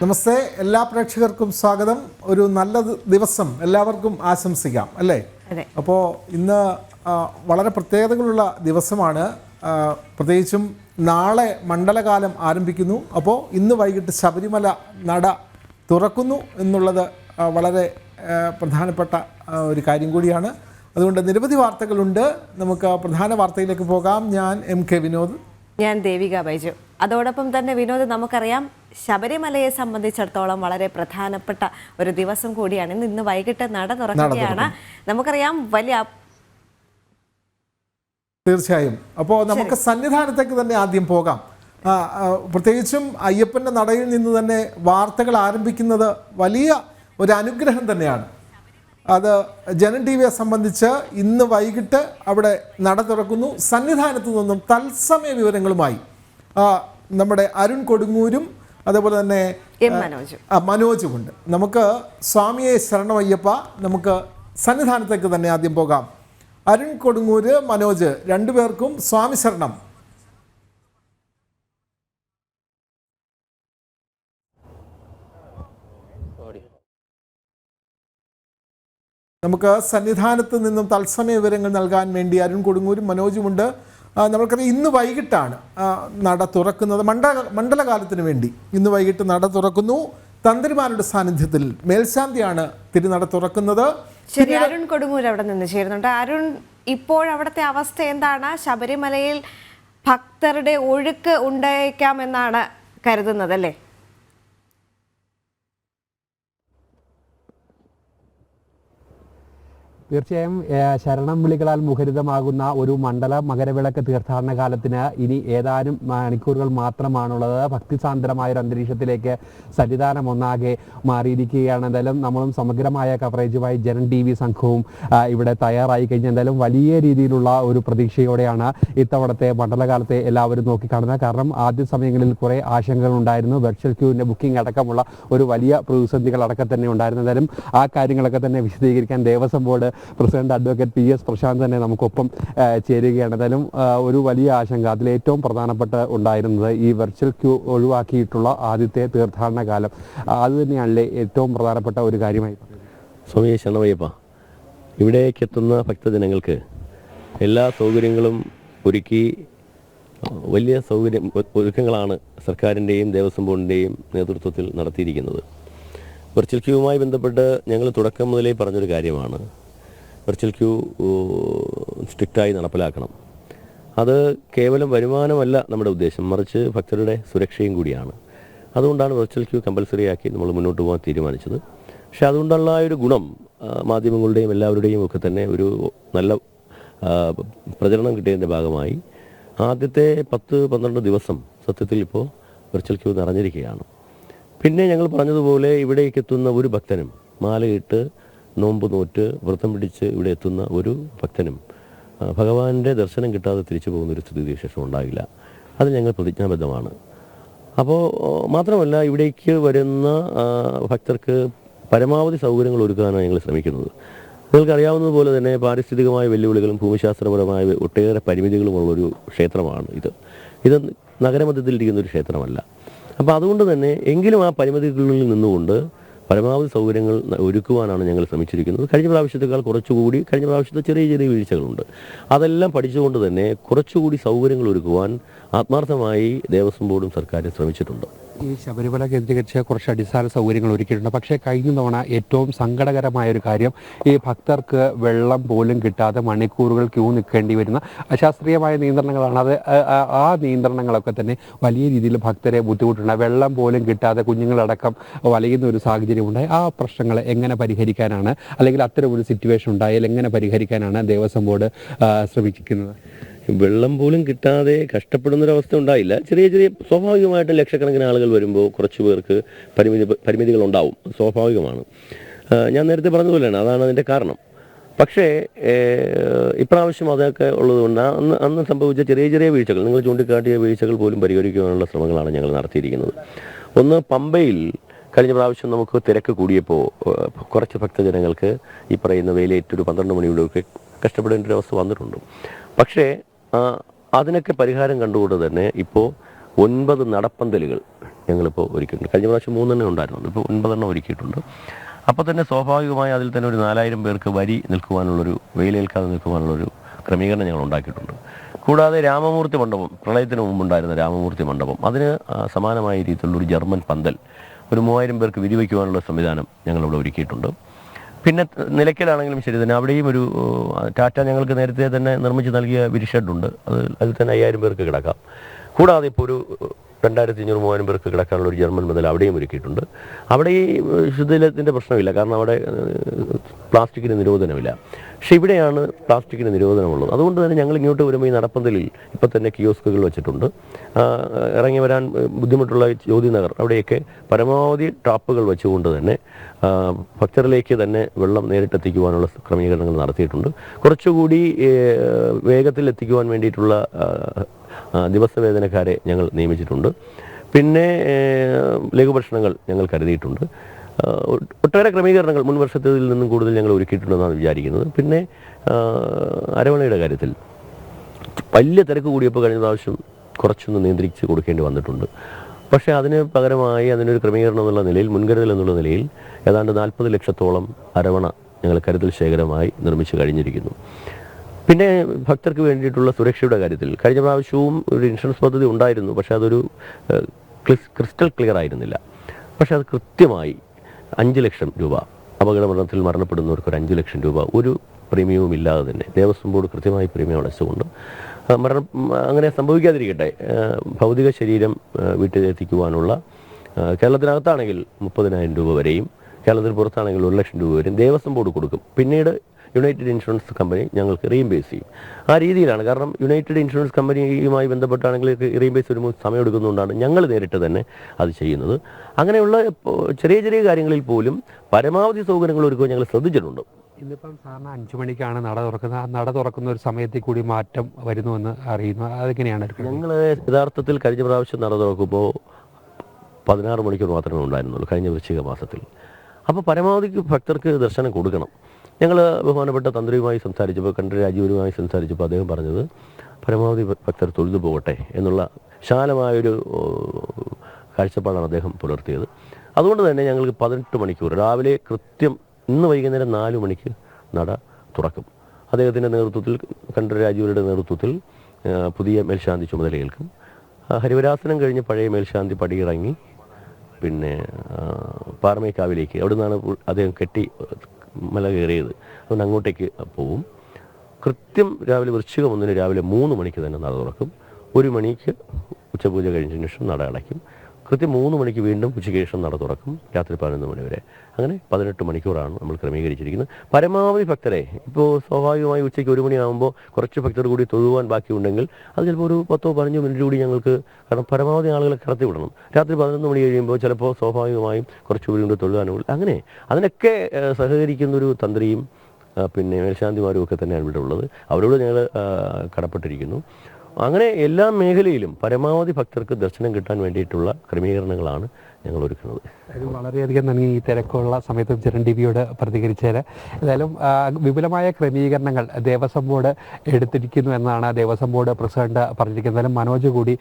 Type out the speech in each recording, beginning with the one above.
നമസ്തേ, എല്ലാ പ്രേക്ഷകർക്കും സ്വാഗതം. ഒരു നല്ല ദിവസം എല്ലാവർക്കും ആശംസിക്കാം അല്ലേ? അപ്പോൾ ഇന്ന് വളരെ പ്രത്യേകതകളുള്ള ദിവസമാണ്. പ്രത്യേകിച്ചും നാളെ മണ്ഡലകാലം ആരംഭിക്കുന്നു. അപ്പോൾ ഇന്ന് വൈകിട്ട് ശബരിമല നട തുറക്കുന്നു എന്നുള്ളത് വളരെ പ്രധാനപ്പെട്ട ഒരു കാര്യം കൂടിയാണ്. അതുകൊണ്ട് നിരവധി വാർത്തകളുണ്ട്. നമുക്ക് പ്രധാന വാർത്തയിലേക്ക് പോകാം. ഞാൻ MK വിനോദ്. ഞാൻ ദേവിക ബൈജു. അതോടൊപ്പം തന്നെ വിനോദ്, നമുക്കറിയാം ശബരിമലയെ സംബന്ധിച്ചിടത്തോളം വളരെ പ്രധാനപ്പെട്ട ഒരു ദിവസം കൂടിയാണ്. ഇന്ന് വൈകിട്ട് നട തുറക്കുകയാണ്. നമുക്കറിയാം വലിയ തീർച്ചയായും. അപ്പോൾ നമുക്ക് സന്നിധാനത്തേക്ക് തന്നെ ആദ്യം പോകാം. പ്രത്യേകിച്ചും അയ്യപ്പൻ്റെ നടയിൽ നിന്ന് തന്നെ വാർത്തകൾ ആരംഭിക്കുന്നത് വലിയ ഒരു അനുഗ്രഹം തന്നെയാണ്. അത് ജനം TV യെ സംബന്ധിച്ച് ഇന്ന് വൈകിട്ട് അവിടെ നട തുറക്കുന്നു. സന്നിധാനത്തു നിന്നും തത്സമയ വിവരങ്ങളുമായി നമ്മുടെ അരുൺ കൊടുങ്ങൂരും അതുപോലെ തന്നെ മനോജുമുണ്ട്. നമുക്ക് സ്വാമിയെ ശരണമയ്യപ്പ, നമുക്ക് സന്നിധാനത്തേക്ക് തന്നെ ആദ്യം പോകാം. അരുൺ കൊടുങ്ങൂര്, മനോജ്, രണ്ടുപേർക്കും സ്വാമി ശരണം. നമുക്ക് സന്നിധാനത്ത് നിന്നും തത്സമയ വിവരങ്ങൾ നൽകാൻ വേണ്ടി അരുൺ കൊടുങ്ങൂരും മനോജുമുണ്ട്. നമുക്കറിയാം ഇന്ന് വൈകിട്ടാണ് നട തുറക്കുന്നത്. മണ്ഡലകാലത്തിന് വേണ്ടി ഇന്ന് വൈകിട്ട് നട തുറക്കുന്നു. തന്ത്രിമാരുടെ സാന്നിധ്യത്തിൽ മേൽശാന്തിയാണ് തിരുനട തുറക്കുന്നത്. ശരി, അരുൺ കൊടുങ്ങൂർ അവിടെ നിന്ന് ചേരുന്നുണ്ട്. അരുൺ, ഇപ്പോഴവിടുത്തെ അവസ്ഥ എന്താണ്? ശബരിമലയിൽ ഭക്തരുടെ ഒഴുക്ക് ഉണ്ടായേക്കാമെന്നാണ് കരുതുന്നത് അല്ലേ? തീർച്ചയായും ശരണം വിളികളാൽ മുഖരിതമാകുന്ന ഒരു മണ്ഡല മകരവിളക്ക് തീർത്ഥാടന കാലത്തിന് ഇനി ഏതാനും മണിക്കൂറുകൾ മാത്രമാണുള്ളത്. ഭക്തിസാന്ദ്രമായ ഒരു അന്തരീക്ഷത്തിലേക്ക് സന്നിധാനം ഒന്നാകെ മാറിയിരിക്കുകയാണ്. എന്തായാലും നമ്മളും സമഗ്രമായ കവറേജുമായി ജനം TV സംഘവും ഇവിടെ തയ്യാറായി കഴിഞ്ഞ എന്തായാലും വലിയ രീതിയിലുള്ള ഒരു പ്രതീക്ഷയോടെയാണ് ഇത്തവണത്തെ മണ്ഡലകാലത്തെ എല്ലാവരും നോക്കിക്കാണുന്നത്. കാരണം ആദ്യ സമയങ്ങളിൽ കുറേ ആശങ്കകൾ ഉണ്ടായിരുന്നു. വെർച്വൽ ക്യൂവിൻ്റെ ബുക്കിംഗ് അടക്കമുള്ള ഒരു വലിയ പ്രതിസന്ധികൾ അടക്കം തന്നെ ഉണ്ടായിരുന്നു. എന്തായാലും ആ കാര്യങ്ങളൊക്കെ തന്നെ വിശദീകരിക്കാൻ Devaswom board president advocate PS Prasanth തന്നെ നമുക്കൊപ്പം ചേരുകയാണ്. എന്തായാലും ഒരു വലിയ ആശങ്ക, അതിലേറ്റവും പ്രധാനപ്പെട്ട ഉണ്ടായിരുന്നത് ഈ വെർച്വൽ ക്യൂ ഒഴിവാക്കിയിട്ടുള്ള ആദ്യത്തെ തീർത്ഥാടന കാലം. അത് തന്നെയാണല്ലേ ഏറ്റവും പ്രധാനപ്പെട്ട ഒരു കാര്യമായി? സ്വാമിയെ ശരണമയ്യപ്പ, ഇവിടേക്ക് എത്തുന്ന ഭക്തജനങ്ങൾക്ക് എല്ലാ സൗകര്യങ്ങളും ഒരുക്കി വലിയ ഒരുക്കങ്ങളാണ് സർക്കാരിൻ്റെയും ദേവസ്വം ബോർഡിൻ്റെയും നേതൃത്വത്തിൽ നടത്തിയിരിക്കുന്നത്. വെർച്വൽ ക്യൂവുമായി ബന്ധപ്പെട്ട് ഞങ്ങൾ തുടക്കം മുതലേ പറഞ്ഞൊരു കാര്യമാണ്, വെർച്വൽ ക്യൂ സ്ട്രിക്റ്റായി നടപ്പിലാക്കണം. അത് കേവലം വരുമാനമല്ല നമ്മുടെ ഉദ്ദേശം, മറിച്ച് ഭക്തരുടെ സുരക്ഷയും കൂടിയാണ്. അതുകൊണ്ടാണ് വെർച്വൽ ക്യൂ കമ്പൽസറി ആക്കി നമ്മൾ മുന്നോട്ട് പോകാൻ തീരുമാനിച്ചത്. പക്ഷേ അതുകൊണ്ടുള്ള ഒരു ഗുണം മാധ്യമങ്ങളുടെയും എല്ലാവരുടെയും ഒക്കെ തന്നെ ഒരു നല്ല പ്രചരണം കിട്ടിയതിൻ്റെ ഭാഗമായി ആദ്യത്തെ 10-12 ദിവസം സത്യത്തിൽ ഇപ്പോൾ വെർച്വൽ ക്യൂ നിറഞ്ഞിരിക്കുകയാണ്. പിന്നെ ഞങ്ങൾ പറഞ്ഞതുപോലെ ഇവിടേക്ക് എത്തുന്ന ഒരു ഭക്തനും മാലയിട്ട് നോമ്പ് നോറ്റ് വ്രതം പിടിച്ച് ഇവിടെ എത്തുന്ന ഒരു ഭക്തനും ഭഗവാന്റെ ദർശനം കിട്ടാതെ തിരിച്ചു പോകുന്നൊരു സ്ഥിതിവിശേഷം ഉണ്ടാകില്ല. അത് ഞങ്ങൾ പ്രതിജ്ഞാബദ്ധമാണ്. അപ്പോൾ മാത്രമല്ല, ഇവിടേക്ക് വരുന്ന ഭക്തർക്ക് പരമാവധി സൗകര്യങ്ങൾ ഒരുക്കാനാണ് ഞങ്ങൾ ശ്രമിക്കുന്നത്. നിങ്ങൾക്കറിയാവുന്നതുപോലെ തന്നെ പാരിസ്ഥിതികമായ വെല്ലുവിളികളും ഭൂമിശാസ്ത്രപരമായ ഒട്ടേറെ പരിമിതികളുമുള്ളൊരു ക്ഷേത്രമാണ് ഇത് നഗരമധ്യത്തിലിരിക്കുന്ന ഒരു ക്ഷേത്രമല്ല. അപ്പോൾ അതുകൊണ്ട് തന്നെ എങ്കിലും ആ പരിമിതികളിൽ നിന്നുകൊണ്ട് പരമാവധി സൗകര്യങ്ങൾ ഒരുക്കുവാനാണ് ഞങ്ങൾ ശ്രമിച്ചിരിക്കുന്നത്. കഴിഞ്ഞ പ്രാവശ്യത്തേക്കാൾ കുറച്ചുകൂടി, കഴിഞ്ഞ പ്രാവശ്യത്തെ ചെറിയ ചെറിയ വീഴ്ചകളുണ്ട്, അതെല്ലാം പഠിച്ചുകൊണ്ട് തന്നെ കുറച്ചുകൂടി സൗകര്യങ്ങൾ ഒരുക്കുവാൻ ആത്മാർത്ഥമായി ദേവസ്വം ബോർഡും സർക്കാരും ശ്രമിച്ചിട്ടുണ്ട്. ഈ ശബരിമല കേന്ദ്രീകരിച്ച് കുറച്ച് അടിസ്ഥാന സൗകര്യങ്ങൾ ഒരുക്കിയിട്ടുണ്ട്. പക്ഷേ കഴിഞ്ഞ തവണ ഏറ്റവും സങ്കടകരമായൊരു കാര്യം, ഈ ഭക്തർക്ക് വെള്ളം പോലും കിട്ടാതെ മണിക്കൂറുകൾ ക്യൂ നിൽക്കേണ്ടി വരുന്ന അശാസ്ത്രീയമായ നിയന്ത്രണങ്ങളാണ്. അത് ആ നിയന്ത്രണങ്ങളൊക്കെ തന്നെ വലിയ രീതിയിൽ ഭക്തരെ ബുദ്ധിമുട്ടുണ്ട്. വെള്ളം പോലും കിട്ടാതെ കുഞ്ഞുങ്ങളടക്കം വലയുന്ന ഒരു സാഹചര്യം ഉണ്ടായി. ആ പ്രശ്നങ്ങൾ എങ്ങനെ പരിഹരിക്കാനാണ്, അല്ലെങ്കിൽ അത്തരം ഒരു സിറ്റുവേഷൻ ഉണ്ടായാൽ എങ്ങനെ പരിഹരിക്കാനാണ് ദേവസ്വം ബോർഡ് ശ്രമിക്കുന്നത്? വെള്ളം പോലും കിട്ടാതെ കഷ്ടപ്പെടുന്നൊരവസ്ഥ ഉണ്ടായില്ല. ചെറിയ ചെറിയ സ്വാഭാവികമായിട്ട് ലക്ഷക്കണക്കിന് ആളുകൾ വരുമ്പോൾ കുറച്ച് പേർക്ക് പരിമിതികളുണ്ടാവും, സ്വാഭാവികമാണ്. ഞാൻ നേരത്തെ പറഞ്ഞതുപോലെയാണ്, അതാണ് അതിൻ്റെ കാരണം. പക്ഷേ ഇപ്രാവശ്യം അതൊക്കെ ഉള്ളതുകൊണ്ട് അന്ന് സംഭവിച്ച ചെറിയ ചെറിയ വീഴ്ചകൾ, നിങ്ങൾ ചൂണ്ടിക്കാട്ടിയ വീഴ്ചകൾ പോലും പരിഹരിക്കുവാനുള്ള ശ്രമങ്ങളാണ് ഞങ്ങൾ നടത്തിയിരിക്കുന്നത്. ഒന്ന്, പമ്പയിൽ കഴിഞ്ഞ പ്രാവശ്യം നമുക്ക് തിരക്ക് കൂടിയപ്പോൾ കുറച്ച് ഭക്തജനങ്ങൾക്ക് ഈ പറയുന്ന വെയിലേറ്റൊരു 12 മണിയോടൊക്കെ കഷ്ടപ്പെടേണ്ട ഒരു അവസ്ഥ വന്നിട്ടുണ്ട്. പക്ഷേ അതിനൊക്കെ പരിഹാരം കണ്ടുകൊണ്ട് തന്നെ ഇപ്പോൾ 9 നടപ്പന്തലുകൾ ഞങ്ങളിപ്പോൾ ഒരുക്കിയിട്ടുണ്ട്. കഴിഞ്ഞ പ്രാവശ്യം 3 ഉണ്ടായിരുന്നു, ഇപ്പോൾ 9 ഒരുക്കിയിട്ടുണ്ട്. അപ്പോൾ തന്നെ സ്വാഭാവികമായി അതിൽ തന്നെ ഒരു 4000 പേർക്ക് വരി നിൽക്കുവാനുള്ളൊരു, വെയിലേൽക്കാതെ നിൽക്കുവാനുള്ളൊരു ക്രമീകരണം ഞങ്ങൾ ഉണ്ടാക്കിയിട്ടുണ്ട്. കൂടാതെ രാമമൂർത്തി മണ്ഡപം, പ്രളയത്തിന് മുമ്പുണ്ടായിരുന്ന രാമമൂർത്തി മണ്ഡപം, അതിന് സമാനമായ രീതിയിലുള്ളൊരു ജർമ്മൻ പന്തൽ ഒരു 3000 പേർക്ക് വിരിവയ്ക്കുവാനുള്ള സംവിധാനം ഞങ്ങളിവിടെ ഒരുക്കിയിട്ടുണ്ട്. പിന്നെ നിലയ്ക്കലാണെങ്കിലും ശരി തന്നെ അവിടെയും ഒരു ടാറ്റ ഞങ്ങൾക്ക് നേരത്തെ തന്നെ നിർമ്മിച്ച് നൽകിയ വിരിഷെഡുണ്ട്. അതിൽ തന്നെ 5000 പേർക്ക് കിടക്കാം. കൂടാതെ ഇപ്പോൾ ഒരു 2500-3000 പേർക്ക് കിടക്കാനുള്ള ഒരു ജർമ്മൻ മുതൽ അവിടെയും ഒരുക്കിയിട്ടുണ്ട്. അവിടെ ഈ ശുദ്ധജലത്തിൻ്റെ പ്രശ്നമില്ല, കാരണം അവിടെ പ്ലാസ്റ്റിക്കിന് നിരോധനമില്ല. പക്ഷേ ഇവിടെയാണ് പ്ലാസ്റ്റിക്കിന് നിരോധനമുള്ളത്. അതുകൊണ്ട് തന്നെ ഞങ്ങൾ ഇങ്ങോട്ട് വരുമ്പോൾ ഈ നടപ്പന്തലിൽ ഇപ്പം തന്നെ കിയോസ്കുകൾ വെച്ചിട്ടുണ്ട്. ഇറങ്ങി വരാൻ ബുദ്ധിമുട്ടുള്ള ജ്യോതി നഗർ അവിടെയൊക്കെ പരമാവധി ടാപ്പുകൾ വെച്ചുകൊണ്ട് തന്നെ ഭക്തരിലേക്ക് തന്നെ വെള്ളം നേരിട്ടെത്തിക്കുവാനുള്ള ക്രമീകരണങ്ങൾ നടത്തിയിട്ടുണ്ട്. കുറച്ചുകൂടി വേഗത്തിൽ എത്തിക്കുവാൻ വേണ്ടിയിട്ടുള്ള ദിവസവേതനക്കാരെ ഞങ്ങൾ നിയമിച്ചിട്ടുണ്ട്. പിന്നെ ലഘുഭക്ഷണങ്ങൾ ഞങ്ങൾ കരുതിയിട്ടുണ്ട്. ഒട്ടേറെ ക്രമീകരണങ്ങൾ മുൻ വർഷത്തിൽ നിന്നും കൂടുതൽ ഞങ്ങൾ ഒരുക്കിയിട്ടുണ്ടെന്നാണ് വിചാരിക്കുന്നത്. പിന്നെ അരവണയുടെ കാര്യത്തിൽ വലിയ തിരക്ക് കൂടിയപ്പോൾ കഴിഞ്ഞ പ്രാവശ്യം കുറച്ചൊന്ന് നിയന്ത്രിച്ച് കൊടുക്കേണ്ടി വന്നിട്ടുണ്ട്. പക്ഷേ അതിന് പകരമായി അതിനൊരു ക്രമീകരണം എന്നുള്ള നിലയിൽ, മുൻകരുതൽ എന്നുള്ള നിലയിൽ ഏതാണ്ട് 40 ലക്ഷത്തോളം അരവണ ഞങ്ങൾ കരുതൽ ശേഖരമായി നിർമ്മിച്ച് കഴിഞ്ഞിരിക്കുന്നു. പിന്നെ ഭക്തർക്ക് വേണ്ടിയിട്ടുള്ള സുരക്ഷയുടെ കാര്യത്തിൽ കഴിഞ്ഞ പ്രാവശ്യവും ഒരു ഇൻഷുറൻസ് പദ്ധതി ഉണ്ടായിരുന്നു. പക്ഷേ അതൊരു ക്രിസ്റ്റൽ ക്ലിയർ ആയിരുന്നില്ല. പക്ഷേ അത് കൃത്യമായി 5 ലക്ഷം രൂപ, അപകടമരണത്തിൽ മരണപ്പെടുന്നവർക്ക് ഒരു 5 ലക്ഷം രൂപ ഒരു പ്രീമിയവും ഇല്ലാതെ തന്നെ ദേവസ്വം ബോർഡ് കൃത്യമായി പ്രീമിയം അടച്ചുകൊണ്ട് മരണം അങ്ങനെ സംഭവിക്കാതിരിക്കട്ടെ, ഭൗതിക ശരീരം വീട്ടിലെത്തിക്കുവാനുള്ള കേരളത്തിനകത്താണെങ്കിൽ 30,000 രൂപ വരെയും, കേരളത്തിന് പുറത്താണെങ്കിൽ 1 ലക്ഷം രൂപ വരെയും ദേവസ്വം ബോർഡ് കൊടുക്കും. പിന്നീട് യുണൈറ്റഡ് ഇൻഷുറൻസ് കമ്പനി ഞങ്ങൾക്ക് റീംബേസ് ചെയ്യും. ആ രീതിയിലാണ്. കാരണം യുണൈറ്റഡ് ഇൻഷുറൻസ് കമ്പനിയുമായി ബന്ധപ്പെട്ടാണെങ്കിൽ റീംബേസ് വരുമ്പോൾ സമയമെടുക്കുന്നതുകൊണ്ടാണ് ഞങ്ങൾ നേരിട്ട് തന്നെ അത് ചെയ്യുന്നത്. അങ്ങനെയുള്ള ചെറിയ ചെറിയ കാര്യങ്ങളിൽ പോലും പരമാവധി സൗകര്യങ്ങൾ ഒരുക്കുക ഞങ്ങൾ ശ്രദ്ധിച്ചിട്ടുണ്ട്. ഇന്നിപ്പം സാറിന് 5 മണിക്കാണ് നട തുറക്കുന്നത്. ആ നട തുറക്കുന്ന ഒരു സമയത്തിൽ കൂടി മാറ്റം വരുന്നുവെന്ന് അറിയുന്നു. അതെങ്ങനെയാണ്? ഞങ്ങൾ യഥാർത്ഥത്തിൽ കഴിഞ്ഞ പ്രാവശ്യം നട തുറക്കുമ്പോൾ 16 മണിക്കൂർ മാത്രമേ ഉണ്ടായിരുന്നുള്ളൂ കഴിഞ്ഞ വൃശ്ചിക മാസത്തിൽ. അപ്പോൾ പരമാവധി ഭക്തർക്ക് ദർശനം കൊടുക്കണം. ഞങ്ങൾ ബഹുമാനപ്പെട്ട തന്ത്രിയുമായി സംസാരിച്ചപ്പോൾ, കണ്ഠരര് രാജീവരുമായി സംസാരിച്ചപ്പോൾ അദ്ദേഹം പറഞ്ഞത് പരമാവധി ഭക്തർ തൊഴുതു പോകട്ടെ എന്നുള്ള വിശാലമായൊരു കാഴ്ചപ്പാടാണ് അദ്ദേഹം പുലർത്തിയത്. അതുകൊണ്ട് തന്നെ ഞങ്ങൾക്ക് 18 മണിക്കൂർ രാവിലെ കൃത്യം ഇന്ന് വൈകുന്നേരം 4 മണിക്ക് നട തുറക്കും. അദ്ദേഹത്തിൻ്റെ നേതൃത്വത്തിൽ, കണ്ഠരര് രാജീവരുടെ നേതൃത്വത്തിൽ പുതിയ മേൽശാന്തി ചുമതലയേൽക്കും. ഹരിവരാസനം കഴിഞ്ഞ് പഴയ മേൽശാന്തി പടിയിറങ്ങി പിന്നെ പാറമേക്കാവിലേക്ക്, അവിടെ നിന്നാണ് അദ്ദേഹം കെട്ടി മല കയറിയത്, അതുകൊണ്ട് അങ്ങോട്ടേക്ക് പോവും. കൃത്യം രാവിലെ വൃശ്ചികം 1 രാവിലെ 3 മണിക്ക് തന്നെ നട തുറക്കും. 1 മണിക്ക് ഉച്ചപൂജ കഴിഞ്ഞതിന് ശേഷം നട അടയ്ക്കും. കൃത്യം 3 മണിക്ക് വീണ്ടും ഉച്ചയ്ക്ക് ശേഷം നട തുറക്കും, രാത്രി 11 മണി വരെ. അങ്ങനെ 18 മണിക്കൂറാണ് നമ്മൾ ക്രമീകരിച്ചിരിക്കുന്നത്. പരമാവധി ഭക്തരെ, ഇപ്പോൾ സ്വാഭാവികമായി ഉച്ചയ്ക്ക് 1 മണിയാകുമ്പോൾ കുറച്ച് ഭക്തർ കൂടി തൊഴുവാൻ ബാക്കിയുണ്ടെങ്കിൽ അത് ചിലപ്പോൾ ഒരു 10-15 മിനിറ്റ് കൂടി ഞങ്ങൾക്ക്, കാരണം പരമാവധി ആളുകളെ കടത്തി വിടണം. രാത്രി 11 മണി കഴിയുമ്പോൾ ചിലപ്പോൾ സ്വാഭാവികമായും കുറച്ചുകൂടി കൊണ്ട് തൊഴുവാനും, അങ്ങനെ അതിനൊക്കെ സഹകരിക്കുന്നൊരു തന്ത്രിയും പിന്നെ മേൽശാന്തിമാരും ഒക്കെ തന്നെയാണ് ഇവിടെ ഉള്ളത്. അവരോട് ഞങ്ങൾ കടപ്പെട്ടിരിക്കുന്നു. അങ്ങനെ എല്ലാ മേഖലയിലും പരമാവധി ഭക്തർക്ക് ദർശനം കിട്ടാൻ വേണ്ടിയിട്ടുള്ള ക്രമീകരണങ്ങളാണ് ഞങ്ങൾ ഒരുക്കുന്നത്. വളരെയധികം നന്ദി ഈ തിരക്കുള്ള സമയത്ത് ചിരൺ ടിവിയോട് പ്രതികരിച്ചത്. ഏതായാലും വിപുലമായ ക്രമീകരണങ്ങൾ ദേവസ്വം ബോർഡ് എടുത്തിരിക്കുന്നു എന്നാണ് ദേവസ്വം ബോർഡ് പ്രസിഡന്റ് പറഞ്ഞിരിക്കുന്നത്. മനോജ് കൂടി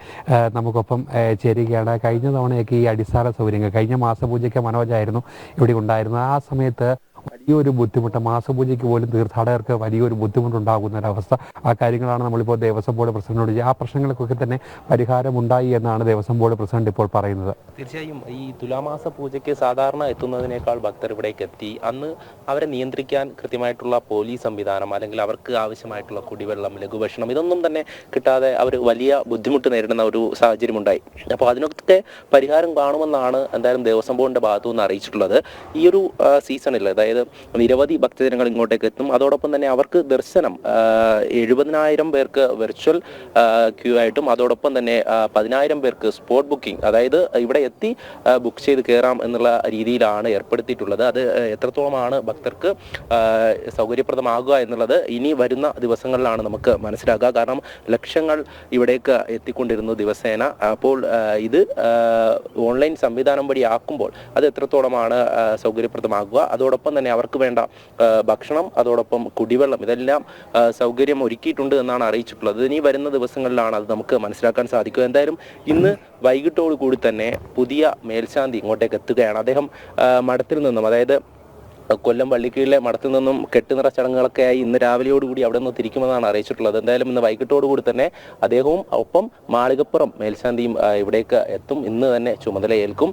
നമുക്കൊപ്പം ചേരുകയാണ്. കഴിഞ്ഞ തവണയൊക്കെ ഈ അടിസ്ഥാന സൗകര്യങ്ങൾ, കഴിഞ്ഞ മാസപൂജയ്ക്ക് മനോജായിരുന്നു ഇവിടെ ഉണ്ടായിരുന്നത്. ആ സമയത്ത് വലിയൊരു ബുദ്ധിമുട്ട്, മാസപൂജയ്ക്ക് പോലും തീർത്ഥാടകർക്ക് വലിയൊരു ബുദ്ധിമുട്ടുണ്ടാകുന്ന ഒരവസ്ഥ. ആ കാര്യങ്ങളാണ് നമ്മളിപ്പോൾ ദേവസ്വം ബോർഡ് പ്രസിഡന്റിനോട്, ആ പ്രശ്നങ്ങൾക്കൊക്കെ തന്നെ പരിഹാരമുണ്ടായി എന്നാണ് ദേവസ്വം ബോർഡ് പ്രസിഡന്റ് ഇപ്പോൾ പറയുന്നത്. തീർച്ചയായും ഈ തുലാമാസ പൂജയ്ക്ക് സാധാരണ എത്തുന്നതിനേക്കാൾ ഭക്തർ ഇവിടേക്ക് എത്തി. അന്ന് അവരെ നിയന്ത്രിക്കാൻ കൃത്യമായിട്ടുള്ള പോലീസ് സംവിധാനം, അല്ലെങ്കിൽ അവർക്ക് ആവശ്യമായിട്ടുള്ള കുടിവെള്ളം, ലഘുഭക്ഷണം, ഇതൊന്നും തന്നെ കിട്ടാതെ അവർ വലിയ ബുദ്ധിമുട്ട് നേരിടുന്ന ഒരു സാഹചര്യം ഉണ്ടായി. അപ്പോൾ അതിനൊക്കെ പരിഹാരം കാണുമെന്നാണ് എന്തായാലും ദേവസ്വം ബോർഡിന്റെ ഭാഗത്തു നിന്ന് അറിയിച്ചിട്ടുള്ളത്. ഈ ഒരു സീസണിൽ, അതായത് നിരവധി ഭക്തജനങ്ങൾ ഇങ്ങോട്ടേക്ക് എത്തും. അതോടൊപ്പം തന്നെ അവർക്ക് ദർശനം 70,000 പേർക്ക് വെർച്വൽ ക്യൂ ആയിട്ടും, അതോടൊപ്പം തന്നെ 10,000 പേർക്ക് സ്പോട്ട് ബുക്കിംഗ്, അതായത് ഇവിടെ എത്തി ബുക്ക് ചെയ്ത് കയറാം എന്നുള്ള രീതിയിലാണ് ഏർപ്പെടുത്തിയിട്ടുള്ളത്. അത് എത്രത്തോളമാണ് ഭക്തർക്ക് സൗകര്യപ്രദമാകുക എന്നുള്ളത് ഇനി വരുന്ന ദിവസങ്ങളിലാണ് നമുക്ക് മനസ്സിലാക്കുക. കാരണം ലക്ഷങ്ങൾ ഇവിടേക്ക് എത്തിക്കൊണ്ടിരുന്നു ദിവസേന. അപ്പോൾ ഇത് ഓൺലൈൻ സംവിധാനം വഴി ആക്കുമ്പോൾ അത് എത്രത്തോളമാണ് സൗകര്യപ്രദമാകുക, അതോടൊപ്പം തന്നെ അവർക്ക് വേണ്ട ഭക്ഷണം, അതോടൊപ്പം കുടിവെള്ളം, ഇതെല്ലാം സൗകര്യം ഒരുക്കിയിട്ടുണ്ട് എന്നാണ് അറിയിച്ചിട്ടുള്ളത്. ഇനി വരുന്ന ദിവസങ്ങളിലാണ് അത് നമുക്ക് മനസ്സിലാക്കാൻ സാധിക്കുക. എന്തായാലും ഇന്ന് വൈകിട്ടോടു കൂടി തന്നെ പുതിയ മേൽശാന്തി ഇങ്ങോട്ടേക്ക് എത്തുകയാണ്. അദ്ദേഹം മഠത്തിൽ നിന്നും, അതായത് കൊല്ലം പള്ളിക്കീഴിലെ മഠത്തിൽ നിന്നും കെട്ടുനിറ ചടങ്ങുകളൊക്കെ ആയി ഇന്ന് രാവിലെയോടുകൂടി അവിടെ നിന്ന് തിരിക്കുമെന്നാണ് അറിയിച്ചിട്ടുള്ളത്. എന്തായാലും ഇന്ന് വൈകിട്ടോടുകൂടി തന്നെ അദ്ദേഹവും ഒപ്പം മാളികപ്പുറം മേൽശാന്തിയും ഇവിടേക്ക് എത്തും. ഇന്ന് തന്നെ ചുമതലയേൽക്കും.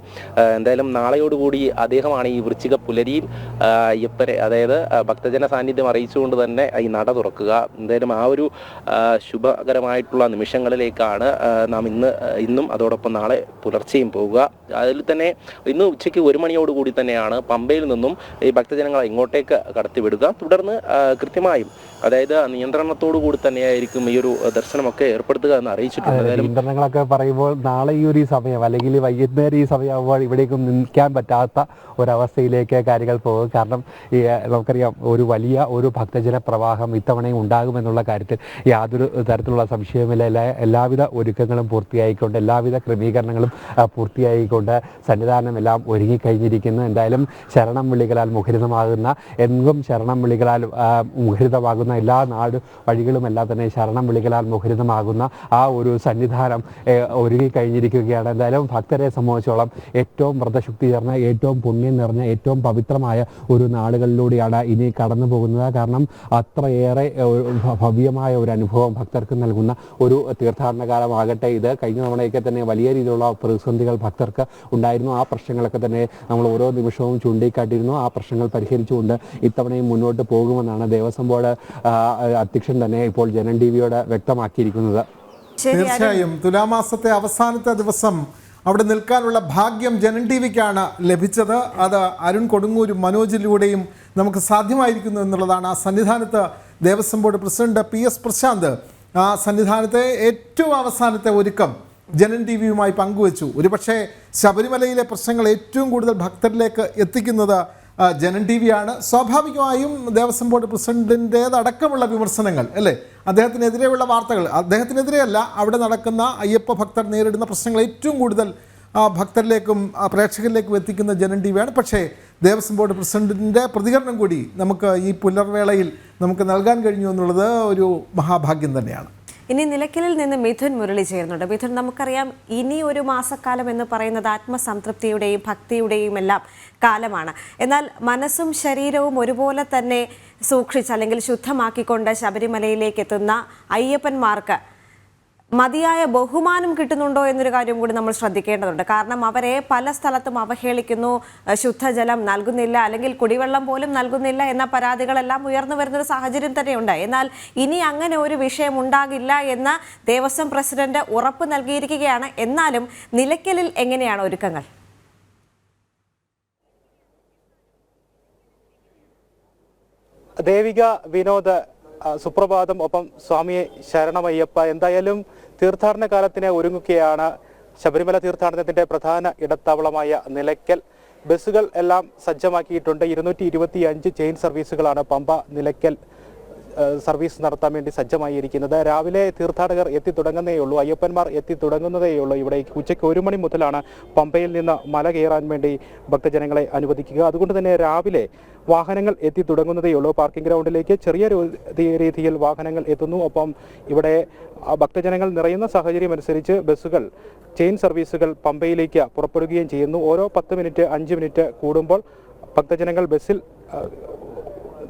എന്തായാലും നാളെയോടുകൂടി അദ്ദേഹമാണ് ഈ വൃശ്ചിക പുലരിയിൽ അയ്യപ്പനെ, അതായത് ഭക്തജന സാന്നിധ്യം അറിയിച്ചുകൊണ്ട് തന്നെ ഈ നട തുറക്കുക. എന്തായാലും ആ ഒരു ശുഭകരമായിട്ടുള്ള നിമിഷങ്ങളിലേക്കാണ് നാം ഇന്നും അതോടൊപ്പം നാളെ പുലർച്ചെയും പോവുക. അതിൽ തന്നെ ഇന്ന് ഉച്ചയ്ക്ക് 1 മണിയോടുകൂടി തന്നെയാണ് പമ്പയിൽ നിന്നും ഈ ഭക്തജനങ്ങളെ ഇങ്ങോട്ടേക്ക് കടത്തിവിടുക. തുടർന്ന് കൃത്യമായും, അതായത് നിയന്ത്രണത്തോടു കൂടി തന്നെയായിരിക്കും ഈ ഒരു ദർശനമൊക്കെ ഏർപ്പെടുത്തുക എന്ന് അറിയിച്ചിട്ടുണ്ട്. നിയന്ത്രണങ്ങളൊക്കെ പറയുമ്പോൾ നാളെ ഈ ഒരു സമയം അല്ലെങ്കിൽ വൈകുന്നേരം ഈ സമയമാകുമ്പോൾ ഇവിടേക്കും നിൽക്കാൻ പറ്റാത്ത ഒരവസ്ഥയിലേക്ക് കാര്യങ്ങൾ പോകും. കാരണം നമുക്കറിയാം ഒരു വലിയ ഒരു ഭക്തജന പ്രവാഹം ഇത്തവണയും ഉണ്ടാകുമെന്നുള്ള കാര്യത്തിൽ യാതൊരു തരത്തിലുള്ള സംശയവുമില്ല. എല്ലാവിധ ഒരുക്കങ്ങളും പൂർത്തിയായിക്കൊണ്ട്, എല്ലാവിധ ക്രമീകരണങ്ങളും പൂർത്തിയായിക്കൊണ്ട് സന്നിധാനം എല്ലാം ഒരുങ്ങിക്കഴിഞ്ഞിരിക്കുന്നു. എന്തായാലും ശരണം വിളികളാൽ മുഖരിതമാകുന്ന, എങ്ങും ശരണം വിളികളാൽ മുഖരിതമാകുന്ന എല്ലാ നാട് വഴികളും എല്ലാം തന്നെ ശരണം വിളികളാൽ മുഖരിതമാകുന്ന ആ ഒരു സന്നിധാനം ഒരുങ്ങിക്കഴിഞ്ഞിരിക്കുകയാണ്. എന്തായാലും ഭക്തരെ സംബന്ധിച്ചോളം ഏറ്റവും വ്രതശുദ്ധി ചേർന്ന, ഏറ്റവും പുണ്യം നിറഞ്ഞ, ഏറ്റവും പവിത്രമായ ഒരു നാളുകളിലൂടെയാണ് ഇനി കടന്നു പോകുന്നത്. കാരണം അത്രയേറെ ഭവ്യമായ ഒരു അനുഭവം ഭക്തർക്ക് നൽകുന്ന ഒരു തീർത്ഥാടന കാലമാകട്ടെ ഇത്. കഴിഞ്ഞ തവണയൊക്കെ തന്നെ വലിയ രീതിയിലുള്ള പ്രതിസന്ധികൾ ഭക്തർക്ക് ഉണ്ടായിരുന്നു. ആ പ്രശ്നങ്ങളൊക്കെ തന്നെ നമ്മൾ ഓരോ നിമിഷവും ചൂണ്ടിക്കാട്ടിയിരുന്നു. ആ പ്രശ്നങ്ങൾ പരിഹരിച്ചുകൊണ്ട് ഇത്തവണയും മുന്നോട്ട് പോകുമെന്നാണ് ദേവസ്വം ബോർഡ് അധ്യക്ഷൻ തന്നെ ഇപ്പോൾ ജനൻ ടിവിയോട് വ്യക്തമാക്കിയിരിക്കുന്നത്. തീർച്ചയായും തുലാമാസത്തെ അവസാനത്തെ ദിവസം അവിടെ നിൽക്കാനുള്ള ഭാഗ്യം ജനൻ ടിവിക്കാണ് ലഭിച്ചത്. അത് അരുൺ കൊടുങ്ങൂരും മനോജിലൂടെയും നമുക്ക് സാധ്യമായിരിക്കുന്നു എന്നുള്ളതാണ്. ആ സന്നിധാനത്ത് Devaswom board president PS Prasanth ആ സന്നിധാനത്തെ ഏറ്റവും അവസാനത്തെ ഒരുക്കം ജനൻ ടിവിയുമായി പങ്കുവച്ചു. ഒരുപക്ഷെ ശബരിമലയിലെ പ്രശ്നങ്ങൾ ഏറ്റവും കൂടുതൽ ഭക്തരിലേക്ക് എത്തിക്കുന്നത് ജനൻ ടിവിയാണ്. സ്വാഭാവികമായും ദേവസ്വം ബോർഡ് പ്രസിഡന്റിൻ്റേതടക്കമുള്ള വിമർശനങ്ങൾ, അല്ലേ, അദ്ദേഹത്തിനെതിരെയുള്ള വാർത്തകൾ, അദ്ദേഹത്തിനെതിരെയല്ല, അവിടെ നടക്കുന്ന അയ്യപ്പ ഭക്തർ നേരിടുന്ന പ്രശ്നങ്ങൾ ഏറ്റവും കൂടുതൽ ഭക്തരിലേക്കും പ്രേക്ഷകരിലേക്കും എത്തിക്കുന്ന ജനൻ ടിവിയാണ്. പക്ഷേ ദേവസ്വം ബോർഡ് പ്രസിഡന്റിൻ്റെ പ്രതികരണം കൂടി നമുക്ക് ഈ പുലർവേളയിൽ നമുക്ക് നൽകാൻ കഴിഞ്ഞു എന്നുള്ളത് ഒരു മഹാഭാഗ്യം തന്നെയാണ്. ഇനി നിലയ്ക്കലിൽ നിന്ന് മിഥുൻ മുരളി ചേരുന്നുണ്ട്. മിഥുൻ, നമുക്കറിയാം ഇനി ഒരു മാസക്കാലം എന്ന് പറയുന്നത് ആത്മസംതൃപ്തിയുടെയും ഭക്തിയുടെയും എല്ലാം കാലമാണ്. എന്നാൽ മനസ്സും ശരീരവും ഒരുപോലെ തന്നെ സൂക്ഷിച്ച് അല്ലെങ്കിൽ ശുദ്ധമാക്കിക്കൊണ്ട് ശബരിമലയിലേക്ക് എത്തുന്ന അയ്യപ്പന്മാർക്ക് മതിയായ ബഹുമാനം കിട്ടുന്നുണ്ടോ എന്നൊരു കാര്യം കൂടി നമ്മൾ ശ്രദ്ധിക്കേണ്ടതുണ്ട്. കാരണം അവരെ പല സ്ഥലത്തും അവഹേളിക്കുന്നു, ശുദ്ധജലം നൽകുന്നില്ല, അല്ലെങ്കിൽ കുടിവെള്ളം പോലും നൽകുന്നില്ല എന്ന പരാതികളെല്ലാം ഉയർന്നു വരുന്നൊരു സാഹചര്യം തന്നെയുണ്ട്. എന്നാൽ ഇനി അങ്ങനെ ഒരു വിഷയം ഉണ്ടാകില്ല എന്ന് ദേവസ്വം പ്രസിഡന്റ് ഉറപ്പ് നൽകിയിരിക്കുകയാണ്. എന്നാലും നിലയ്ക്കലിൽ എങ്ങനെയാണ് ഒരുക്കങ്ങൾ? ദേവിക, വിനോദ്, സുപ്രഭാതം. ഒപ്പം സ്വാമിയെ ശരണമയ്യപ്പ. എന്തായാലും തീർത്ഥാടന കാലത്തിന് ഒരുങ്ങുകയാണ് ശബരിമല തീർത്ഥാടനത്തിന്റെ പ്രധാന ഇടത്താവളമായ നിലയ്ക്കൽ. ബസ്സുകൾ എല്ലാം സജ്ജമാക്കിയിട്ടുണ്ട്. 225 ചെയിൻ സർവീസുകളാണ് പമ്പ നിലയ്ക്കൽ സർവീസ് നടത്താൻ വേണ്ടി സജ്ജമായിരിക്കുന്നത്. രാവിലെ തീർത്ഥാടകർ എത്തി തുടങ്ങുന്നേയുള്ളൂ, അയ്യപ്പന്മാർ എത്തി തുടങ്ങുന്നതേയുള്ളൂ. ഇവിടെ ഉച്ചയ്ക്ക് 1 മണി മുതലാണ് പമ്പയിൽ നിന്ന് മല കയറാൻ വേണ്ടി ഭക്തജനങ്ങളെ അനുവദിക്കുക. അതുകൊണ്ട് തന്നെ രാവിലെ വാഹനങ്ങൾ എത്തി തുടങ്ങുന്നതേയുള്ളൂ. പാർക്കിംഗ് ഗ്രൗണ്ടിലേക്ക് ചെറിയ രീതിയിൽ വാഹനങ്ങൾ എത്തുന്നു. ഒപ്പം ഇവിടെ ഭക്തജനങ്ങൾ നിറയുന്ന സാഹചര്യം അനുസരിച്ച് ബസ്സുകൾ, ചെയിൻ സർവീസുകൾ പമ്പയിലേക്ക് പുറപ്പെടുകയും ചെയ്യുന്നു. ഓരോ 10 മിനിറ്റ് 5 മിനിറ്റ് കൂടുമ്പോൾ ഭക്തജനങ്ങൾ ബസ്സിൽ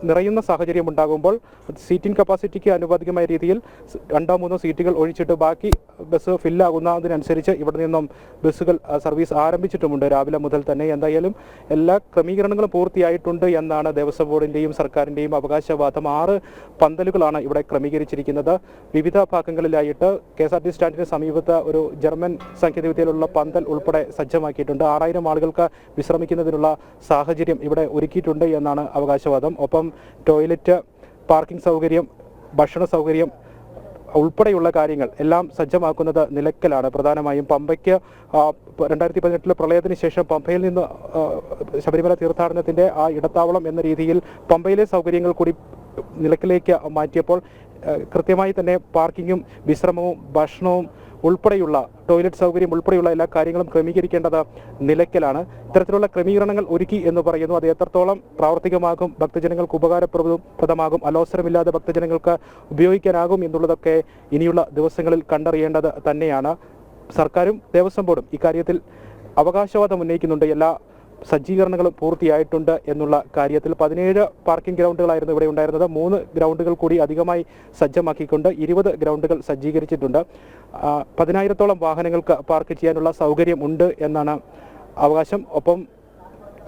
നിറയുന്ന സാഹചര്യം ഉണ്ടാകുമ്പോൾ സീറ്റിംഗ് കപ്പാസിറ്റിക്ക് അനുപാതികമായ രീതിയിൽ 2-3 സീറ്റുകൾ ഒഴിച്ചിട്ട് ബാക്കി ബസ് ഫില്ലാകുന്നതിനനുസരിച്ച് ഇവിടെ നിന്നും ബസ്സുകൾ സർവീസ് ആരംഭിച്ചിട്ടുമുണ്ട് രാവിലെ മുതൽ തന്നെ. എന്തായാലും എല്ലാ ക്രമീകരണങ്ങളും പൂർത്തിയായിട്ടുണ്ട് എന്നാണ് ദേവസ്വം ബോർഡിൻ്റെയും സർക്കാരിൻ്റെയും അവകാശവാദം. 6 പന്തലുകളാണ് ഇവിടെ ക്രമീകരിച്ചിരിക്കുന്നത്. വിവിധ ഭാഗങ്ങളിലായിട്ട് KSRTC സ്റ്റാൻഡിന് സമീപത്ത് ഒരു ജർമ്മൻ സാങ്കേതികവിദ്യയിലുള്ള പന്തൽ ഉൾപ്പെടെ സജ്ജമാക്കിയിട്ടുണ്ട്. 6000 ആളുകൾക്ക് വിശ്രമിക്കുന്നതിനുള്ള സാഹചര്യം ഇവിടെ ഒരുക്കിയിട്ടുണ്ട് എന്നാണ് അവകാശവാദം. ഒപ്പം ടോയ്ലറ്റ്, പാർക്കിംഗ് സൗകര്യം, ഭക്ഷണ സൗകര്യം ഉൾപ്പെടെയുള്ള കാര്യങ്ങൾ എല്ലാം സജ്ജമാക്കുന്നത് നിലയ്ക്കലാണ്. പ്രധാനമായും പമ്പയ്ക്ക് 2018 പ്രളയത്തിന് ശേഷം പമ്പയിൽ നിന്ന് ശബരിമല തീർത്ഥാടനത്തിൻ്റെ ആ ഇടത്താവളം എന്ന രീതിയിൽ പമ്പയിലെ സൗകര്യങ്ങൾ കൂടി നിലയ്ക്കലേക്ക് മാറ്റിയപ്പോൾ കൃത്യമായി തന്നെ പാർക്കിങ്ങും വിശ്രമവും ഭക്ഷണവും ഉൾപ്പെടെയുള്ള ടോയ്ലറ്റ് സൗകര്യം ഉൾപ്പെടെയുള്ള എല്ലാ കാര്യങ്ങളും ക്രമീകരിക്കേണ്ടത് നിലയ്ക്കലാണ്. ഇത്തരത്തിലുള്ള ക്രമീകരണങ്ങൾ ഒരുക്കി എന്ന് പറയുന്നു. അത് എത്രത്തോളം പ്രാവർത്തികമാകും, ഭക്തജനങ്ങൾക്ക് ഉപകാരപ്രദമാകും, അലോസരമില്ലാതെ ഭക്തജനങ്ങൾക്ക് ഉപയോഗിക്കാനാകും എന്നുള്ളതൊക്കെ ഇനിയുള്ള ദിവസങ്ങളിൽ കണ്ടറിയേണ്ടത് തന്നെയാണ്. സർക്കാരും ദേവസ്വം ബോർഡും ഇക്കാര്യത്തിൽ അവകാശവാദം ഉന്നയിക്കുന്നുണ്ട്. എല്ലാ സജ്ജീകരണങ്ങളും പൂർത്തിയായിട്ടുണ്ട് എന്നുള്ള കാര്യത്തിൽ. 17 പാർക്കിംഗ് ഗ്രൗണ്ടുകളായിരുന്നു ഇവിടെ ഉണ്ടായിരുന്നത്. 3 ഗ്രൗണ്ടുകൾ കൂടി അധികമായി സജ്ജമാക്കിക്കൊണ്ട് 20 ഗ്രൗണ്ടുകൾ സജ്ജീകരിച്ചിട്ടുണ്ട്. 10,000-ഓളം വാഹനങ്ങൾക്ക് പാർക്ക് ചെയ്യാനുള്ള സൗകര്യം ഉണ്ട് എന്നാണ് അവകാശം. ഒപ്പം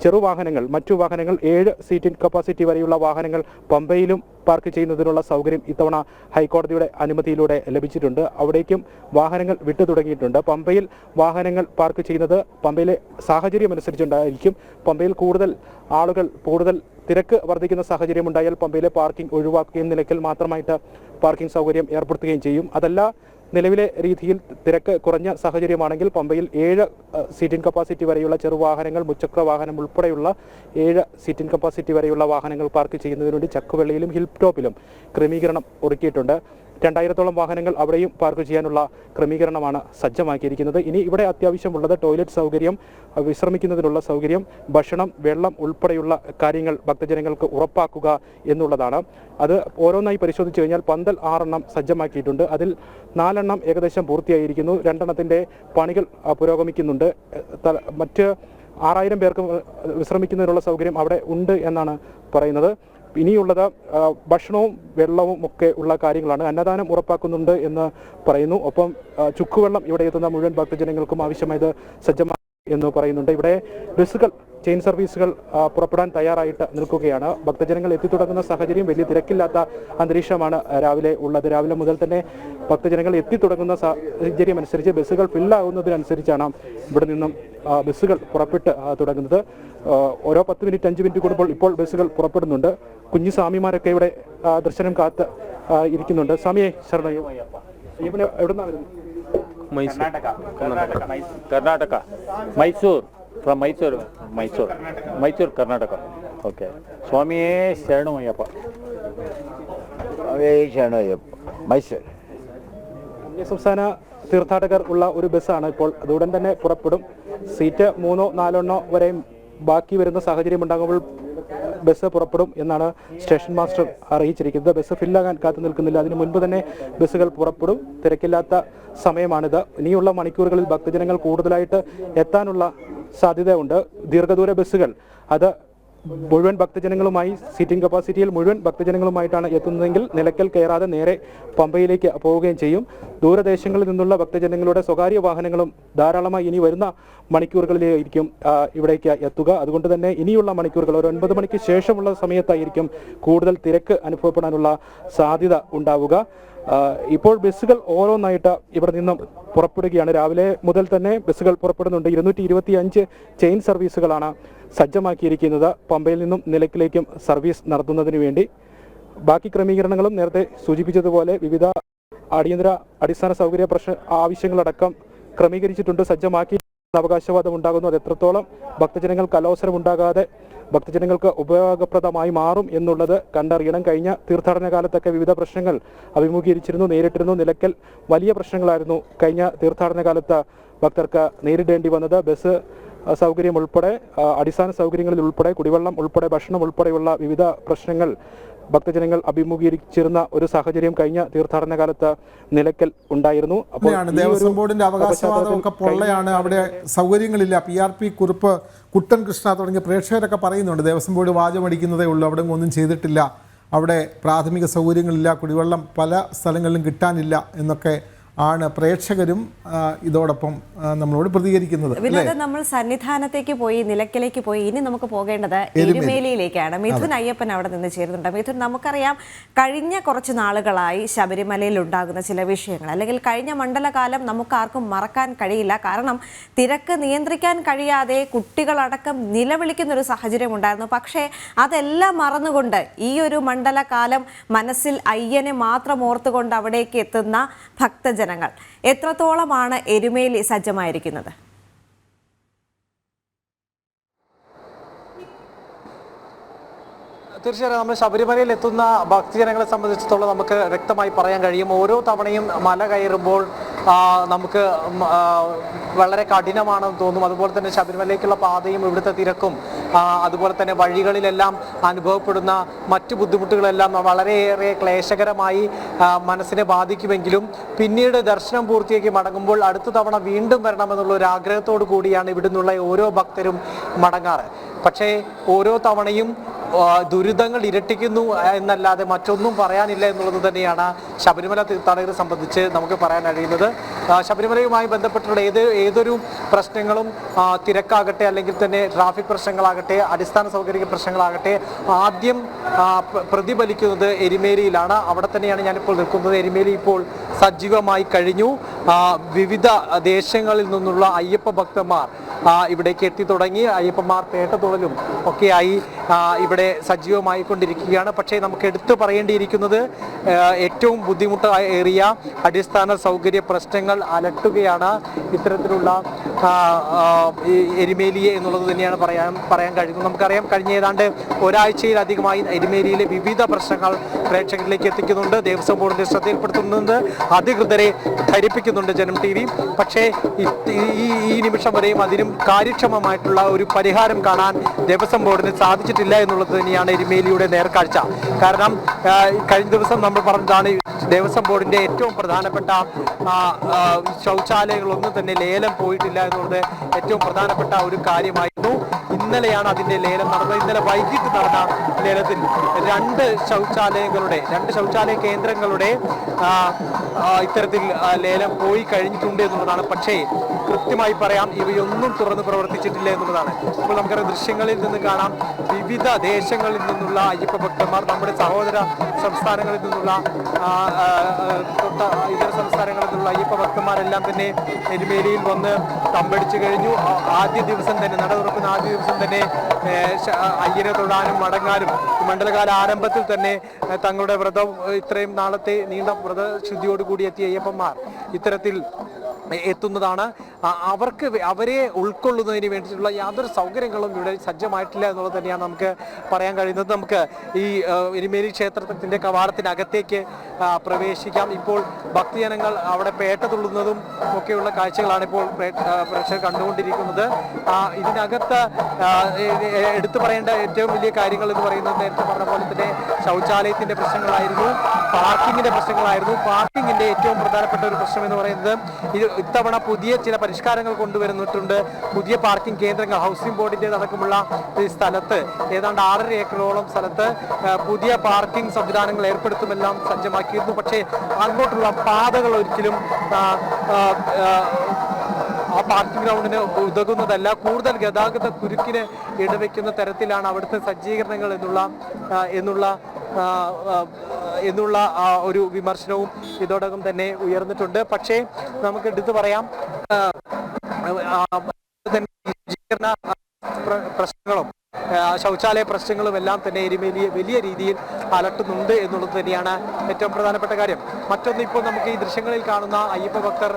ചെറുവാഹനങ്ങൾ, മറ്റു വാഹനങ്ങൾ 7 സീറ്റിംഗ് കപ്പാസിറ്റി വരെയുള്ള വാഹനങ്ങൾ പമ്പയിലും പാർക്ക് ചെയ്യുന്നതിനുള്ള സൗകര്യം ഇത്തവണ ഹൈക്കോടതിയുടെ അനുമതിയിലൂടെ ലഭിച്ചിട്ടുണ്ട്. അവിടേക്കും വാഹനങ്ങൾ വിട്ടു തുടങ്ങിയിട്ടുണ്ട്. പമ്പയിൽ വാഹനങ്ങൾ പാർക്ക് ചെയ്യുന്നത് പമ്പയിലെ സാഹചര്യം അനുസരിച്ചുണ്ടായിരിക്കും. പമ്പയിൽ കൂടുതൽ തിരക്ക് വർദ്ധിക്കുന്ന സാഹചര്യം ഉണ്ടായാൽ പമ്പയിലെ പാർക്കിംഗ് ഒഴിവാക്കുകയും നിലയ്ക്കൽ മാത്രമായിട്ട് പാർക്കിംഗ് സൗകര്യം ഏർപ്പെടുത്തുകയും ചെയ്യും. അതല്ല, നിലവിലെ രീതിയിൽ തിരക്ക് കുറഞ്ഞ സാഹചര്യമാണെങ്കിൽ പമ്പയിൽ 7 സീറ്റിംഗ് കപ്പാസിറ്റി വരെയുള്ള ചെറുവാഹനങ്ങൾ, മുച്ചക്ര വാഹനം ഉൾപ്പെടെയുള്ള 7 സീറ്റിംഗ് കപ്പാസിറ്റി വരെയുള്ള വാഹനങ്ങൾ പാർക്ക് ചെയ്യുന്നതിന് വേണ്ടി ചക്കുവെള്ളിയിലും ഹിൽ ടോപ്പിലും ക്രമീകരണം ഒരുക്കിയിട്ടുണ്ട്. 2000-ഓളം വാഹനങ്ങൾ അവിടെയും പാർക്ക് ചെയ്യാനുള്ള ക്രമീകരണമാണ് സജ്ജമാക്കിയിരിക്കുന്നത്. ഇനി ഇവിടെ അത്യാവശ്യമുള്ളത് ടോയ്ലറ്റ് സൗകര്യം, വിശ്രമിക്കുന്നതിനുള്ള സൗകര്യം, ഭക്ഷണം, വെള്ളം ഉൾപ്പെടെയുള്ള കാര്യങ്ങൾ ഭക്തജനങ്ങൾക്ക് ഉറപ്പാക്കുക എന്നുള്ളതാണ്. അത് ഓരോന്നായി പരിശോധിച്ചു കഴിഞ്ഞാൽ പന്തൽ 6 എണ്ണം സജ്ജമാക്കിയിട്ടുണ്ട്. അതിൽ 4 എണ്ണം ഏകദേശം പൂർത്തിയായിരിക്കുന്നു. 2 എണ്ണത്തിൻ്റെ പണികൾ പുരോഗമിക്കുന്നുണ്ട്. മറ്റ് 6000 പേർക്ക് വിശ്രമിക്കുന്നതിനുള്ള സൗകര്യം അവിടെ ഉണ്ട് എന്നാണ് പറയുന്നത്. ഇനിയുള്ളത് ഭക്ഷണവും വെള്ളവും ഒക്കെ ഉള്ള കാര്യങ്ങളാണ്. അന്നദാനം ഉറപ്പാക്കുന്നുണ്ട് എന്ന് പറയുന്നു. ഒപ്പം ചുക്കുവെള്ളം ഇവിടെ എത്തുന്ന മുഴുവൻ ഭക്തജനങ്ങൾക്കും ആവശ്യമായത് സജ്ജമാക്കി എന്ന് പറയുന്നുണ്ട്. ഇവിടെ ബസ്സുകൾ, ചെയിൻ സർവീസുകൾ പുറപ്പെടാൻ തയ്യാറായിട്ട് നിൽക്കുകയാണ്. ഭക്തജനങ്ങൾ എത്തിത്തുടങ്ങുന്ന സാഹചര്യം, വലിയ തിരക്കില്ലാത്ത അന്തരീക്ഷമാണ് രാവിലെ ഉള്ളത്. രാവിലെ മുതൽ തന്നെ ഭക്തജനങ്ങൾ എത്തിത്തുടങ്ങുന്ന സാഹചര്യം അനുസരിച്ച് ബസ്സുകൾ ഫില്ലാകുന്നതിനനുസരിച്ചാണ് ഇവിടെ നിന്നും ബസ്സുകൾ പുറപ്പെട്ട് തുടങ്ങുന്നത്. ഓരോ 10 മിനിറ്റ് 5 മിനിറ്റ് കൂടുമ്പോൾ ഇപ്പോൾ ബസ്സുകൾ പുറപ്പെടുന്നുണ്ട്. കുഞ്ഞു സ്വാമിമാരൊക്കെ ഇവിടെ ദർശനം കാത്ത് ഇരിക്കുന്നുണ്ട്. സ്വാമിയെ ശരണയും. ഇവിടെ എവിടുന്നാണ് വരുന്നത്? കർണാടക, മൈസൂർ, ഫ്രം മൈസൂർ, കർണാടക. ഓക്കെ. സ്വാമിയേ ശരണമയ്യപ്പ. മൈസൂർ. അന്യസംസ്ഥാന തീർത്ഥാടകർ ഉള്ള ഒരു ബസ്സാണ് ഇപ്പോൾ. അതുടൻ തന്നെ പുറപ്പെടും. സീറ്റ് 3-ഓ 4-എണ്ണോ വരെയും ബാക്കി വരുന്ന സാഹചര്യം ഉണ്ടാകുമ്പോൾ ബസ് പുറപ്പെടും എന്നാണ് സ്റ്റേഷൻ മാസ്റ്റർ അറിയിച്ചിരിക്കുന്നത്. ബസ് ഫില്ലാകാൻ കാത്തു നിൽക്കുന്നില്ല. അതിനു മുൻപ് തന്നെ ബസ്സുകൾ പുറപ്പെടും. തിരക്കില്ലാത്ത സമയമാണിത്. ഇനിയുള്ള മണിക്കൂറുകളിൽ ഭക്തജനങ്ങൾ കൂടുതലായിട്ട് എത്താനുള്ള സാധ്യതയുണ്ട്. ദീർഘദൂര ബസ്സുകൾ അത് മുഴുവൻ ഭക്തജനങ്ങളുമായി, സീറ്റിംഗ് കപ്പാസിറ്റിയിൽ മുഴുവൻ ഭക്തജനങ്ങളുമായിട്ടാണ് എത്തുന്നതെങ്കിൽ നിലയ്ക്കൽ കയറാതെ നേരെ പമ്പയിലേക്ക് പോവുകയും ചെയ്യും. ദൂരദേശങ്ങളിൽ നിന്നുള്ള ഭക്തജനങ്ങളുടെ സ്വകാര്യ വാഹനങ്ങളും ധാരാളമായി ഇനി വരുന്ന മണിക്കൂറുകളിലായിരിക്കും ഇവിടേക്ക് എത്തുക. അതുകൊണ്ട് തന്നെ ഇനിയുള്ള മണിക്കൂറുകൾ, ഒരു 9 മണിക്ക് ശേഷമുള്ള സമയത്തായിരിക്കും കൂടുതൽ തിരക്ക് അനുഭവപ്പെടാനുള്ള സാധ്യത ഉണ്ടാവുക. ഇപ്പോൾ ബസ്സുകൾ ഓരോന്നായിട്ട് ഇവിടെ നിന്നും പുറപ്പെടുകയാണ്. രാവിലെ മുതൽ തന്നെ ബസ്സുകൾ പുറപ്പെടുന്നുണ്ട്. 225 ചെയിൻ സർവീസുകളാണ് സജ്ജമാക്കിയിരിക്കുന്നത് പമ്പയിൽ നിന്നും നിലയ്ക്കലേക്കും സർവീസ് നടത്തുന്നതിന് വേണ്ടി. ബാക്കി ക്രമീകരണങ്ങളും നേരത്തെ സൂചിപ്പിച്ചതുപോലെ വിവിധ അടിസ്ഥാന സൗകര്യ ആവശ്യങ്ങളടക്കം ക്രമീകരിച്ചിട്ടുണ്ട്, സജ്ജമാക്കി. അവകാശവാദം ഉണ്ടാകുന്നു. അത് എത്രത്തോളം ഭക്തജനങ്ങൾക്ക് അലോസരം ഉണ്ടാകാതെ ഭക്തജനങ്ങൾക്ക് ഉപയോഗപ്രദമായി മാറും എന്നുള്ളത് കണ്ടറിയണം. കഴിഞ്ഞ തീർത്ഥാടന കാലത്തൊക്കെ വിവിധ പ്രശ്നങ്ങൾ നേരിട്ടിരുന്നു. നിലയ്ക്കൽ വലിയ പ്രശ്നങ്ങളായിരുന്നു കഴിഞ്ഞ തീർത്ഥാടന കാലത്ത് ഭക്തർക്ക് നേരിടേണ്ടി വന്നത്. ബസ് സൗകര്യം ഉൾപ്പെടെ, അടിസ്ഥാന സൗകര്യങ്ങളിൽ ഉൾപ്പെടെ, കുടിവെള്ളം ഉൾപ്പെടെ, ഭക്ഷണം ഉൾപ്പെടെയുള്ള വിവിധ പ്രശ്നങ്ങൾ ഭക്തജനങ്ങൾ അഭിമുഖീകരിച്ചിരുന്ന ഒരു സാഹചര്യം കഴിഞ്ഞ തീർത്ഥാടന കാലത്ത് നിലയ്ക്കൽ ഉണ്ടായിരുന്നു. അപ്പോൾ ദേവസ്വം ബോർഡിന്റെ അവകാശവാദമൊക്കെ പൊള്ളയാണ്. അവിടെ സൗകര്യങ്ങളില്ല. PRP കുറിപ്പ് കുട്ടൻ കൃഷ്ണ തുടങ്ങിയ പ്രേക്ഷകരൊക്കെ പറയുന്നുണ്ട് ദേവസ്വം ബോർഡ് വാചമടിക്കുന്നതേ ഉള്ളൂ, അവിടെ ഒന്നും ചെയ്തിട്ടില്ല, അവിടെ പ്രാഥമിക സൗകര്യങ്ങളില്ല, കുടിവെള്ളം പല സ്ഥലങ്ങളിലും കിട്ടാനില്ല എന്നൊക്കെ ആണ് പ്രേക്ഷകരും ഇതോടൊപ്പം നമ്മളോട് പ്രതികരിക്കുന്നത്. വിനോദ, നമ്മൾ സന്നിധാനത്തേക്ക് പോയി, നിലയ്ക്കലേക്ക് പോയി, ഇനി നമുക്ക് പോകേണ്ടത് എരുമേലിയിലേക്കാണ്. മിഥുൻ അയ്യപ്പൻ അവിടെ നിന്ന് ചേരുന്നുണ്ട്. മിഥുൻ, നമുക്കറിയാം കഴിഞ്ഞ കുറച്ച് നാളുകളായി ശബരിമലയിൽ ഉണ്ടാകുന്ന ചില വിഷയങ്ങൾ, അല്ലെങ്കിൽ കഴിഞ്ഞ മണ്ഡലകാലം നമുക്കാർക്കും മറക്കാൻ കഴിയില്ല. കാരണം തിരക്ക് നിയന്ത്രിക്കാൻ കഴിയാതെ കുട്ടികളടക്കം നിലവിളിക്കുന്ന ഒരു സാഹചര്യം ഉണ്ടായിരുന്നു. പക്ഷേ അതെല്ലാം മറന്നുകൊണ്ട് ഈ ഒരു മണ്ഡലകാലം മനസ്സിൽ അയ്യനെ മാത്രം ഓർത്തുകൊണ്ട് അവിടേക്ക് എത്തുന്ന ഭക്തജനങ്ങൾ എത്രത്തോളമാണ് എരുമേലി സജ്ജമായിരിക്കുന്നത്? തീർച്ചയായും നമ്മൾ ശബരിമലയിൽ എത്തുന്ന ഭക്തജനങ്ങളെ സംബന്ധിച്ചിടത്തോളം നമുക്ക് വ്യക്തമായി പറയാൻ കഴിയും. ഓരോ തവണയും മല കയറുമ്പോൾ നമുക്ക് വളരെ കഠിനമാണെന്ന് തോന്നും. അതുപോലെ തന്നെ ശബരിമലയ്ക്കുള്ള പാതയും ഇവിടുത്തെ തിരക്കും അതുപോലെ തന്നെ വഴികളിലെല്ലാം അനുഭവപ്പെടുന്ന മറ്റു ബുദ്ധിമുട്ടുകളെല്ലാം വളരെയേറെ ക്ലേശകരമായി മനസ്സിനെ ബാധിക്കുമെങ്കിലും പിന്നീട് ദർശനം പൂർത്തിയാക്കി മടങ്ങുമ്പോൾ അടുത്ത തവണ വീണ്ടും വരണമെന്നുള്ള ഒരു ആഗ്രഹത്തോടു കൂടിയാണ് ഇവിടുന്നുള്ള ഓരോ ഭക്തരും മടങ്ങാറ്. പക്ഷേ ഓരോ തവണയും ദുരിതങ്ങൾ ഇരട്ടിക്കുന്നു എന്നല്ലാതെ മറ്റൊന്നും പറയാനില്ല എന്നുള്ളത് തന്നെയാണ് ശബരിമല തീർത്ഥാടകരെ സംബന്ധിച്ച് നമുക്ക് പറയാൻ കഴിയുന്നത്. ശബരിമലയുമായി ബന്ധപ്പെട്ടുള്ള ഏതൊരു പ്രശ്നങ്ങളും തിരക്കാകട്ടെ അല്ലെങ്കിൽ തന്നെ ട്രാഫിക് പ്രശ്നങ്ങളാകട്ടെ അടിസ്ഥാന സൗകര്യ പ്രശ്നങ്ങളാകട്ടെ ആദ്യം പ്രതിഫലിക്കുന്നത് എരുമേലിയിലാണ്. അവിടെ തന്നെയാണ് ഞാനിപ്പോൾ നിൽക്കുന്നത്. എരുമേലി ഇപ്പോൾ സജീവമായി കഴിഞ്ഞു. വിവിധ ദേശങ്ങളിൽ നിന്നുള്ള അയ്യപ്പ ഭക്തന്മാർ ഇവിടേക്ക് എത്തി തുടങ്ങി. അയ്യപ്പന്മാർ പേട്ടതുള്ളലും ഒക്കെയായി ഇവിടെ സജീവമായി കൊണ്ടിരിക്കുകയാണ്. പക്ഷേ നമുക്ക് എടുത്തു പറയേണ്ടിയിരിക്കുന്നത് ഏറ്റവും ബുദ്ധിമുട്ടേറിയ അടിസ്ഥാന സൗകര്യ പ്രശ്നങ്ങൾ അലട്ടുകയാണ് ഇത്തരത്തിലുള്ള എരുമേലിയെ എന്നുള്ളത് തന്നെയാണ് പറയാൻ കഴിയുന്നത്. നമുക്കറിയാം കഴിഞ്ഞ ഏതാണ്ട് ഒരാഴ്ചയിലധികമായി എരുമേലിയിലെ വിവിധ പ്രശ്നങ്ങൾ പ്രേക്ഷകരിലേക്ക് എത്തിക്കുന്നുണ്ട്, ദേവസ്വം ബോർഡിന്റെ ശ്രദ്ധയിൽപ്പെടുത്തുന്നുണ്ട്, അധികൃതരെ ധരിപ്പിക്കുന്നുണ്ട് ജനം TV. പക്ഷേ ഈ നിമിഷം വരെയും അതിനും കാര്യക്ഷമമായിട്ടുള്ള ഒരു പരിഹാരം കാണാൻ ദേവസ്വം ബോർഡിന് സാധിച്ചിട്ടില്ല എന്നുള്ളത് തന്നെയാണ് എരുമേലിയുടെ നേർക്കാഴ്ച. കാരണം കഴിഞ്ഞ ദിവസം നമ്മൾ പറഞ്ഞതാണ് ദേവസ്വം ബോർഡിന്റെ ഏറ്റവും പ്രധാനപ്പെട്ട ശൗചാലയങ്ങളൊന്നും തന്നെ ലേലം പോയിട്ടില്ല എന്നുള്ളത് ഏറ്റവും പ്രധാനപ്പെട്ട ഒരു കാര്യമായിരുന്നു. ഇന്നലെയാണ് അതിന്റെ ലേലം നടന്നത്. ഇന്നലെ വൈകിട്ട് നടന്ന ലേലത്തിൽ രണ്ട് ശൗചാലയ കേന്ദ്രങ്ങളുടെ ഇത്തരത്തിൽ ലേലം പോയി കഴിഞ്ഞിട്ടുണ്ട് എന്നുള്ളതാണ്. പക്ഷേ കൃത്യമായി പറയാം ഇവയൊന്നും തുറന്ന് പ്രവർത്തിച്ചിട്ടില്ല എന്നുള്ളതാണ്. ഇപ്പോൾ നമുക്കറിയാം ദൃശ്യങ്ങളിൽ നിന്ന് കാണാം വിവിധ ദേശങ്ങളിൽ നിന്നുള്ള അയ്യപ്പ ഭക്തന്മാർ നമ്മുടെ സഹോദര സംസ്ഥാനങ്ങളിൽ നിന്നുള്ള ഇതര സംസ്ഥാനങ്ങളിൽ നിന്നുള്ള അയ്യപ്പ ഭക്തന്മാരെല്ലാം തന്നെ എരുമേലിയിൽ വന്ന് തമ്പടിച്ചു കഴിഞ്ഞു. ആദ്യ ദിവസം തന്നെ നട തുറക്കുന്ന ആദ്യ ദിവസം തന്നെ അയ്യനെ തൊടാനും മടങ്ങാനും മണ്ഡലകാല ആരംഭത്തിൽ തന്നെ തങ്ങളുടെ വ്രതം ഇത്രയും നാളത്തെ നീണ്ട വ്രതശുദ്ധിയോടുകൂടി എത്തിയ അയ്യപ്പന്മാർ ഇത്തരത്തിൽ എത്തുന്നതാണ്. അവരെ ഉൾക്കൊള്ളുന്നതിന് വേണ്ടിയിട്ടുള്ള യാതൊരു സൗകര്യങ്ങളും ഇവിടെ സജ്ജമായിട്ടില്ല എന്നുള്ളത് തന്നെയാണ് നമുക്ക് പറയാൻ കഴിയുന്നത്. നമുക്ക് ഈ എരുമേലി ക്ഷേത്രത്തിന്റെ കവാടത്തിനകത്തേക്ക് പ്രവേശിക്കാം. ഇപ്പോൾ ഭക്തജനങ്ങൾ അവിടെ പേട്ട തുള്ളുന്നതും ഒക്കെയുള്ള കാഴ്ചകളാണ് ഇപ്പോൾ പ്രേക്ഷകർ കണ്ടുകൊണ്ടിരിക്കുന്നത്. ഇതിനകത്ത് എടുത്തു പറയേണ്ട ഏറ്റവും വലിയ കാര്യങ്ങൾ എന്ന് പറയുന്നത് നേരത്തെ പറഞ്ഞ പോലെ തന്നെ ശൗചാലയത്തിന്റെ പ്രശ്നങ്ങളായിരുന്നു, പാർക്കിങ്ങിന്റെ പ്രശ്നങ്ങളായിരുന്നു. പാർക്കിങ്ങിന്റെ ഏറ്റവും പ്രധാനപ്പെട്ട ഒരു പ്രശ്നം എന്ന് പറയുന്നത് ഇത്തവണ പുതിയ ചില പരിഷ്കാരങ്ങൾ കൊണ്ടുവരുന്നിട്ടുണ്ട്. പുതിയ പാർക്കിംഗ് കേന്ദ്രങ്ങൾ ഹൗസിംഗ് ബോർഡിന്റെ അടക്കമുള്ള ഈ സ്ഥലത്ത് ഏതാണ്ട് 6.5 ഏക്കറോളം സ്ഥലത്ത് പുതിയ പാർക്കിംഗ് സംവിധാനങ്ങൾ ഏർപ്പെടുത്തുമെല്ലാം സജ്ജമാക്കിയിരുന്നു. പക്ഷേ അങ്ങോട്ടുള്ള പാതകൾ ഒരിക്കലും ആ പാർക്കിംഗ് ഗ്രൗണ്ടിന് ഉതകുന്നതല്ല. കൂടുതൽ ഗതാഗത കുരുക്കിന് ഇടവെക്കുന്ന തരത്തിലാണ് അവിടുത്തെ സജ്ജീകരണങ്ങൾ എന്നുള്ള ഒരു വിമർശനവും ഇതോടകം തന്നെ ഉയർന്നിട്ടുണ്ട്. പക്ഷേ നമുക്ക് എടുത്തു പറയാം പ്രശ്നങ്ങളും ശൗചാലയ പ്രശ്നങ്ങളും എല്ലാം തന്നെ എരുമേലിയെ വലിയ രീതിയിൽ അലട്ടുന്നുണ്ട് എന്നുള്ളത് തന്നെയാണ് ഏറ്റവും പ്രധാനപ്പെട്ട കാര്യം. മറ്റൊന്ന്, ഇപ്പോൾ നമുക്ക് ഈ ദൃശ്യങ്ങളിൽ കാണുന്ന അയ്യപ്പ ഭക്തർ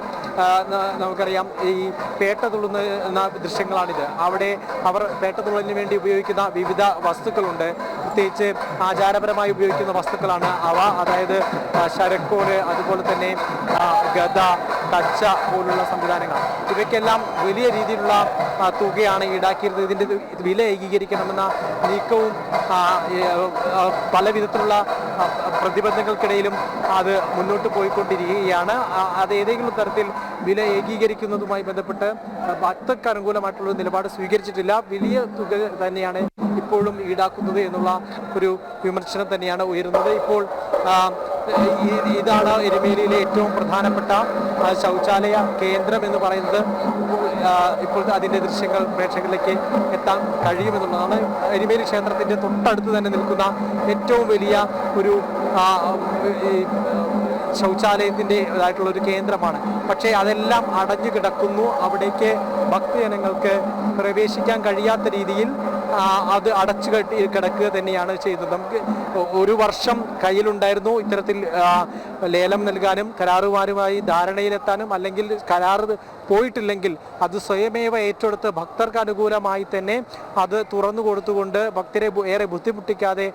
നമുക്കറിയാം ഈ പേട്ട തുള്ളുന്ന ദൃശ്യങ്ങളാണിത്. അവിടെ അവർ പേട്ട തുള്ളലിന് വേണ്ടി ഉപയോഗിക്കുന്ന വിവിധ വസ്തുക്കളുണ്ട്. പ്രത്യേകിച്ച് ആചാരപരമായി ഉപയോഗിക്കുന്ന വസ്തുക്കളാണ് അവ. അതായത് ശരക്കോല്, അതുപോലെ തന്നെ ഗദ, കച്ച പോലുള്ള സംവിധാനങ്ങൾ. ഇവയ്ക്കെല്ലാം വലിയ രീതിയിലുള്ള തുകയാണ് ഈടാക്കിയിരുന്നത്. ഇതിൻ്റെ വില ഏകീകരിക്കണമെന്ന നീക്കവും പല വിധത്തിലുള്ള പ്രതിബന്ധങ്ങൾക്കിടയിലും അത് മുന്നോട്ട് പോയിക്കൊണ്ടിരിക്കുകയാണ്. അത് ഏതെങ്കിലും തരത്തിൽ വില ഏകീകരിക്കുന്നതുമായി ബന്ധപ്പെട്ട് ഭക്തർക്ക് അനുകൂലമായിട്ടുള്ള നിലപാട് സ്വീകരിച്ചിട്ടില്ല. വലിയ തുക തന്നെയാണ് ഇപ്പോഴും ഈടാക്കുന്നത് എന്നുള്ള ഒരു വിമർശനം തന്നെയാണ് ഉയരുന്നത്. ഇപ്പോൾ ഇതാണ് എരുമേലിയിലെ ഏറ്റവും പ്രധാനപ്പെട്ട ശൗചാലയ കേന്ദ്രം എന്ന് പറയുന്നത്. ഇപ്പോൾ അതിൻ്റെ ദൃശ്യങ്ങൾ പ്രേക്ഷകരിലേക്ക് എത്താൻ കഴിയുമെന്നുള്ളതാണ്. എരുമേലി ക്ഷേത്രത്തിൻ്റെ തൊട്ടടുത്ത് തന്നെ നിൽക്കുന്ന ഏറ്റവും വലിയ ഒരു ശൗചാലയത്തിൻ്റെതായിട്ടുള്ള ഒരു കേന്ദ്രമാണ്. പക്ഷേ അതെല്ലാം അടഞ്ഞു കിടക്കുന്നു. അവിടേക്ക് ഭക്തജനങ്ങൾക്ക് പ്രവേശിക്കാൻ കഴിയാത്ത രീതിയിൽ അത് അടച്ചു കിടക്കുക തന്നെയാണ് ചെയ്തത്. നമുക്ക് ഒരു വർഷം കയ്യിലുണ്ടായിരുന്നു ഇത്തരത്തിൽ ലേലം നൽകാനും കരാറുമാരുമായി ധാരണയിലെത്താനും, അല്ലെങ്കിൽ കരാർ പോയിട്ടില്ലെങ്കിൽ അത് സ്വയമേവ ഏറ്റെടുത്ത് ഭക്തർക്ക് അനുകൂലമായി തന്നെ അത് തുറന്നു കൊടുത്തുകൊണ്ട് ഭക്തരെ ഏറെ ബുദ്ധിമുട്ടിക്കാതെ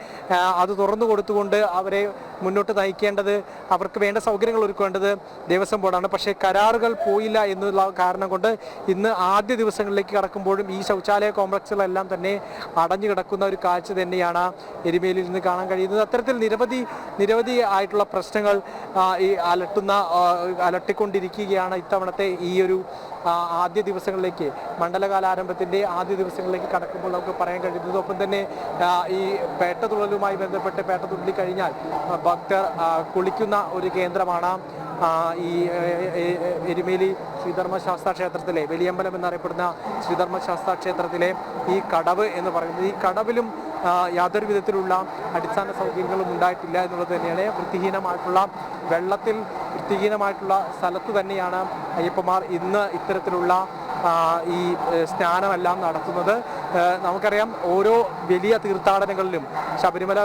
അത് തുറന്നു കൊടുത്തുകൊണ്ട് അവരെ മുന്നോട്ട് നയിക്കേണ്ടത്, അവർക്ക് വേണ്ട സൗകര്യങ്ങൾ ഒരുക്കേണ്ടത് ദേവസ്വം ബോർഡാണ്. പക്ഷേ കരാറുകൾ പോയില്ല എന്നുള്ള കാരണം കൊണ്ട് ഇന്ന് ആദ്യ ദിവസങ്ങളിലേക്ക് കടക്കുമ്പോഴും ഈ ശൗചാലയ കോംപ്ലക്സുകളെല്ലാം തന്നെ അടഞ്ഞു കിടക്കുന്ന ഒരു കാഴ്ച തന്നെയാണ് എരുമേലിയിൽ നിന്ന് കാണാൻ കഴിയുന്നത്. അത്തരത്തിൽ നിരവധി ആയിട്ടുള്ള പ്രശ്നങ്ങൾ ഈ അലട്ടിക്കൊണ്ടിരിക്കുകയാണ് ഇത്തവണത്തെ ഈ ഒരു ആദ്യ ദിവസങ്ങളിലേക്ക്, മണ്ഡലകാല ആരംഭത്തിൻ്റെ ആദ്യ ദിവസങ്ങളിലേക്ക് കടക്കുമ്പോൾ നമുക്ക് പറയാൻ കഴിയുന്നത്. ഒപ്പം തന്നെ ഈ പേട്ടതുള്ളലുമായി ബന്ധപ്പെട്ട് പേട്ടതുള്ളി കഴിഞ്ഞാൽ ഭക്തർ കുളിക്കുന്ന ഒരു കേന്ദ്രമാണ് ഈ എരുമേലി ശ്രീധർമ്മശാസ്താ ക്ഷേത്രത്തിലെ വലിയമ്പലം എന്നറിയപ്പെടുന്ന ശ്രീധർമ്മശാസ്താ ക്ഷേത്രത്തിലെ ഈ കടവ് എന്ന് പറയുന്നത്. ഈ കടവിലും യാതൊരു വിധത്തിലുള്ള അടിസ്ഥാന സൗകര്യങ്ങളും ഉണ്ടായിട്ടില്ല എന്നുള്ളത് തന്നെയാണ്. വൃത്തിഹീനമായിട്ടുള്ള വെള്ളത്തിൽ വൃത്തിഹീനമായിട്ടുള്ള സ്ഥലത്ത് തന്നെയാണ് അയ്യപ്പന്മാർ ഇന്ന് ഇത്തരത്തിലുള്ള ഈ സ്നാനമെല്ലാം നടത്തുന്നത്. നമുക്കറിയാം ഓരോ വലിയ തീർത്ഥാടനങ്ങളിലും, ശബരിമല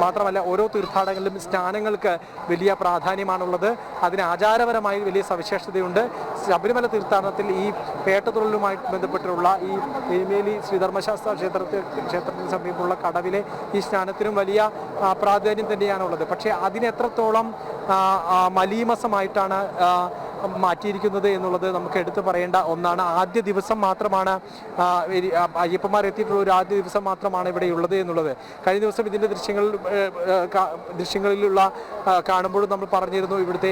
മാത്രമല്ല ഓരോ തീർത്ഥാടനങ്ങളിലും സ്നാനങ്ങൾക്ക് വലിയ പ്രാധാന്യമാണുള്ളത്. അതിന് ആചാരപരമായി വലിയ സവിശേഷതയുണ്ട്. ശബരിമല തീർത്ഥാടനത്തിൽ ഈ പേട്ടതുള്ളലുമായി ബന്ധപ്പെട്ടുള്ള ഈ എരുമേലി ശ്രീധർമ്മശാസ്ത്ര ക്ഷേത്രത്തിന് സമീപമുള്ള കടവിലെ ഈ സ്നാനത്തിനും വലിയ പ്രാധാന്യം തന്നെയാണുള്ളത്. പക്ഷേ അതിനെത്രത്തോളം മലീമസമായിട്ടാണ് മാറ്റിയിരിക്കുന്നത് എന്നുള്ളത് നമുക്ക് എടുത്തു പറയേണ്ട ഒന്നാണ്. ആദ്യ ദിവസം മാത്രമാണ് അയ്യപ്പന്മാർ എത്തിയിട്ടുള്ള ഒരു ആദ്യ ദിവസം മാത്രമാണ് ഇവിടെ ഉള്ളത് എന്നുള്ളത്. കഴിഞ്ഞ ദിവസം ഇതിൻ്റെ ദൃശ്യങ്ങളിലുള്ള കാണുമ്പോഴും നമ്മൾ പറഞ്ഞിരുന്നു ഇവിടുത്തെ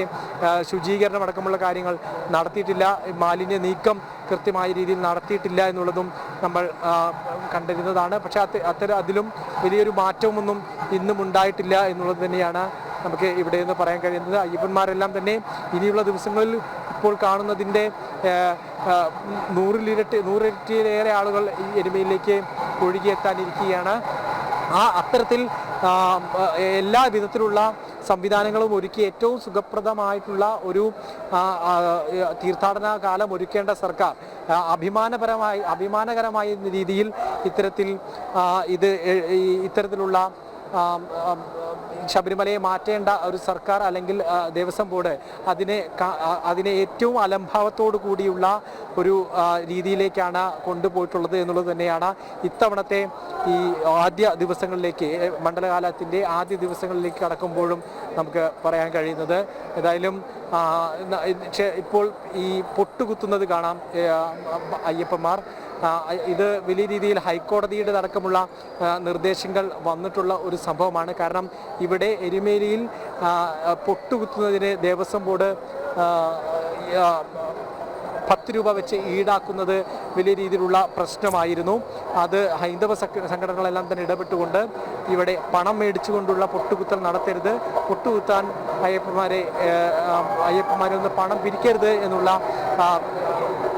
ശുചീകരണം അടക്കമുള്ള കാര്യങ്ങൾ നടത്തിയിട്ടില്ല, മാലിന്യ നീക്കം കൃത്യമായ രീതിയിൽ നടത്തിയിട്ടില്ല എന്നുള്ളതും നമ്മൾ കണ്ടിരുന്നതാണ്. പക്ഷേ അതിലും വലിയൊരു മാറ്റമൊന്നും ഇന്നും ഉണ്ടായിട്ടില്ല എന്നുള്ളത് തന്നെയാണ് നമുക്ക് ഇവിടെ നിന്ന് പറയാൻ കഴിയുന്നത്. അയ്യപ്പന്മാരെല്ലാം തന്നെ ഇനിയുള്ള ദിവസങ്ങളിൽ ഇപ്പോൾ കാണുന്നതിൻ്റെ 100 ആളുകൾ ഈ എരുമയിലേക്ക് ഒഴുകിയെത്താനിരിക്കുകയാണ്. അത്തരത്തിൽ എല്ലാ വിധത്തിലുള്ള സംവിധാനങ്ങളും ഒരുക്കി ഏറ്റവും സുഖപ്രദമായിട്ടുള്ള ഒരു തീർത്ഥാടന കാലം ഒരുക്കേണ്ട സർക്കാർ അഭിമാനകരമായ രീതിയിൽ ഇത്തരത്തിലുള്ള ശബരിമലയെ മാറ്റേണ്ട ഒരു സർക്കാർ അല്ലെങ്കിൽ ദേവസ്വം ബോർഡ് അതിനെ ഏറ്റവും അലംഭാവത്തോടു കൂടിയുള്ള ഒരു രീതിയിലേക്കാണ് കൊണ്ടുപോയിട്ടുള്ളത് എന്നുള്ളത് തന്നെയാണ് ഇത്തവണത്തെ ഈ ആദ്യ ദിവസങ്ങളിലേക്ക്, മണ്ഡലകാലത്തിൻ്റെ ആദ്യ ദിവസങ്ങളിലേക്ക് കടക്കുമ്പോഴും നമുക്ക് പറയാൻ കഴിയുന്നത്. ഏതായാലും ഇപ്പോൾ ഈ പൊട്ടുകുത്തുന്നത് കാണാം അയ്യപ്പന്മാർ. ഇത് വലിയ രീതിയിൽ ഹൈക്കോടതിയുടെ അടക്കമുള്ള നിർദ്ദേശങ്ങൾ വന്നിട്ടുള്ള ഒരു സംഭവമാണ്. കാരണം ഇവിടെ എരുമേലിയിൽ പൊട്ടുകുത്തുന്നതിന് ദേവസ്വം ബോർഡ് 10 രൂപ വെച്ച് ഈടാക്കുന്നത് വലിയ രീതിയിലുള്ള പ്രശ്നമായിരുന്നു. അത് ഹൈന്ദവ സംഘടനകളെല്ലാം തന്നെ ഇടപെട്ടുകൊണ്ട് ഇവിടെ പണം മേടിച്ചുകൊണ്ടുള്ള പൊട്ടുകുത്തൽ നടത്തരുത്, പൊട്ടുകുത്താൻ അയ്യപ്പന്മാരെ ഒന്ന് പണം പിരിക്കരുത് എന്നുള്ള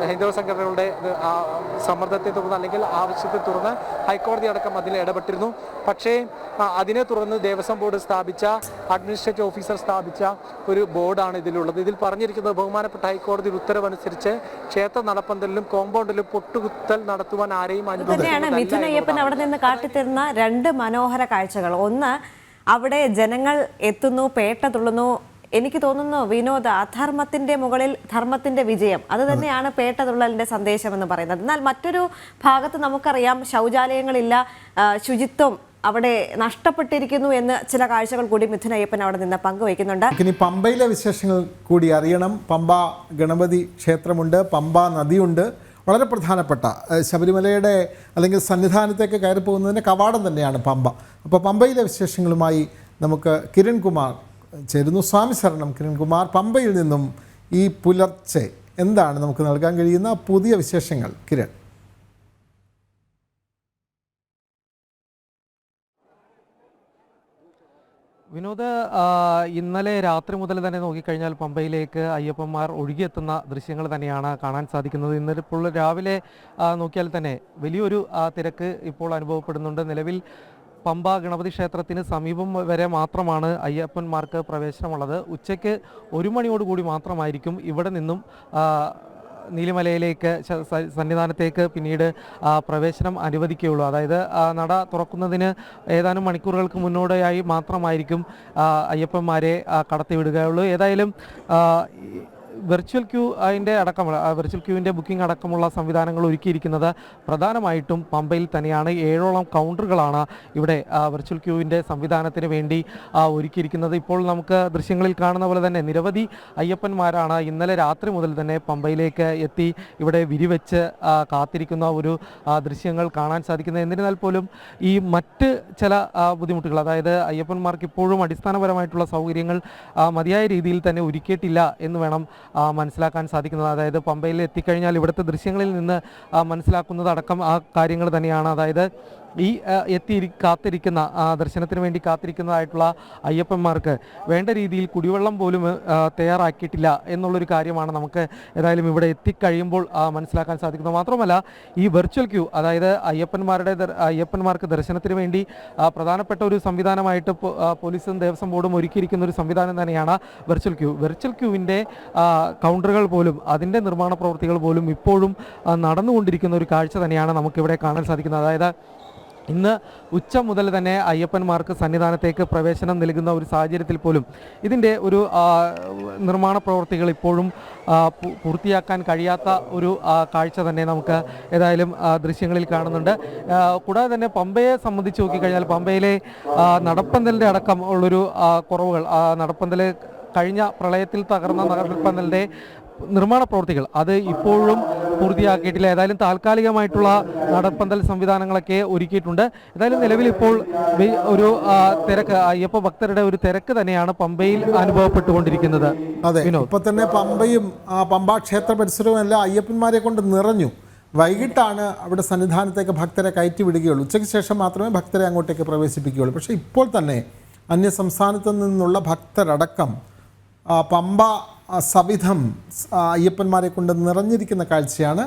ഹൈന്ദവ സംഘടനകളുടെ സമ്മർദ്ദത്തെ തുടർന്ന് അല്ലെങ്കിൽ ആവശ്യത്തെ തുടർന്ന് ഹൈക്കോടതി അടക്കം അതിൽ ഇടപെട്ടിരുന്നു. പക്ഷേ അതിനെ തുടർന്ന് ദേവസ്വം ബോർഡ് സ്ഥാപിച്ച, അഡ്മിനിസ്ട്രേറ്റീവ് ഓഫീസർ സ്ഥാപിച്ച ഒരു ബോർഡാണ് ഇതിലുള്ളത്. ഇതിൽ പറഞ്ഞിരിക്കുന്നത് ബഹുമാനപ്പെട്ട ഹൈക്കോടതി ഉത്തരവനുസരിച്ച് ക്ഷേത്ര നടപ്പന്തലിലും കോമ്പൗണ്ടിലും പൊട്ടുകുത്തൽ നടത്തുവാൻ ആരെയും അനുവദിക്കില്ല. മിഥുൻ അയ്യപ്പൻ അവിടെ നിന്ന് കാട്ടിത്തരുന്ന 2 മനോഹര കാഴ്ചകൾ. ഒന്ന്, അവിടെ ജനങ്ങൾ എത്തുന്നു, പേട്ട തുള്ളുന്നു. എനിക്ക് തോന്നുന്നു വിനോദ, അധർമ്മത്തിന്റെ മുകളിൽ ധർമ്മത്തിന്റെ വിജയം, അത് തന്നെയാണ് പേട്ടതുള്ളലിന്റെ സന്ദേശം എന്ന് പറയുന്നത്. എന്നാൽ മറ്റൊരു ഭാഗത്ത് നമുക്കറിയാം ശൗചാലയങ്ങളില്ല, ശുചിത്വം അവിടെ നഷ്ടപ്പെട്ടിരിക്കുന്നു എന്ന് ചില കാഴ്ചകൾ കൂടി മിഥുൻ അയ്യപ്പൻ അവിടെ നിന്ന് പങ്കുവയ്ക്കുന്നുണ്ട്. ഇനി പമ്പയിലെ വിശേഷങ്ങൾ കൂടി അറിയണം. പമ്പ ഗണപതി ക്ഷേത്രമുണ്ട്, പമ്പ നദിയുണ്ട്. വളരെ പ്രധാനപ്പെട്ട ശബരിമലയുടെ അല്ലെങ്കിൽ സന്നിധാനത്തേക്ക് കയറി പോകുന്നതിൻ്റെ കവാടം തന്നെയാണ് പമ്പ. അപ്പോൾ പമ്പയിലെ വിശേഷങ്ങളുമായി നമുക്ക് കിരൺകുമാർ ചേരുന്നു. സ്വാമി ശരണം കിരൺകുമാർ. പമ്പയിൽ നിന്നും ഈ പുലർച്ചെ എന്താണ് നമുക്ക് നൽകാൻ കഴിയുന്ന പുതിയ വിശേഷങ്ങൾ കിരൺ? വിനോദ്, ഇന്നലെ രാത്രി മുതൽ തന്നെ നോക്കിക്കഴിഞ്ഞാൽ പമ്പയിലേക്ക് അയ്യപ്പന്മാർ ഒഴുകിയെത്തുന്ന ദൃശ്യങ്ങൾ തന്നെയാണ് കാണാൻ സാധിക്കുന്നത്. ഇന്നലെ ഇപ്പോൾ രാവിലെ നോക്കിയാൽ തന്നെ വലിയൊരു തിരക്ക് ഇപ്പോൾ അനുഭവപ്പെടുന്നുണ്ട്. നിലവിൽ പമ്പ ഗണപതി ക്ഷേത്രത്തിന് സമീപം വരെ മാത്രമാണ് അയ്യപ്പന്മാർക്ക് പ്രവേശനമുള്ളത്. ഉച്ചയ്ക്ക് 1 മണിയോടുകൂടി മാത്രമായിരിക്കും ഇവിടെ നിന്നും നീലിമലയിലേക്ക് സന്നിധാനത്തേക്ക് പിന്നീട് പ്രവേശനം അനുവദിക്കുകയുള്ളൂ. അതായത് നട തുറക്കുന്നതിന് ഏതാനും മണിക്കൂറുകൾക്ക് മുന്നോടിയായി മാത്രമായിരിക്കും അയ്യപ്പന്മാരെ കടത്തിവിടുകയുള്ളൂ. ഏതായാലും വെർച്വൽ ക്യൂ അതിൻ്റെ അടക്കമുള്ള വെർച്വൽ ക്യൂവിൻ്റെ ബുക്കിംഗ് അടക്കമുള്ള സംവിധാനങ്ങൾ ഒരുക്കിയിരിക്കുന്നത് പ്രധാനമായിട്ടും പമ്പയിൽ തന്നെയാണ്. 7ഓളം കൗണ്ടറുകളാണ് ഇവിടെ വെർച്വൽ ക്യൂവിൻ്റെ സംവിധാനത്തിന് വേണ്ടി ഒരുക്കിയിരിക്കുന്നത്. ഇപ്പോൾ നമുക്ക് ദൃശ്യങ്ങളിൽ കാണുന്ന പോലെ തന്നെ നിരവധി അയ്യപ്പന്മാരാണ് ഇന്നലെ രാത്രി മുതൽ തന്നെ പമ്പയിലേക്ക് എത്തി ഇവിടെ വിരിവെച്ച് കാത്തിരിക്കുന്ന ഒരു ദൃശ്യങ്ങൾ കാണാൻ സാധിക്കുന്നത്. എന്നിരുന്നാൽ പോലും ഈ മറ്റ് ചില ബുദ്ധിമുട്ടുകൾ, അതായത് അയ്യപ്പന്മാർക്ക് ഇപ്പോഴും അടിസ്ഥാനപരമായിട്ടുള്ള സൗകര്യങ്ങൾ മതിയായ രീതിയിൽ തന്നെ ഒരുക്കിയിട്ടില്ല എന്ന് വേണം മനസ്സിലാക്കാൻ സാധിക്കുന്നത്. അതായത് പമ്പയിൽ എത്തിക്കഴിഞ്ഞാൽ ഇവിടുത്തെ ദൃശ്യങ്ങളിൽ നിന്ന് മനസ്സിലാക്കുന്നത് അടക്കം ആ കാര്യങ്ങൾ തന്നെയാണ്. അതായത് ഈ കാത്തിരിക്കുന്ന ദർശനത്തിന് വേണ്ടി കാത്തിരിക്കുന്നതായിട്ടുള്ള അയ്യപ്പന്മാർക്ക് വേണ്ട രീതിയിൽ കുടിവെള്ളം പോലും തയ്യാറാക്കിയിട്ടില്ല എന്നുള്ളൊരു കാര്യമാണ് നമുക്ക് ഏതായാലും ഇവിടെ എത്തിക്കഴിയുമ്പോൾ മനസ്സിലാക്കാൻ സാധിക്കുന്നത്. മാത്രമല്ല ഈ വെർച്വൽ ക്യൂ, അതായത് അയ്യപ്പന്മാർക്ക് ദർശനത്തിന് വേണ്ടി പ്രധാനപ്പെട്ട ഒരു സംവിധാനമായിട്ട് പോലീസും ദേവസ്വം ബോർഡും ഒരുക്കിയിരിക്കുന്ന ഒരു സംവിധാനം തന്നെയാണ് വെർച്വൽ ക്യൂ. വെർച്വൽ ക്യൂവിൻ്റെ കൗണ്ടറുകൾ പോലും അതിൻ്റെ നിർമ്മാണ പ്രവൃത്തികൾ പോലും ഇപ്പോഴും നടന്നുകൊണ്ടിരിക്കുന്ന ഒരു കാഴ്ച തന്നെയാണ് നമുക്കിവിടെ കാണാൻ സാധിക്കുന്നത്. അതായത് ഇന്ന് ഉച്ച മുതൽ തന്നെ അയ്യപ്പന്മാർക്ക് സന്നിധാനത്തേക്ക് പ്രവേശനം നൽകുന്ന ഒരു സാഹചര്യത്തിൽ പോലും ഇതിൻ്റെ ഒരു നിർമ്മാണ പ്രവൃത്തികൾ ഇപ്പോഴും പൂർത്തിയാക്കാൻ കഴിയാത്ത ഒരു കാഴ്ച തന്നെ നമുക്ക് ഏതായാലും ദൃശ്യങ്ങളിൽ കാണുന്നുണ്ട്. കൂടാതെ തന്നെ പമ്പയെ സംബന്ധിച്ച് നോക്കിക്കഴിഞ്ഞാൽ പമ്പയിലെ നടപ്പന്തലിൻ്റെ അടക്കം ഉള്ളൊരു കുറവുകൾ, നടപ്പന്തൽ കഴിഞ്ഞ പ്രളയത്തിൽ തകർന്ന നടപ്പന്തലിൻ്റെ നിർമ്മാണ പ്രവൃത്തികൾ അത് ഇപ്പോഴും പൂർത്തിയാക്കിയിട്ടില്ല. ഏതായാലും താൽക്കാലികമായിട്ടുള്ള നടപ്പന്തൽ സംവിധാനങ്ങളൊക്കെ ഒരുക്കിയിട്ടുണ്ട്. ഏതായാലും നിലവിൽ ഇപ്പോൾ ഒരു തിരക്ക്, അയ്യപ്പ ഭക്തരുടെ ഒരു തിരക്ക് തന്നെയാണ് പമ്പയിൽ അനുഭവപ്പെട്ടുകൊണ്ടിരിക്കുന്നത്. അതെ, ഇപ്പൊ തന്നെ പമ്പയും പമ്പാ ക്ഷേത്ര പരിസരവും എല്ലാം അയ്യപ്പന്മാരെ കൊണ്ട് നിറഞ്ഞു. വൈകിട്ടാണ് അവിടെ സന്നിധാനത്തേക്ക് ഭക്തരെ കയറ്റി വിടുകയുള്ളൂ. ഉച്ചയ്ക്ക് ശേഷം മാത്രമേ ഭക്തരെ അങ്ങോട്ടേക്ക് പ്രവേശിപ്പിക്കുകയുള്ളൂ. പക്ഷേ ഇപ്പോൾ തന്നെ അന്യസംസ്ഥാനത്തു നിന്നുള്ള ഭക്തരടക്കം പമ്പ സവിധം അയ്യപ്പന്മാരെ കൊണ്ട് നിറഞ്ഞിരിക്കുന്ന കാഴ്ചയാണ്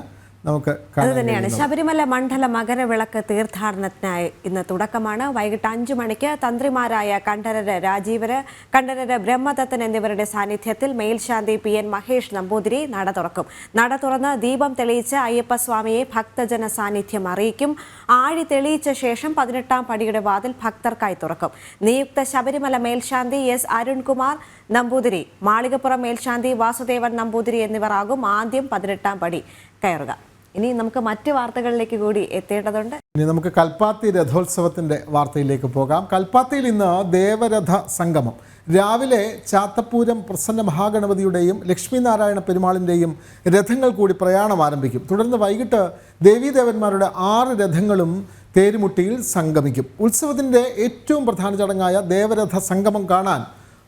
നമുക്ക് അത് തന്നെയാണ്. ശബരിമല മണ്ഡല മകരവിളക്ക് തീർത്ഥാടനത്തിനായി ഇന്ന് തുടക്കമാണ്. വൈകിട്ട് 5 മണിക്ക് തന്ത്രിമാരായ കണ്ഠരര് രാജീവര്, കണ്ഠരര് ബ്രഹ്മദത്തൻ എന്നിവരുടെ സാന്നിധ്യത്തിൽ മേൽശാന്തി PN മഹേഷ് നമ്പൂതിരി നട തുറക്കും. നട തുറന്ന് ദീപം തെളിയിച്ച് അയ്യപ്പസ്വാമിയെ ഭക്തജന സാന്നിധ്യം അറിയിക്കും. ആഴി തെളിയിച്ച ശേഷം 18ാം പടിയുടെ വാതിൽ ഭക്തർക്കായി തുറക്കും. നിയുക്ത ശബരിമല മേൽശാന്തി S അരുൺകുമാർ നമ്പൂതിരി, മാളികപ്പുറം മേൽശാന്തി വാസുദേവൻ നമ്പൂതിരി എന്നിവർ ആകും ആദ്യം 18ാം പടി കയറുക. ഇനി നമുക്ക് മറ്റ് വാർത്തകളിലേക്ക് കൂടി എത്തേണ്ടതുണ്ട്. ഇനി നമുക്ക് കൽപ്പാത്തി രഥോത്സവത്തിന്റെ വാർത്തയിലേക്ക് പോകാം. കൽപ്പാത്തിയിൽ ഇന്ന് ദേവരഥ സംഗമം. രാവിലെ ചാത്തപ്പൂരം പ്രസന്ന മഹാഗണപതിയുടെയും ലക്ഷ്മീനാരായണ പെരുമാളിൻ്റെയും രഥങ്ങൾ കൂടി പ്രയാണം ആരംഭിക്കും. തുടർന്ന് വൈകിട്ട് ദേവീദേവന്മാരുടെ 6 രഥങ്ങളും തേരുമുട്ടിയിൽ സംഗമിക്കും. ഉത്സവത്തിൻ്റെ ഏറ്റവും പ്രധാന ചടങ്ങായ ദേവരഥ സംഗമം കാണാൻ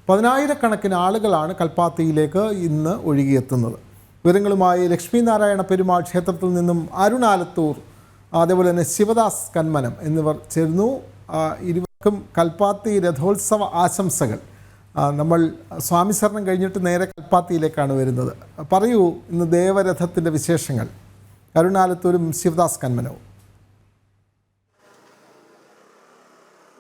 10,000-കണക്കിന് ആളുകളാണ് കൽപ്പാത്തിയിലേക്ക് ഇന്ന് ഒഴുകിയെത്തുന്നത്. വിവരങ്ങളുമായി ലക്ഷ്മീനാരായണ പെരുമാൾ ക്ഷേത്രത്തിൽ നിന്നും അരുണാലത്തൂർ, അതേപോലെ തന്നെ ശിവദാസ് കന്മനം എന്നിവർ ചേർന്നു. ഇരുവർക്കും കൽപ്പാത്തി രഥോത്സവ ആശംസകൾ. നമ്മൾ സ്വാമി ശരണം കഴിഞ്ഞിട്ട് നേരെ കൽപ്പാത്തിയിലേക്കാണ് വരുന്നത്. പറയൂ ഇന്ന് ദേവരഥത്തിൻ്റെ വിശേഷങ്ങൾ. അരുണാലത്തൂരും ശിവദാസ് കന്മനവും.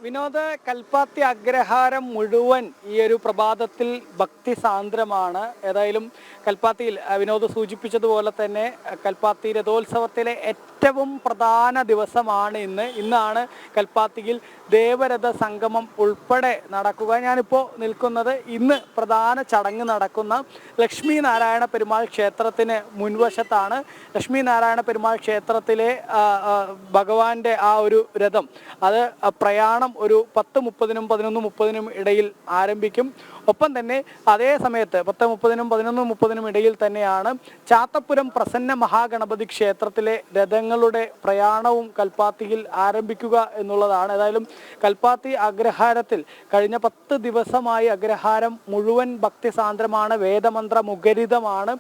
വിനോദ, കൽപ്പാത്തി അഗ്രഹാരം മുഴുവൻ ഈ ഒരു പ്രഭാതത്തിൽ ഭക്തി സാന്ദ്രമാണ്. ഏതായാലും കൽപ്പാത്തിയിൽ വിനോദ് സൂചിപ്പിച്ചതുപോലെ തന്നെ കൽപ്പാത്തി രഥോത്സവത്തിലെ ഏറ്റവും പ്രധാന ദിവസമാണ് ഇന്നാണ് കൽപ്പാത്തിയിൽ ദേവരഥ സംഗമം ഉൾപ്പെടെ നടക്കുക. ഞാനിപ്പോൾ നിൽക്കുന്നത് ഇന്ന് പ്രധാന ചടങ്ങ് നടക്കുന്ന ലക്ഷ്മി നാരായണ പെരുമാൾ ക്ഷേത്രത്തിന് മുൻവശത്താണ്. ലക്ഷ്മി നാരായണ പെരുമാൾ ക്ഷേത്രത്തിലെ ഭഗവാന്റെ ആ ഒരു രഥം അത് പ്രയാണം ഒരു 10:30-നും 11:30-നും ഇടയിൽ ആരംഭിക്കും. ഒപ്പം തന്നെ അതേ സമയത്ത് 10:30-നും 11:30-നും ഇടയിൽ തന്നെയാണ് ചാത്തപ്പുരം പ്രസന്ന മഹാഗണപതി ക്ഷേത്രത്തിലെ രഥങ്ങളുടെ പ്രയാണവും കൽപ്പാത്തിയിൽ ആരംഭിക്കുക എന്നുള്ളതാണ്. ഏതായാലും കൽപ്പാത്തി അഗ്രഹാരത്തിൽ കഴിഞ്ഞ 10 ദിവസമായി അഗ്രഹാരം മുഴുവൻ ഭക്തിസാന്ദ്രമാണ്, വേദമന്ത്ര മുഖരിതമാണ്.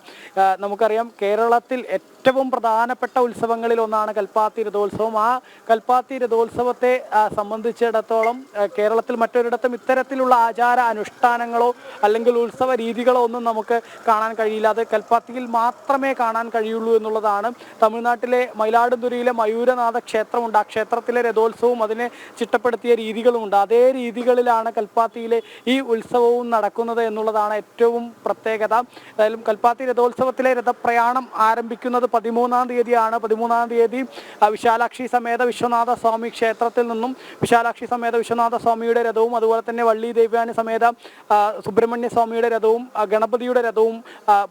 നമുക്കറിയാം കേരളത്തിൽ ഏറ്റവും പ്രധാനപ്പെട്ട ഉത്സവങ്ങളിൽ ഒന്നാണ് കൽപ്പാത്തി രഥോത്സവം. ആ കൽപ്പാത്തി രഥോത്സവത്തെ സംബന്ധിച്ചിടത്തോളം സംബന്ധിച്ചിടത്തോളം കേരളത്തിൽ മറ്റൊരിടത്തും ഇത്തരത്തിലുള്ള ആചാര അനുഷ്ഠാനങ്ങളോ അല്ലെങ്കിൽ ഉത്സവ രീതികളോ ഒന്നും നമുക്ക് കാണാൻ കഴിയില്ല. അത് കൽപ്പാത്തിയിൽ മാത്രമേ കാണാൻ കഴിയുള്ളൂ എന്നുള്ളതാണ്. തമിഴ്നാട്ടിലെ മയിലാടുതുറയിലെ മയൂരനാഥ ക്ഷേത്രമുണ്ട്. ആ ക്ഷേത്രത്തിലെ രഥോത്സവവും അതിനെ ചിട്ടപ്പെടുത്തിയ രീതികളുമുണ്ട്. അതേ രീതികളിലാണ് കൽപ്പാത്തിയിലെ ഈ ഉത്സവവും നടക്കുന്നത് എന്നുള്ളതാണ് ഏറ്റവും പ്രത്യേകത. ഏതായാലും കൽപ്പാത്തി രഥോത്സവത്തിലെ രഥപ്രയാണം ആരംഭിക്കുന്നത് 13-ാം തീയതിയാണ്. 13-ാം തീയതി വിശാലാക്ഷി സമേത വിശ്വനാഥ സ്വാമി ക്ഷേത്രത്തിൽ നിന്നും വിശാലാക്ഷി സമേത വിശ്വനാഥ സ്വാമിയുടെ രഥവും അതുപോലെ തന്നെ വള്ളി ദേവ്യാനി സമേത സുബ്രഹ്മണ്യ സ്വാമിയുടെ രഥവും ഗണപതിയുടെ രഥവും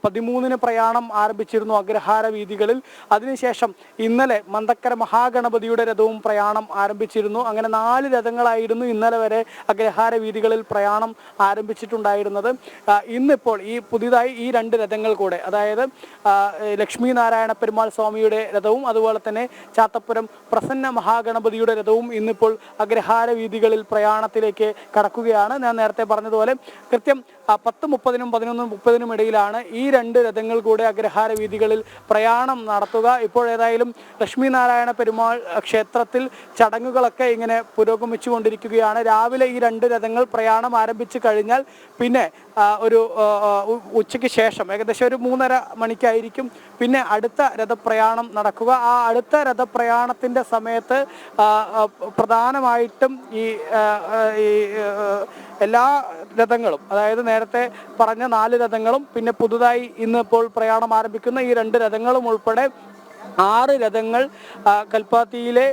13-ന് പ്രയാണം ആരംഭിച്ചിരുന്നു അഗ്രഹാര വീതികളിൽ. അതിനുശേഷം ഇന്നലെ മന്തക്കര മഹാഗണപതിയുടെ രഥവും പ്രയാണം ആരംഭിച്ചിരുന്നു. അങ്ങനെ 4 രഥങ്ങളായിരുന്നു ഇന്നലെ വരെ അഗ്രഹാര വീതികളിൽ പ്രയാണം ആരംഭിച്ചിട്ടുണ്ടായിരുന്നത്. ഇന്നിപ്പോൾ ഈ പുതിയതായി ഈ 2 രഥങ്ങൾ കൂടെ, അതായത് ലക്ഷ്മി നാരായണ പെരുമാൾ സ്വാമിയുടെ രഥവും അതുപോലെ തന്നെ ചാത്തപ്പുരം പ്രസന്ന മഹാഗണപതിയുടെ രഥവും ഇന്നിപ്പോൾ അഗ്രഹാര വീതികളിൽ പ്രയാണത്തിലേക്ക് കടക്കുകയാണ്. ഞാൻ നേരത്തെ പറഞ്ഞതുപോലെ കൃത്യം 10:30-നും 11:30-നും ഇടയിലാണ് ഈ 2 രഥങ്ങൾ കൂടെ അഗ്രഹാര വീതികളിൽ പ്രയാണം നടത്തുക. ഇപ്പോൾ ഏതായാലും ലക്ഷ്മി നാരായണ പെരുമാൾ ക്ഷേത്രത്തിൽ ചടങ്ങുകളൊക്കെ ഇങ്ങനെ പുരോഗമിച്ചു കൊണ്ടിരിക്കുകയാണ്. രാവിലെ ഈ 2 രഥങ്ങൾ പ്രയാണം ആരംഭിച്ചു കഴിഞ്ഞാൽ പിന്നെ ഒരു ഉച്ചയ്ക്ക് ശേഷം ഏകദേശം ഒരു 3:30 മണിക്കായിരിക്കും പിന്നെ അടുത്ത രഥപ്രയാണം നടക്കുക. ആ അടുത്ത രഥപ്രയാണത്തിൻ്റെ സമയത്ത് പ്രധാനമായിട്ടും ഈ എല്ലാ രഥങ്ങളും, അതായത് നേരത്തെ പറഞ്ഞ 4 രഥങ്ങളും പിന്നെ പുതുതായി ഇന്നിപ്പോൾ പ്രയാണം ആരംഭിക്കുന്ന ഈ 2 രഥങ്ങളും ഉൾപ്പെടെ 6 രഥങ്ങൾ കൽപ്പാത്തിയിലെ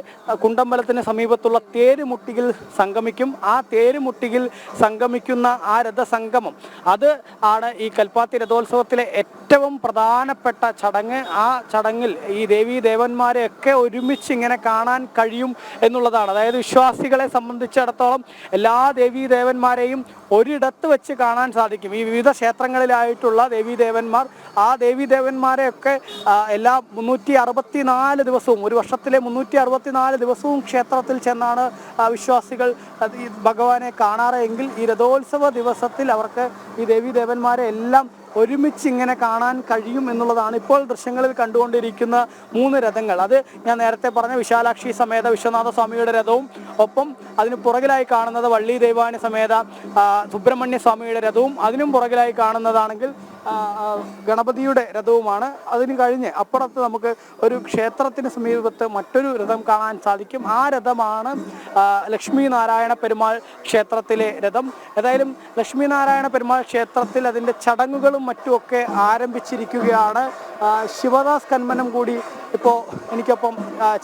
കുണ്ടമ്പലത്തിന് സമീപത്തുള്ള തേരുമുട്ടിയിൽ സംഗമിക്കും. ആ തേരുമുട്ടിയിൽ സംഗമിക്കുന്ന ആ രഥസംഗമം, അത് ആണ് ഈ കൽപ്പാത്തി രഥോത്സവത്തിലെ ഏറ്റവും പ്രധാനപ്പെട്ട ചടങ്ങ്. ആ ചടങ്ങിൽ ഈ ദേവീ ദേവന്മാരെയൊക്കെ ഒരുമിച്ച് ഇങ്ങനെ കാണാൻ കഴിയും എന്നുള്ളതാണ്. അതായത് വിശ്വാസികളെ സംബന്ധിച്ചിടത്തോളം എല്ലാ ദേവീ ദേവന്മാരെയും ഒരിടത്ത് വെച്ച് കാണാൻ സാധിക്കും. ഈ വിവിധ ക്ഷേത്രങ്ങളിലായിട്ടുള്ള ദേവീ ദേവന്മാർ, ആ ദേവീ ദേവന്മാരെയൊക്കെ എല്ലാ 364 ദിവസവും, ഒരു വർഷത്തിലെ 364 ദിവസവും ക്ഷേത്രത്തിൽ ചെന്നാണ് വിശ്വാസികൾ ഭഗവാനെ കാണാറ്. എങ്കിൽ ഈ രഥോത്സവ ദിവസത്തിൽ അവർക്ക് ഈ ദേവീ ദേവന്മാരെ എല്ലാം ഒരുമിച്ച് ഇങ്ങനെ കാണാൻ കഴിയും എന്നുള്ളതാണ് ഇപ്പോൾ ദൃശ്യങ്ങളിൽ കണ്ടുകൊണ്ടിരിക്കുന്ന 3 രഥങ്ങൾ. അത് ഞാൻ നേരത്തെ പറഞ്ഞ വിശാലാക്ഷി സമേത വിശ്വനാഥ സ്വാമിയുടെ രഥവും ഒപ്പം അതിന് പുറകിലായി കാണുന്നത് വള്ളി ദേവാനി സമേത സുബ്രഹ്മണ്യ സ്വാമിയുടെ രഥവും അതിനും പുറകിലായി കാണുന്നതാണെങ്കിൽ ഗണപതിയുടെ രഥവുമാണ്. അതിന് കഴിഞ്ഞ് അപ്പുറത്ത് നമുക്ക് ഒരു ക്ഷേത്രത്തിന് സമീപത്ത് മറ്റൊരു രഥം കാണാൻ സാധിക്കും. ആ രഥമാണ് ലക്ഷ്മി നാരായണ പെരുമാൾ ക്ഷേത്രത്തിലെ രഥം. ഏതായാലും ലക്ഷ്മി നാരായണ പെരുമാൾ ക്ഷേത്രത്തിൽ അതിൻ്റെ ചടങ്ങുകളും മറ്റുമൊക്കെ ആരംഭിച്ചിരിക്കുകയാണ്. ശിവദാസ് കന്മനം കൂടി ഇപ്പോൾ എനിക്കൊപ്പം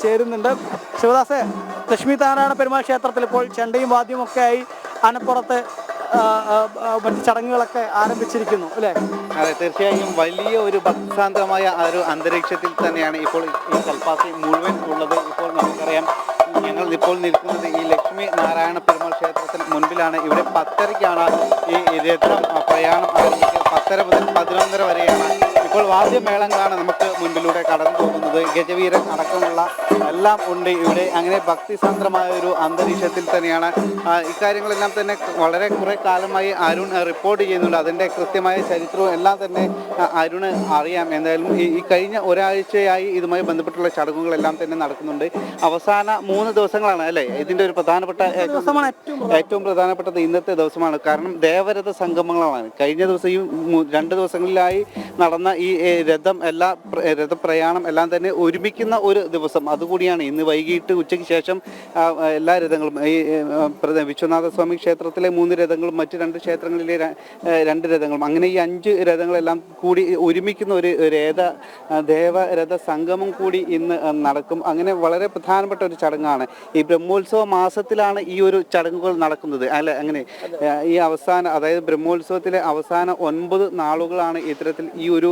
ചേരുന്നുണ്ട്. ശിവദാസ്, ലക്ഷ്മി നാരായണ പെരുമാൾ ക്ഷേത്രത്തിൽ ഇപ്പോൾ ചെണ്ടയും വാദ്യവും ഒക്കെ ആയി ആനപ്പുറത്ത് മറ്റ് ചടങ്ങുകളൊക്കെ ആരംഭിച്ചിരിക്കുന്നു അല്ലേ? അതെ, തീർച്ചയായും വലിയ ഒരു ഭക്തിസാന്ദ്രമായ ഒരു അന്തരീക്ഷത്തിൽ തന്നെയാണ് ഇപ്പോൾ ഈ കൽപ്പാത്തി മുഴുവൻ ഉള്ളത്. ഇപ്പോൾ നമുക്കറിയാം, ഞങ്ങൾ ഇപ്പോൾ നിൽക്കുന്നത് ഈ ലക്ഷ്മി നാരായണ പെരുമാൾ ക്ഷേത്രത്തിന് മുൻപിലാണ്. ഇവിടെ 10:30-ക്കാണ് ഈ രഥം പ്രയാണം ആരംഭിക്കുക. 10:30 മുതൽ 11:30 വരെയാണ്. ഇപ്പോൾ വാദ്യമേളങ്ങളാണ് നമുക്ക് മുൻപിലൂടെ കടന്നു പോകുന്നത്. ഗജവീരൻ അടക്കമുള്ള എല്ലാം ഉണ്ട് ഇവിടെ. അങ്ങനെ ഭക്തിസാന്ദ്രമായ ഒരു അന്തരീക്ഷത്തിൽ തന്നെയാണ്. ഇക്കാര്യങ്ങളെല്ലാം തന്നെ വളരെ കുറെ കാലമായി അരുൺ റിപ്പോർട്ട് ചെയ്യുന്നുണ്ട്. അതിൻ്റെ കൃത്യമായ ചരിത്രവും എല്ലാം തന്നെ അരുണ് അറിയാം. എന്തായാലും ഈ കഴിഞ്ഞ ഒരാഴ്ചയായി ഇതുമായി ബന്ധപ്പെട്ടുള്ള ചടങ്ങുകളെല്ലാം തന്നെ നടക്കുന്നുണ്ട്. അവസാന 3 ദിവസങ്ങളാണ് അല്ലേ ഇതിൻ്റെ ഒരു പ്രധാനപ്പെട്ട ഏറ്റവും പ്രധാനപ്പെട്ടത് ഇന്നത്തെ ദിവസമാണ്. കാരണം ദേവരഥ സംഗമങ്ങളാണ്. കഴിഞ്ഞ ദിവസം ഈ 2 ദിവസങ്ങളിലായി നടന്ന ഈ രഥപ്രയാണം എല്ലാം തന്നെ ഒരുമിക്കുന്ന ഒരു ദിവസം അതുകൂടിയാണ് ഇന്ന്. വൈകിട്ട് ഉച്ചയ്ക്ക് ശേഷം എല്ലാ രഥങ്ങളും ഈ വിശ്വനാഥ സ്വാമി ക്ഷേത്രത്തിലെ 3 രഥങ്ങളും മറ്റ് 2 ക്ഷേത്രങ്ങളിലെ 2 രഥങ്ങളും അങ്ങനെ ഈ 5 രഥങ്ങളെല്ലാം കൂടി ഒരുമിക്കുന്ന ഒരു ദേവരഥ സംഗമം കൂടി ഇന്ന് നടക്കും. അങ്ങനെ വളരെ പ്രധാനപ്പെട്ട ഒരു ചടങ്ങാണ്. ഈ ബ്രഹ്മോത്സവ മാസത്തിലാണ് ഈ ഒരു ചടങ്ങുകൾ നടക്കുന്നത് അല്ലെ? അങ്ങനെ ഈ അതായത് ബ്രഹ്മോത്സവത്തിലെ അവസാന 9 നാളുകളാണ് ഇത്തരത്തിൽ ഈ ഒരു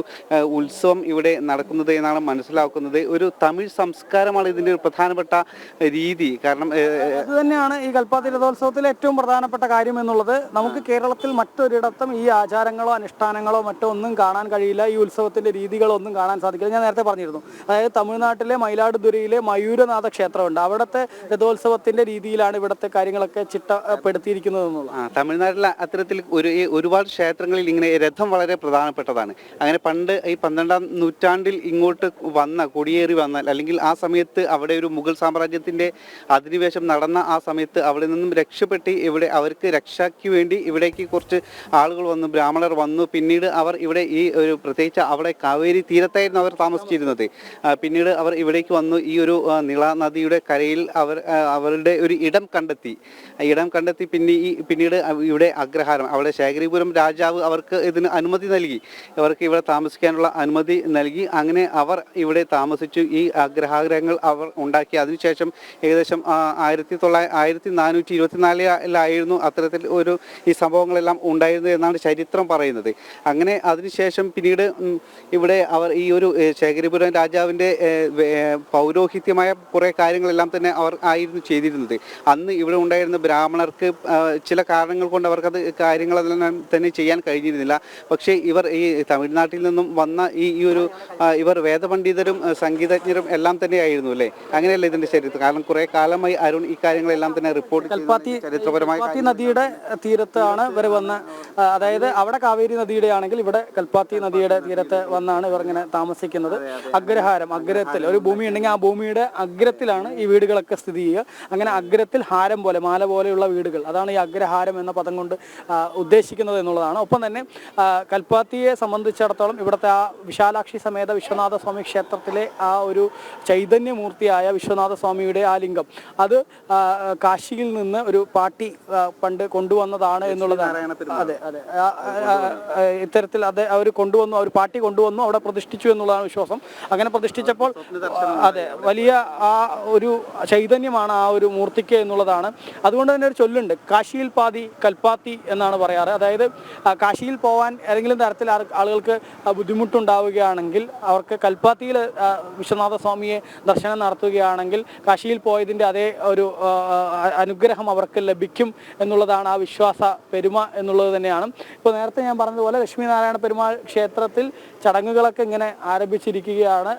ഉത്സവം ഇവിടെ നടക്കുന്നത് എന്നാണ് മനസ്സിലാക്കുന്നത്. ഒരു തമിഴ് സംസ്കാരമാണ് ഇതിൻ്റെ ഒരു പ്രധാനപ്പെട്ട രീതി. കാരണം അത് തന്നെയാണ് ഈ കൽപ്പാത്തി രഥോത്സവത്തിലെ ഏറ്റവും പ്രധാനപ്പെട്ട കാര്യം എന്നുള്ളത്. നമുക്ക് കേരളത്തിൽ മറ്റൊരിടത്തും ഈ ആചാരങ്ങളോ അനുഷ്ഠാനങ്ങളോ മറ്റോ ഒന്നും കാണാൻ കഴിയില്ല. ഈ ഉത്സവത്തിന്റെ രീതികളോ ഒന്നും കാണാൻ സാധിക്കില്ല. ഞാൻ നേരത്തെ പറഞ്ഞിരുന്നു, അതായത് തമിഴ്നാട്ടിലെ മയിലാടുതുറയിലെ മയൂരനാഥ ക്ഷേത്രമുണ്ട്. അവിടുത്തെ രഥോത്സവത്തിന്റെ രീതിയിലാണ് ഇവിടുത്തെ കാര്യങ്ങളൊക്കെ ചിട്ടപ്പെടുത്തിയിരിക്കുന്നത് എന്നുള്ളത്. തമിഴ്നാട്ടിലെ അത്തരത്തിൽ ഒരുപാട് ക്ഷേത്രങ്ങളിൽ ഇങ്ങനെ രഥം വളരെ പ്രധാനപ്പെട്ടതാണ്. അങ്ങനെ പണ്ട് ഈ 12-ാം നൂറ്റാണ്ടിൽ ഇങ്ങോട്ട് കുടിയേറി വന്നാൽ, അല്ലെങ്കിൽ ആ സമയത്ത് അവിടെ ഒരു മുഗൾ സാമ്രാജ്യത്തിൻ്റെ അധിനിവേശം നടന്ന ആ സമയത്ത് അവിടെ നിന്നും രക്ഷപ്പെട്ട് ഇവിടെ അവർക്ക് രക്ഷയ്ക്ക് വേണ്ടി ഇവിടേക്ക് കുറച്ച് ആളുകൾ വന്നു, ബ്രാഹ്മണർ വന്നു. പിന്നീട് അവർ ഇവിടെ ഈ ഒരു പ്രത്യേകിച്ച് അവിടെ കാവേരി തീരത്തായിരുന്നു അവർ താമസിച്ചിരുന്നത്. പിന്നീട് അവർ ഇവിടേക്ക് വന്നു. ഈ ഒരു നിള നദിയുടെ കരയിൽ അവരുടെ ഒരു ഇടം കണ്ടെത്തി. പിന്നീട് ഇവിടെ അഗ്രഹാരം, അവിടെ ശേഖരിപുരം രാജാവ് അവർക്ക് ഇതിന് അനുമതി നൽകി, അവർക്ക് ഇവിടെ താമസിക്കാനുള്ള അനുമതി നൽകി. അങ്ങനെ അവർ ഇവിടെ താമസിച്ചു. ഈ അഗ്രഹാരങ്ങൾ അവർ ഉണ്ടാക്കി. അതിനുശേഷം ഏകദേശം 1424 അത്തരത്തിൽ ഈ സംഭവങ്ങളെല്ലാം ഉണ്ടായിരുന്നത് എന്നാണ് ചരിത്രം പറയുന്നത്. അങ്ങനെ അതിനുശേഷം പിന്നീട് ഇവിടെ അവർ ഈ ഒരു ശേഖരിപുരം രാജാവിൻ്റെ പൗരോഹിത്യമായ കുറേ കാര്യങ്ങളെല്ലാം തന്നെ അവർ ആയിരുന്നു ചെയ്തിരുന്നത്. അന്ന് ഇവിടെ ഉണ്ടായിരുന്ന ബ്രാഹ്മണർക്ക് ചില കാരണങ്ങൾ കൊണ്ട് അവർക്കത് കാര്യങ്ങളെല്ലാം തന്നെ ചെയ്യാൻ കഴിഞ്ഞിരുന്നില്ല. പക്ഷേ ഇവർ ഈ തമിഴ്നാട്ടിൽ നിന്നും വന്ന ഇവർ വേദപണ്ഡിതരും സംഗീതജ്ഞരും എല്ലാം തന്നെ ആയിരുന്നു അല്ലേ? അങ്ങനെയല്ല ഇതിന്റെ ചരിത്രം. കാരണം കുറെ കാലമായി അരുൺ ഈ കാര്യങ്ങളെല്ലാം തന്നെ റിപ്പോർട്ട് ചരിത്രപരമായ നദിയുടെ തീരത്താണ് ഇവർ വന്ന്, അതായത് അവിടെ കാവേരി നദിയുടെ ആണെങ്കിൽ ഇവിടെ കൽപ്പാത്തി നദിയുടെ തീരത്ത് വന്നാണ് ഇവർ ഇങ്ങനെ താമസിക്കുന്നത്. അഗ്രത്തിൽ ഒരു ഭൂമി ഉണ്ടെങ്കിൽ ആ ഭൂമിയുടെ അഗ്രത്തിലാണ് ഈ വീടുകളൊക്കെ സ്ഥിതി ചെയ്യുക. അങ്ങനെ അഗ്രത്തിൽ ഹാരം പോലെ, മാല പോലെയുള്ള വീടുകൾ, അതാണ് ഈ അഗ്രഹാരം എന്ന പദം കൊണ്ട് ഉദ്ദേശിക്കുന്നത് എന്നുള്ളതാണ്. ഒപ്പം തന്നെ കൽപ്പാത്തിയെ സംബന്ധിച്ചിടത്തോളം ഇവിടുത്തെ ആ വിശാലാക്ഷി സമേത വിശ്വനാഥ സ്വാമി ക്ഷേത്രത്തിലെ ആ ഒരു ചൈതന്യമൂർത്തിയായ വിശ്വനാഥ സ്വാമിയുടെ ആ ലിംഗം, അത് കാശിയിൽ നിന്ന് ഒരു പാട്ടി പണ്ട് കൊണ്ടുവന്നതാണ് എന്നുള്ളതാണ്. അതെ, ഇത്തരത്തിൽ അത് അവർ കൊണ്ടുവന്നു, അവർ പാട്ടി കൊണ്ടുവന്നു, അവിടെ പ്രതിഷ്ഠിച്ചു എന്നുള്ളതാണ് വിശ്വാസം. അങ്ങനെ പ്രതിഷ്ഠിച്ചപ്പോൾ വലിയ ആ ഒരു ചൈതന്യമാണ് ആ ഒരു മൂർത്തിക്ക് എന്നുള്ളതാണ്. അതുകൊണ്ട് തന്നെ ഒരു ചൊല്ലുണ്ട്, കാശിയിൽ പാതി കൽപ്പാത്തി എന്നാണ് പറയാറ്. അതായത് കാശിയിൽ പോകാൻ ഏതെങ്കിലും തരത്തിൽ ആളുകൾക്ക് ബുദ്ധിമുട്ടുണ്ടാവുകയാണെങ്കിൽ അവർക്ക് കൽപ്പാത്തിയിൽ വിശ്വനാഥ സ്വാമിയെ ദർശനം നടത്തുകയാണെങ്കിൽ കാശിയിൽ പോയതിൻ്റെ അതേ ഒരു അനുഗ്രഹം അവർക്ക് ലഭിക്കും എന്നുള്ളതാണ് ആ വിശ്വാസ പെരുമ എന്നുള്ളത് തന്നെയാണ്. ഇപ്പോൾ നേരത്തെ ഞാൻ പറഞ്ഞതുപോലെ ലക്ഷ്മീനാരായണ പെരുമാൾ ക്ഷേത്രത്തിൽ ചടങ്ങുകളൊക്കെ ഇങ്ങനെ ആരംഭിച്ചിരിക്കുകയാണ്.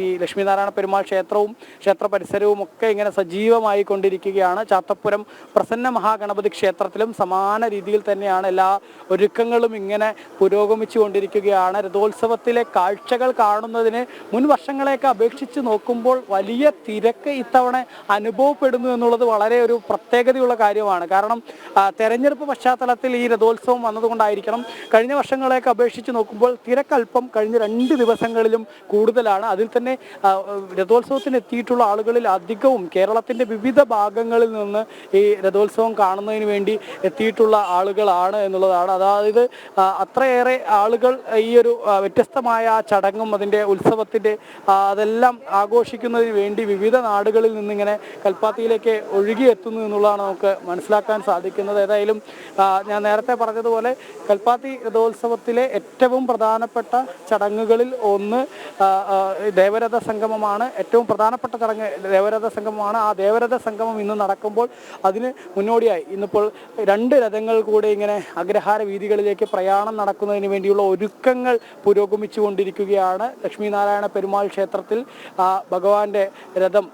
ഈ ലക്ഷ്മീനാരായണ പെരുമാൾ ക്ഷേത്രവും ക്ഷേത്ര പരിസരവും ഒക്കെ ഇങ്ങനെ സജീവമായി കൊണ്ടിരിക്കുകയാണ്. ചാത്തപ്പുരം പ്രസന്ന മഹാഗണപതി ക്ഷേത്രത്തിലും സമാന രീതിയിൽ തന്നെയാണ് എല്ലാ ഒരുക്കങ്ങളും ഇങ്ങനെ പുരോഗമിച്ചു കൊണ്ടിരിക്കുകയാണ്. രഥോത്സവത്തിലെ കാഴ്ചകൾ കാണുന്നതിന് മുൻ വർഷങ്ങളെയൊക്കെ അപേക്ഷിച്ച് നോക്കുമ്പോൾ വലിയ തിരക്ക് ഇത്തവണ അനുഭവപ്പെടുന്നു എന്നുള്ളത് വളരെ ഒരു പ്രത്യേകതയുള്ള കാര്യമാണ്. കാരണം തെരഞ്ഞെടുപ്പ് പശ്ചാത്തലത്തിൽ ഈ രഥോത്സവം വന്നതുകൊണ്ടായിരിക്കണം കഴിഞ്ഞ വർഷങ്ങളെയൊക്കെ അപേക്ഷിച്ച് നോക്കുമ്പോൾ തിരക്കൽപ്പം കഴിഞ്ഞ 2 ദിവസങ്ങളിലും കൂടുതലാണ്. അതിൽ തന്നെ രഥോത്സവത്തിന് എത്തിയിട്ടുള്ള ആളുകളിൽ അധികവും കേരളത്തിൻ്റെ വിവിധ ഭാഗങ്ങളിൽ നിന്ന് ഈ രഥോത്സവം കാണുന്നതിന് വേണ്ടി എത്തിയിട്ടുള്ള ആളുകളാണ് എന്നുള്ളതാണ്. അതായത് അത്രയേറെ ആളുകൾ ഈ ഒരു വ്യത്യസ്തമായ ചടങ്ങും അതിൻ്റെ ഉത്സവത്തിൻ്റെ അതെല്ലാം ആഘോഷിക്കുന്നതിന് വേണ്ടി വിവിധ നാടുകളിൽ നിന്നിങ്ങനെ കൽപ്പാത്തിയിലേക്ക് ഒഴുകിയെത്തുന്നു എന്നുള്ളതാണ് നമുക്ക് മനസ്സിലാക്കാൻ സാധിക്കുന്നത്. ഏതായാലും ഞാൻ നേരത്തെ പറഞ്ഞതുപോലെ കൽപ്പാത്തി രഥോത്സവത്തിലെ ഏറ്റവും പ്രധാനപ്പെട്ട ചടങ്ങുകളിൽ ഒന്ന് ദേവരഥ സംഗമമാണ്. ഏറ്റവും പ്രധാനപ്പെട്ട ചടങ്ങ് ദേവരഥ സംഗമമാണ്. ആ ദേവരഥ സംഗമം ഇന്ന് നടക്കുമ്പോൾ അതിന് മുന്നോടിയായി ഇന്നിപ്പോൾ 2 രഥങ്ങൾ കൂടെ ഇങ്ങനെ അഗ്രഹാര വീതികളിലേക്ക് പ്രയാണം നടക്കുന്നതിന് വേണ്ടിയുള്ള ഒരുക്കങ്ങൾ പുരോഗമിച്ചു കൊണ്ടിരിക്കുകയാണ്. ലക്ഷ്മീനാരായണ പെരുമാൾ ക്ഷേത്രത്തിൽ ഭഗവാന്റെ രഥം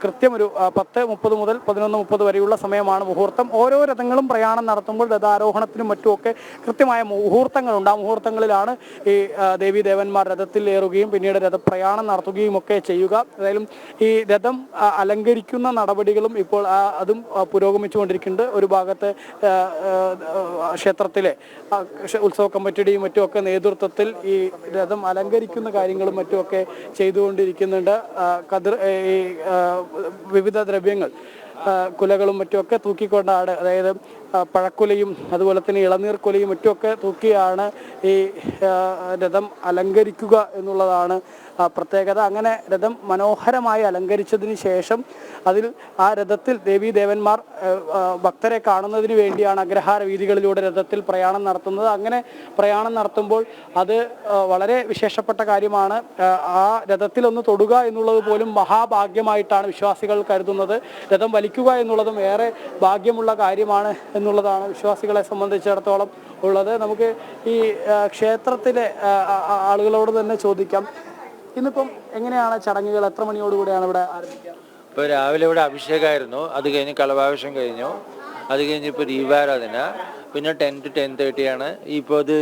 കൃത്യം ഒരു 10:30 മുതൽ 11:30 വരെയുള്ള സമയമാണ് മുഹൂർത്തം. ഓരോ രഥങ്ങളും പ്രയാണം നടത്തുമ്പോൾ രഥാരോഹണത്തിനും മറ്റുമൊക്കെ കൃത്യമായ മുഹൂർത്തങ്ങളുണ്ട്. ആ മുഹൂർത്തങ്ങളിലാണ് ഈ ദേവീ ദേവന്മാർ രഥത്തിൽ ഏറുകയും പിന്നീട് രഥപ്രയാണം നടത്തുകയും ഒക്കെ ചെയ്യുക. ഏതായാലും ഈ രഥം അലങ്കരിക്കുന്ന നടപടികളും ഇപ്പോൾ അതും പുരോഗമിച്ചുകൊണ്ടിരിക്കുന്നുണ്ട്. ഒരു ഭാഗത്ത് ക്ഷേത്രത്തിലെ ഉത്സവ കമ്മിറ്റിയുടെയും മറ്റുമൊക്കെ നേതൃത്വത്തിൽ ഈ രഥം അലങ്കരിക്കുന്ന കാര്യങ്ങളും മറ്റുമൊക്കെ ചെയ്തുകൊണ്ടിരിക്കുന്നുണ്ട്. ഈ വിവിധ ദ്രവ്യങ്ങൾ, കുലകളും മറ്റുമൊക്കെ തൂക്കിക്കൊണ്ടാണ്, അതായത് പഴക്കുലയും അതുപോലെ തന്നെ ഇളനീർക്കുലയും മറ്റുമൊക്കെ തൂക്കിയാണ് ഈ രഥം അലങ്കരിക്കുക എന്നുള്ളതാണ് പ്രത്യേകത. അങ്ങനെ രഥം മനോഹരമായി അലങ്കരിച്ചതിന് ശേഷം അതിൽ ആ രഥത്തിൽ ദേവീ ദേവന്മാർ ഭക്തരെ കാണുന്നതിന് വേണ്ടിയാണ് അഗ്രഹാര വീതികളിലൂടെ രഥത്തിൽ പ്രയാണം നടത്തുന്നത്. അങ്ങനെ പ്രയാണം നടത്തുമ്പോൾ അത് വളരെ വിശേഷപ്പെട്ട കാര്യമാണ്. ആ രഥത്തിലൊന്ന് തൊടുക എന്നുള്ളത് പോലും മഹാഭാഗ്യമായിട്ടാണ് വിശ്വാസികൾ കരുതുന്നത്. രഥം വലിക്കുക എന്നുള്ളതും ഏറെ ഭാഗ്യമുള്ള കാര്യമാണ് എന്നുള്ളതാണ് വിശ്വാസികളെ സംബന്ധിച്ചിടത്തോളം ഉള്ളത്. നമുക്ക് ഈ ക്ഷേത്രത്തിലെ ആളുകളോട് തന്നെ ചോദിക്കാം, ഇന്നിപ്പം എങ്ങനെയാണ് ചടങ്ങുകൾ? എത്ര മണിയോടുകൂടിയാണ് ഇവിടെ ആരംഭിക്കുക? ഇപ്പോൾ രാവിലെ ഇവിടെ അഭിഷേകമായിരുന്നു, അത് കഴിഞ്ഞ് കളഭാഭിഷേകം കഴിഞ്ഞു, അത് കഴിഞ്ഞ് ഇപ്പോൾ ദീപാരാധന, പിന്നെ 10 to 10:30 ആണ്. ഇപ്പോൾ ഇത്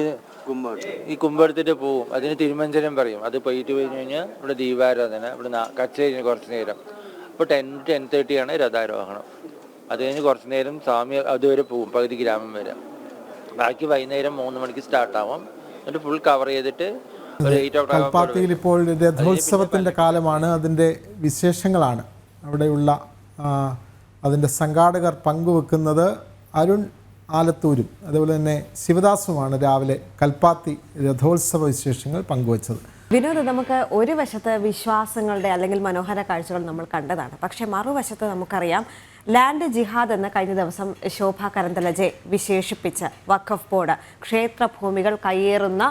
ഈ കുമ്പെടുത്തിട്ട് പോവും. അതിന് തിരുമഞ്ജനം പറയും. അത് പോയിട്ട് കഴിഞ്ഞ് കഴിഞ്ഞാൽ ഇവിടെ ദീപാരാധന, ഇവിടെ കച്ച കഴിഞ്ഞ് കുറച്ച് നേരം. അപ്പോൾ 10-10:30 രഥാരോഹണം. അത് കഴിഞ്ഞ് കുറച്ച് നേരം സ്വാമി അതുവരെ പോവും, പകുതി ഗ്രാമം വരെ. ബാക്കി വൈകുന്നേരം 3 മണിക്ക് സ്റ്റാർട്ടാവും. എന്നിട്ട് ഫുൾ കവർ ചെയ്തിട്ട് ഒരു 8 o'clock കൽപ്പാത്തിയിൽ ഇപ്പോൾ രഥോത്സവത്തിൻ്റെ കാലമാണ്. അതിൻ്റെ വിശേഷങ്ങളാണ് അവിടെയുള്ള അതിൻ്റെ സംഘാടകർ പങ്കുവെക്കുന്നത്. അരുൺ ആലത്തൂരും അതുപോലെ തന്നെ ശിവദാസുമാണ് രാവിലെ കൽപ്പാത്തി രഥോത്സവ വിശേഷങ്ങൾ പങ്കുവച്ചത്. വിനോദ്, നമുക്ക് ഒരു വശത്ത് വിശ്വാസങ്ങളുടെ അല്ലെങ്കിൽ മനോഹര കാഴ്ചകൾ നമ്മൾ കണ്ടതാണ്. പക്ഷേ മറുവശത്ത് നമുക്കറിയാം ലാൻഡ് ജിഹാദ് എന്ന് കഴിഞ്ഞ ദിവസം ശോഭ കരന്തലജെ വിശേഷിപ്പിച്ച വഖഫ് ബോർഡ് ക്ഷേത്രഭൂമികൾ കയ്യേറുന്ന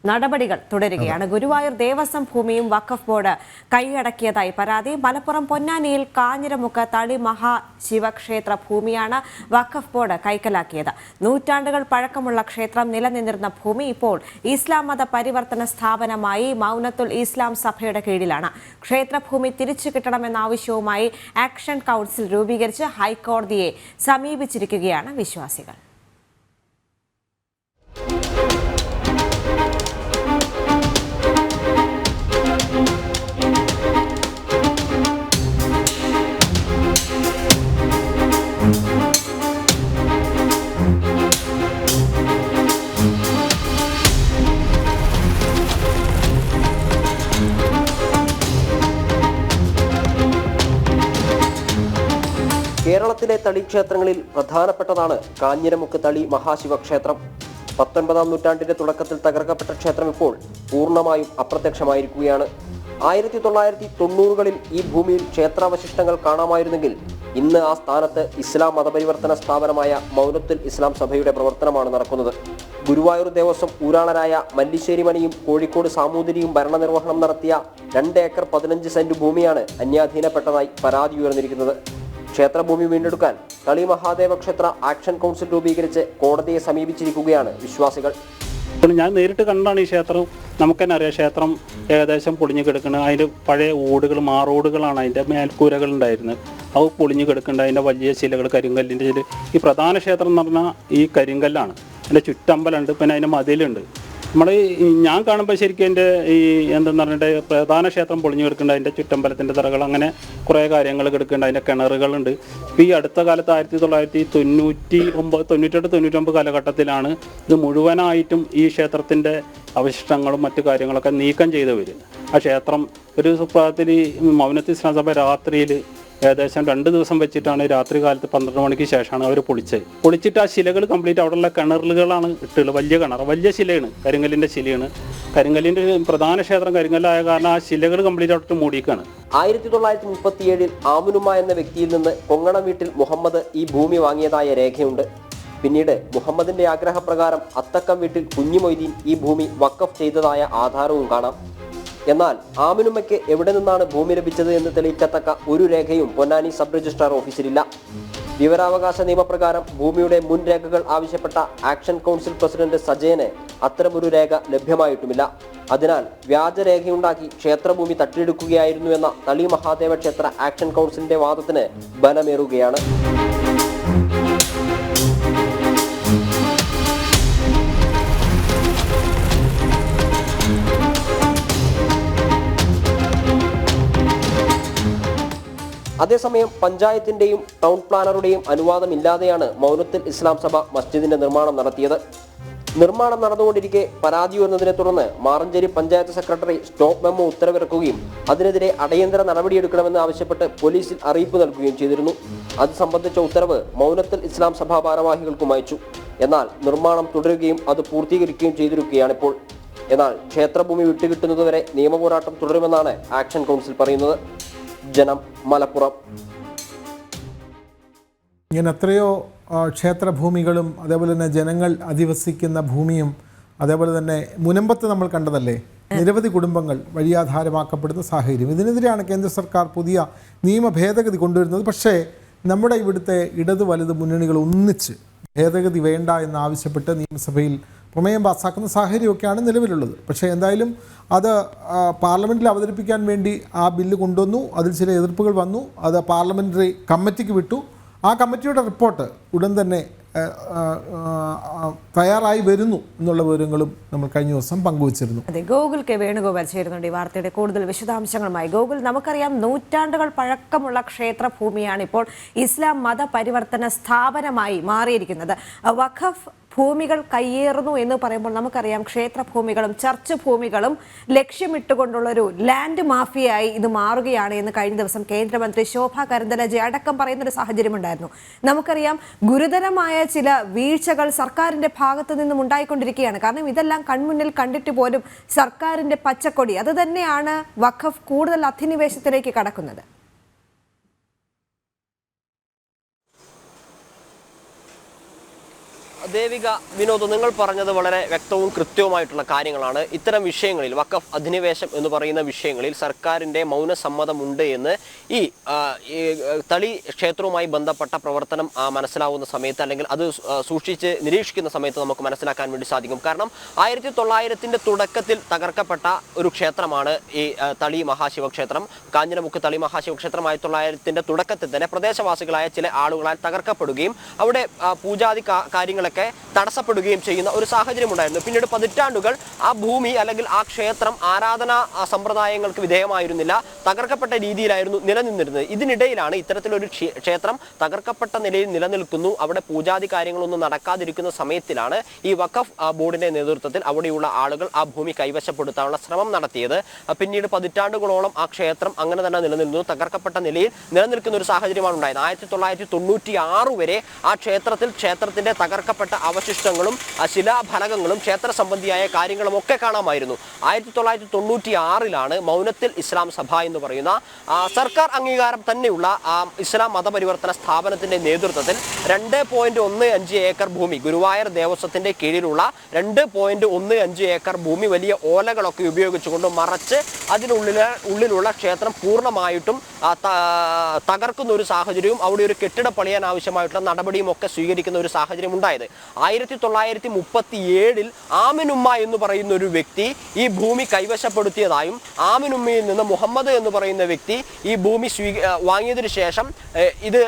നടപടികൾ തുടരുകയാണ്. ഗുരുവായൂർ ദേവസ്വം ഭൂമിയും വഖഫ് ബോർഡ് കൈയടക്കിയതായി പരാതി. മലപ്പുറം പൊന്നാനിയിൽ കാഞ്ഞിരമുക്ക് തളി മഹാശിവക്ഷേത്ര ഭൂമിയാണ് വഖഫ് ബോർഡ് കൈക്കലാക്കിയത്. നൂറ്റാണ്ടുകൾ പഴക്കമുള്ള ക്ഷേത്രം നിലനിന്നിരുന്ന ഭൂമി ഇപ്പോൾ ഇസ്ലാം മത പരിവർത്തന സ്ഥാപനമായി മൗനത്തുൽ ഇസ്ലാം സഭയുടെ കീഴിലാണ്. ക്ഷേത്രഭൂമി തിരിച്ചു കിട്ടണമെന്ന ആവശ്യവുമായി ആക്ഷൻ കൗൺസിൽ രൂപീകരിച്ച് ഹൈക്കോടതിയെ സമീപിച്ചിരിക്കുകയാണ് വിശ്വാസികൾ. കേരളത്തിലെ തളിക്ഷേത്രങ്ങളിൽ പ്രധാനപ്പെട്ടതാണ് കാഞ്ഞിരമുക്ക് തളി മഹാശിവക്ഷേത്രം. 19-ാം നൂറ്റാണ്ടിന്റെ തുടക്കത്തിൽ തകർക്കപ്പെട്ട ക്ഷേത്രം ഇപ്പോൾ പൂർണ്ണമായും അപ്രത്യക്ഷമായിരിക്കുകയാണ്. 1990-കളിൽ ഈ ഭൂമിയിൽ ക്ഷേത്രാവശിഷ്ടങ്ങൾ കാണാമായിരുന്നെങ്കിൽ ഇന്ന് ആ സ്ഥാനത്ത് ഇസ്ലാം മതപരിവർത്തന സ്ഥാപനമായ മൗനത്തുൽ ഇസ്ലാം സഭയുടെ പ്രവർത്തനമാണ് നടക്കുന്നത്. ഗുരുവായൂർ ദേവസ്വം ഊരാളരായ മല്ലിശ്ശേരി മണിയും കോഴിക്കോട് സാമൂതിരിയും ഭരണനിർവഹണം നടത്തിയ 2 ഏക്കർ 15 സെന്റ് ഭൂമിയാണ് അന്യാധീനപ്പെട്ടതായി പരാതി ഉയർന്നിരിക്കുന്നത്. ക്ഷേത്രഭൂമി വീണ്ടെടുക്കാൻ തളി മഹാദേവ ക്ഷേത്ര ആക്ഷൻ കൗൺസിൽ രൂപീകരിച്ച് കോടതിയെ സമീപിച്ചിരിക്കുകയാണ് വിശ്വാസികൾ. ഞാൻ നേരിട്ട് കണ്ടാണ് ഈ ക്ഷേത്രം. നമുക്ക് തന്നെ അറിയാം, ക്ഷേത്രം ഏകദേശം പൊളിഞ്ഞു കിടക്കുന്നത്. അതിൻ്റെ പഴയ ഓടുകൾ, മാറോടുകളാണ് അതിൻ്റെ മേൽക്കൂരകൾ ഉണ്ടായിരുന്നത്. അത് പൊളിഞ്ഞു കിടക്കുന്നുണ്ട്. അതിൻ്റെ വലിയ ശിലകൾ, കരിങ്കല്ലിൻ്റെ ശില. ഈ പ്രധാന ക്ഷേത്രം എന്ന് പറഞ്ഞാൽ ഈ കരിങ്കല്ലാണ്. അതിൻ്റെ ചുറ്റമ്പലമുണ്ട്, പിന്നെ അതിൻ്റെ മതിലുണ്ട്. ഞാൻ കാണുമ്പോൾ ശരിക്കും എൻ്റെ ഈ എന്തെന്ന് പറഞ്ഞിട്ട് പ്രധാന ക്ഷേത്രം പൊളിഞ്ഞു കിടക്കുന്നുണ്ട്. അതിൻ്റെ ചുറ്റമ്പലത്തിൻ്റെ തറകൾ, അങ്ങനെ കുറേ കാര്യങ്ങൾ കിടക്കുന്നുണ്ട്. അതിൻ്റെ കിണറുകളുണ്ട്. ഇപ്പോൾ ഈ അടുത്ത കാലത്ത് 1998-99 കാലഘട്ടത്തിലാണ് ഇത് മുഴുവനായിട്ടും ഈ ക്ഷേത്രത്തിൻ്റെ അവശിഷ്ടങ്ങളും മറ്റു കാര്യങ്ങളൊക്കെ നീക്കം ചെയ്തവർ. ആ ക്ഷേത്രം ഒരു സുപ്രഭാതത്തിൽ മൗനത്തുൽ ഇസ്ലാം സഭ രാത്രിയിൽ ഏകദേശം 2 ദിവസം വെച്ചിട്ടാണ് രാത്രി കാലത്ത് 12 മണിക്ക് ശേഷമാണ് അവർ പൊളിച്ചിട്ട് ആ ശിലകൾ കംപ്ലീറ്റ് അവിടെയുള്ള കിണറുകളാണ് ഇട്ടുള്ളത്. വലിയ കിണർ, വലിയ ശിലയാണ്, കരിങ്കല്ലിൻ്റെ ശിലയാണ്. കരിങ്കല്ലിൻ്റെ പ്രധാന ക്ഷേത്രം കരിങ്കല്ലായ കാരണം ആ ശിലകൾ കംപ്ലീറ്റ് അവിടെ മൂടിയിരിക്കുകയാണ്. 1937-ൽ ആമുനുമ എന്ന വ്യക്തിയിൽ നിന്ന് കൊങ്ങണ വീട്ടിൽ മുഹമ്മദ് ഈ ഭൂമി വാങ്ങിയതായ രേഖയുണ്ട്. പിന്നീട് മുഹമ്മദിന്റെ ആഗ്രഹപ്രകാരം അത്തക്കം വീട്ടിൽ കുഞ്ഞി മൊയ്തീൻ ഈ ഭൂമി വഖഫ് ചെയ്തതായ ആധാരവും കാണാം. എന്നാൽ ആമിനുമ്മയ്ക്ക് എവിടെ നിന്നാണ് ഭൂമി ലഭിച്ചത് എന്ന് തെളിയിക്കത്തക്ക ഒരു രേഖയും പൊന്നാനി സബ് രജിസ്ട്രാർ ഓഫീസിലില്ല. വിവരാവകാശ നിയമപ്രകാരം ഭൂമിയുടെ മുൻ രേഖകൾ ആവശ്യപ്പെട്ട ആക്ഷൻ കൗൺസിൽ പ്രസിഡന്റ് സജയന് അത്തരമൊരു രേഖ ലഭ്യമായിട്ടുമില്ല. അതിനാൽ വ്യാജരേഖയുണ്ടാക്കി ക്ഷേത്രഭൂമി തട്ടിയെടുക്കുകയായിരുന്നുവെന്ന തളി മഹാദേവ ക്ഷേത്ര ആക്ഷൻ കൗൺസിലിന്റെ വാദത്തിന് ബലമേറുകയാണ്. അതേസമയം പഞ്ചായത്തിന്റെയും ടൗൺ പ്ലാനറുടെയും അനുവാദമില്ലാതെയാണ് മൗനത്തുൽ ഇസ്ലാം സഭ മസ്ജിദിന്റെ നിർമ്മാണം നടത്തിയത്. നിർമ്മാണം നടന്നുകൊണ്ടിരിക്കെ പരാതി ഉയർന്നതിനെ തുടർന്ന് Maranchery panchayat secretary stop memo ഉത്തരവിറക്കുകയും അതിനെതിരെ അടിയന്തര നടപടിയെടുക്കണമെന്ന് ആവശ്യപ്പെട്ട് പോലീസിൽ അറിയിപ്പ് നൽകുകയും ചെയ്തിരുന്നു. അത് സംബന്ധിച്ച ഉത്തരവ് മൗനത്തുൽ ഇസ്ലാം സഭാ ഭാരവാഹികൾക്കും അയച്ചു. എന്നാൽ നിർമ്മാണം തുടരുകയും അത് പൂർത്തീകരിക്കുകയും ചെയ്തിരിക്കുകയാണിപ്പോൾ. എന്നാൽ ക്ഷേത്രഭൂമി വിട്ടുകിട്ടുന്നതുവരെ നിയമപോരാട്ടം തുടരുമെന്നാണ് ആക്ഷൻ കൗൺസിൽ പറയുന്നത്. ജനം, മലപ്പുറം. ഇങ്ങനെ എത്രയോ ക്ഷേത്രഭൂമികളും അതേപോലെ തന്നെ ജനങ്ങൾ അധിവസിക്കുന്ന ഭൂമിയും അതേപോലെ തന്നെ മുനമ്പത്ത് നമ്മൾ കണ്ടതല്ലേ, നിരവധി കുടുംബങ്ങൾ വഴിയാധാരമാക്കപ്പെടുന്ന സാഹചര്യം. ഇതിനെതിരെയാണ് കേന്ദ്ര സർക്കാർ പുതിയ നിയമ ഭേദഗതി കൊണ്ടുവരുന്നത്. പക്ഷേ നമ്മുടെ ഇവിടുത്തെ ഇടത് വലത് മുന്നണികൾ ഒന്നിച്ച് ഭേദഗതി വേണ്ട എന്നാവശ്യപ്പെട്ട് നിയമസഭയിൽ പ്രമേയം പാസ്സാക്കുന്ന സാഹചര്യമൊക്കെയാണ് നിലവിലുള്ളത്. പക്ഷേ എന്തായാലും അത് പാർലമെൻറ്റിൽ അവതരിപ്പിക്കാൻ വേണ്ടി ആ ബില്ല് കൊണ്ടുവന്നു. അതിൽ ചില എതിർപ്പുകൾ വന്നു. അത് പാർലമെൻ്ററി കമ്മിറ്റിക്ക് വിട്ടു. ആ കമ്മിറ്റിയുടെ റിപ്പോർട്ട് ഉടൻ തന്നെ തയ്യാറായി വരുന്നു എന്നുള്ള വിവരങ്ങളും നമ്മൾ കഴിഞ്ഞ ദിവസം പങ്കുവച്ചിരുന്നു. അതെ, ഗോകുൽ കെ വേണുഗോപാൽ ചേരുന്നുണ്ട് ഈ വാർത്തയുടെ കൂടുതൽ വിശദാംശങ്ങളുമായി. ഗോകുൽ, നമുക്കറിയാം നൂറ്റാണ്ടുകൾ പഴക്കമുള്ള ക്ഷേത്രഭൂമിയാണ് ഇപ്പോൾ ഇസ്ലാം മതപരിവർത്തന സ്ഥാപനമായി മാറിയിരിക്കുന്നത്. വഖഫ് ഭൂമികൾ കയ്യേറുന്നു എന്ന് പറയുമ്പോൾ നമുക്കറിയാം ക്ഷേത്രഭൂമികളും ചർച്ച് ഭൂമികളും ലക്ഷ്യമിട്ടുകൊണ്ടുള്ളൊരു ലാൻഡ് മാഫിയായി ഇത് മാറുകയാണ് എന്ന് കഴിഞ്ഞ ദിവസം കേന്ദ്രമന്ത്രി ശോഭ കരന്തലജെ അടക്കം പറയുന്നൊരു സാഹചര്യമുണ്ടായിരുന്നു. നമുക്കറിയാം ഗുരുതരമായ ചില വീഴ്ചകൾ സർക്കാരിന്റെ ഭാഗത്തു നിന്നും ഉണ്ടായിക്കൊണ്ടിരിക്കുകയാണ്. കാരണം ഇതെല്ലാം കൺമുന്നിൽ കണ്ടിട്ട് പോലും സർക്കാരിന്റെ പച്ചക്കൊടി അത് തന്നെയാണ് വഖഫ് കൂടുതൽ അധിനിവേശത്തിലേക്ക് കടക്കുന്നത്. ദേവിക, വിനോദ്, നിങ്ങൾ പറഞ്ഞത് വളരെ വ്യക്തവും കൃത്യവുമായിട്ടുള്ള കാര്യങ്ങളാണ്. ഇത്തരം വിഷയങ്ങളിൽ വഖഫ് അധിനിവേശം എന്ന് പറയുന്ന വിഷയങ്ങളിൽ സർക്കാരിൻ്റെ മൗനസമ്മതമുണ്ട് എന്ന് ഈ തളി ക്ഷേത്രവുമായി ബന്ധപ്പെട്ട പ്രവർത്തനം മനസ്സിലാവുന്ന സമയത്ത്, അല്ലെങ്കിൽ അത് സൂക്ഷിച്ച് നിരീക്ഷിക്കുന്ന സമയത്ത് നമുക്ക് മനസ്സിലാക്കാൻ വേണ്ടി സാധിക്കും. കാരണം 1900 തുടക്കത്തിൽ തകർക്കപ്പെട്ട ഒരു ക്ഷേത്രമാണ് ഈ തളി മഹാശിവക്ഷേത്രം. കാഞ്ഞിരമുക്ക് തളി മഹാശിവക്ഷേത്രം 1900 തുടക്കത്തിൽ തന്നെ പ്രദേശവാസികളായ ചില ആളുകളാൽ തകർക്കപ്പെടുകയും അവിടെ പൂജാതി കാര്യങ്ങളൊക്കെ തടസ്സപ്പെടുകയും ചെയ്യുന്ന ഒരു സാഹചര്യം ഉണ്ടായിരുന്നു. പിന്നീട് പതിറ്റാണ്ടുകൾ ആ ഭൂമി അല്ലെങ്കിൽ ആ ക്ഷേത്രം ആരാധനാ സമ്പ്രദായങ്ങൾക്ക് വിധേയമായിരുന്നില്ല, തകർക്കപ്പെട്ട രീതിയിലായിരുന്നു നിലനിന്നിരുന്നത്. ഇതിനിടയിലാണ് ഇത്തരത്തിലൊരു ക്ഷേത്രം തകർക്കപ്പെട്ട നിലയിൽ നിലനിൽക്കുന്നു, അവിടെ പൂജാതി കാര്യങ്ങളൊന്നും നടക്കാതിരിക്കുന്ന സമയത്തിലാണ് ഈ വഖഫ് ബോർഡിന്റെ നേതൃത്വത്തിൽ അവിടെയുള്ള ആളുകൾ ആ ഭൂമി കൈവശപ്പെടുത്താനുള്ള ശ്രമം നടത്തിയത്. പിന്നീട് പതിറ്റാണ്ടുകളോളം ആ ക്ഷേത്രം അങ്ങനെ തന്നെ നിലനിന്നു, തകർക്കപ്പെട്ട നിലയിൽ നിലനിൽക്കുന്ന ഒരു സാഹചര്യമാണ് ഉണ്ടായത്. 1996 വരെ ആ ക്ഷേത്രത്തിന്റെ തകർക്കപ്പെട്ട അവശിഷ്ടങ്ങളും ശിലാഫലകങ്ങളും ക്ഷേത്ര സംബന്ധിയായ കാര്യങ്ങളും ഒക്കെ കാണാമായിരുന്നു. 1996 മൗനത്തിൽ ഇസ്ലാം സഭ എന്ന് പറയുന്ന സർക്കാർ അംഗീകാരം തന്നെയുള്ള ഇസ്ലാം മതപരിവർത്തന സ്ഥാപനത്തിന്റെ നേതൃത്വത്തിൽ 2.15 ഏക്കർ ഭൂമി, ഗുരുവായൂർ ദേവസ്വത്തിന്റെ കീഴിലുള്ള 2.15 ഏക്കർ ഭൂമി വലിയ ഓലകളൊക്കെ ഉപയോഗിച്ചുകൊണ്ട് മറച്ച് അതിനുള്ളിലുള്ള ക്ഷേത്രം പൂർണ്ണമായിട്ടും തകർക്കുന്ന ഒരു സാഹചര്യവും അവിടെ ഒരു കെട്ടിട പണിയാൻ ആവശ്യമായിട്ടുള്ള നടപടിയും ഒക്കെ സ്വീകരിക്കുന്ന ഒരു സാഹചര്യം ഉണ്ടായത്. 1937 ആമിനുമ്മ എന്ന് പറയുന്ന ഒരു വ്യക്തി ഈ ഭൂമി കൈവശപ്പെടുത്തിയതായും ആമിനുമ്മയിൽ നിന്ന് മുഹമ്മദ് എന്ന് പറയുന്ന വ്യക്തി ഈ ഭൂമി വാങ്ങിയതിനു ശേഷം ഇത്